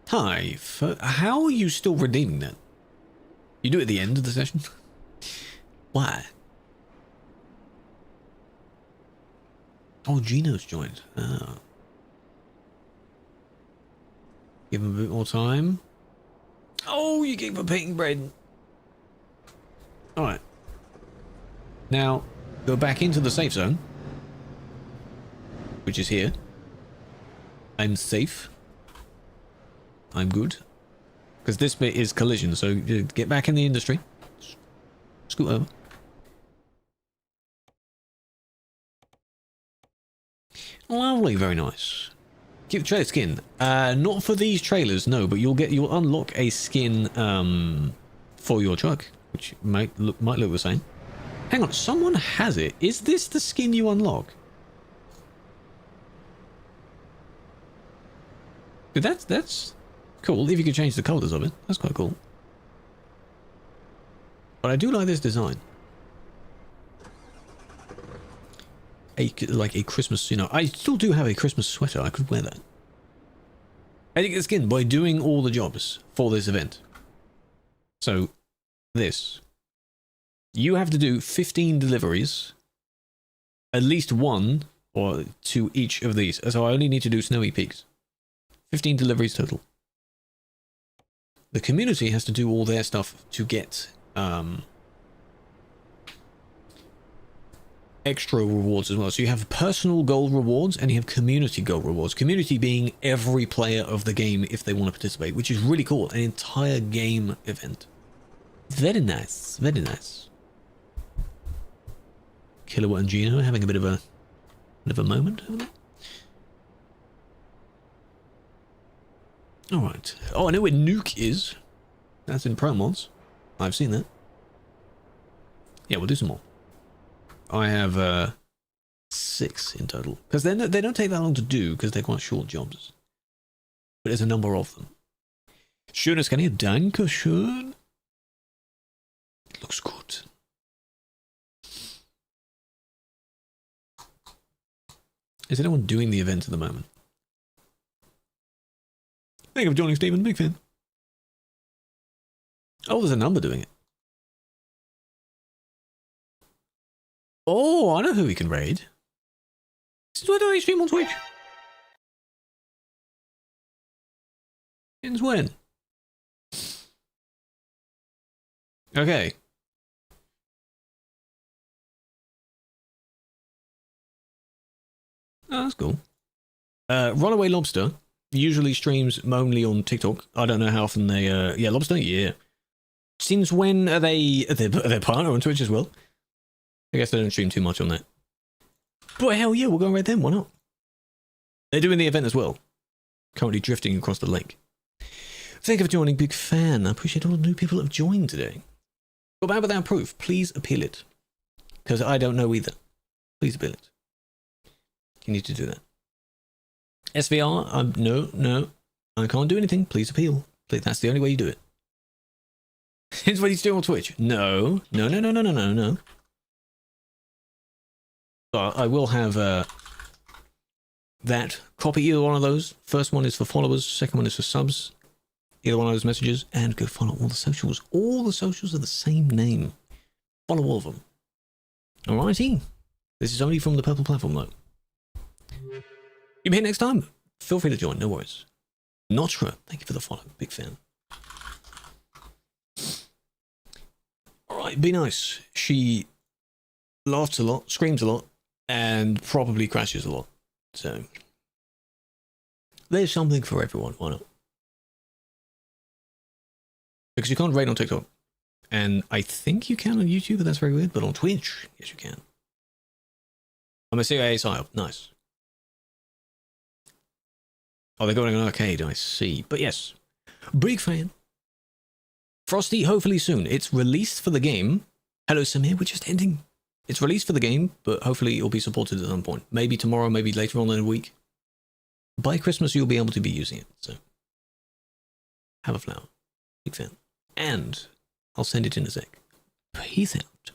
Speaker 1: Hi. How are you still redeeming that? You do it at the end of the session? Why? Oh, Gino's joined. Ah. Give him a bit more time. Oh, you gave a painting bread. Alright. Now, go back into the safe zone. Which is here. I'm safe. I'm good. Because this bit is collision, so get back in the industry. Scoot over. Lovely, very nice. Keep the trailer skin. Not for these trailers, no, but you'll unlock a skin for your truck, which might look the same. Hang on, someone has it. Is this the skin you unlock? That's cool. If you could change the colours of it, that's quite cool. But I do like this design. Like a Christmas, you know, I still do have a Christmas sweater. I could wear that. I get the skin by doing all the jobs for this event. So, this. You have to do 15 deliveries at least 1 or 2 each of these. So I only need to do Snowy Peaks. 15 deliveries total. The community has to do all their stuff to get extra rewards as well. So you have personal goal rewards and you have community goal rewards. Community being every player of the game if they want to participate, which is really cool. An entire game event. Very nice. Very nice. Killua and Gino having a bit of a moment over there. Alright. Oh, I know where Nuke is. That's in Pro Mods. I've seen that. Yeah, we'll do some more. I have 6 in total. Because they don't take that long to do, because they're quite short jobs. But there's a number of them. Schönes kann ihr. Danke schön. Looks good. Is anyone doing the event at the moment? Thank you for joining, Stephen. Big fan. Oh, there's a number doing it. Oh, I know who we can raid. Since when do I stream on Twitch? Since when? Okay. Oh, that's cool. Runaway Lobster usually streams only on TikTok. I don't know how often they... yeah, Lobster, yeah. Since when are they... They're partner on Twitch as well? I guess they don't stream too much on that. But hell yeah, we'll go and raid them, why not? They're doing the event as well. Currently drifting across the lake. Thank you for joining, big fan. I appreciate all the new people that have joined today. But bad without proof, please appeal it. Because I don't know either. Please appeal it. You need to do that. SVR, no. I can't do anything. Please appeal. Please, that's the only way you do it. It's what he's doing on Twitch. No. I will have that. Copy either one of those. First one is for followers. Second one is for subs. Either one of those messages. And go follow all the socials. All the socials are the same name. Follow all of them. Alrighty. This is only from the purple platform though. You'll be here next time. Feel free to join. No worries. Notra, thank you for the follow. Big fan. Alright, be nice. She laughs a lot, screams a lot, and probably crashes a lot. So, there's something for everyone, why not? Because you can't raid on TikTok. And I think you can on YouTube, but that's very weird. But on Twitch, yes you can. I'm a StarAIwolf. Nice. Oh, they're going to an arcade, I see. But yes, big fan. Frosty, hopefully soon. It's released for the game. Hello, Samir, we're just ending. It's released for the game, but hopefully it'll be supported at some point. Maybe tomorrow, maybe later on in the week. By Christmas, you'll be able to be using it. So, have a flower. Big fan. And I'll send it in a sec. Peace out.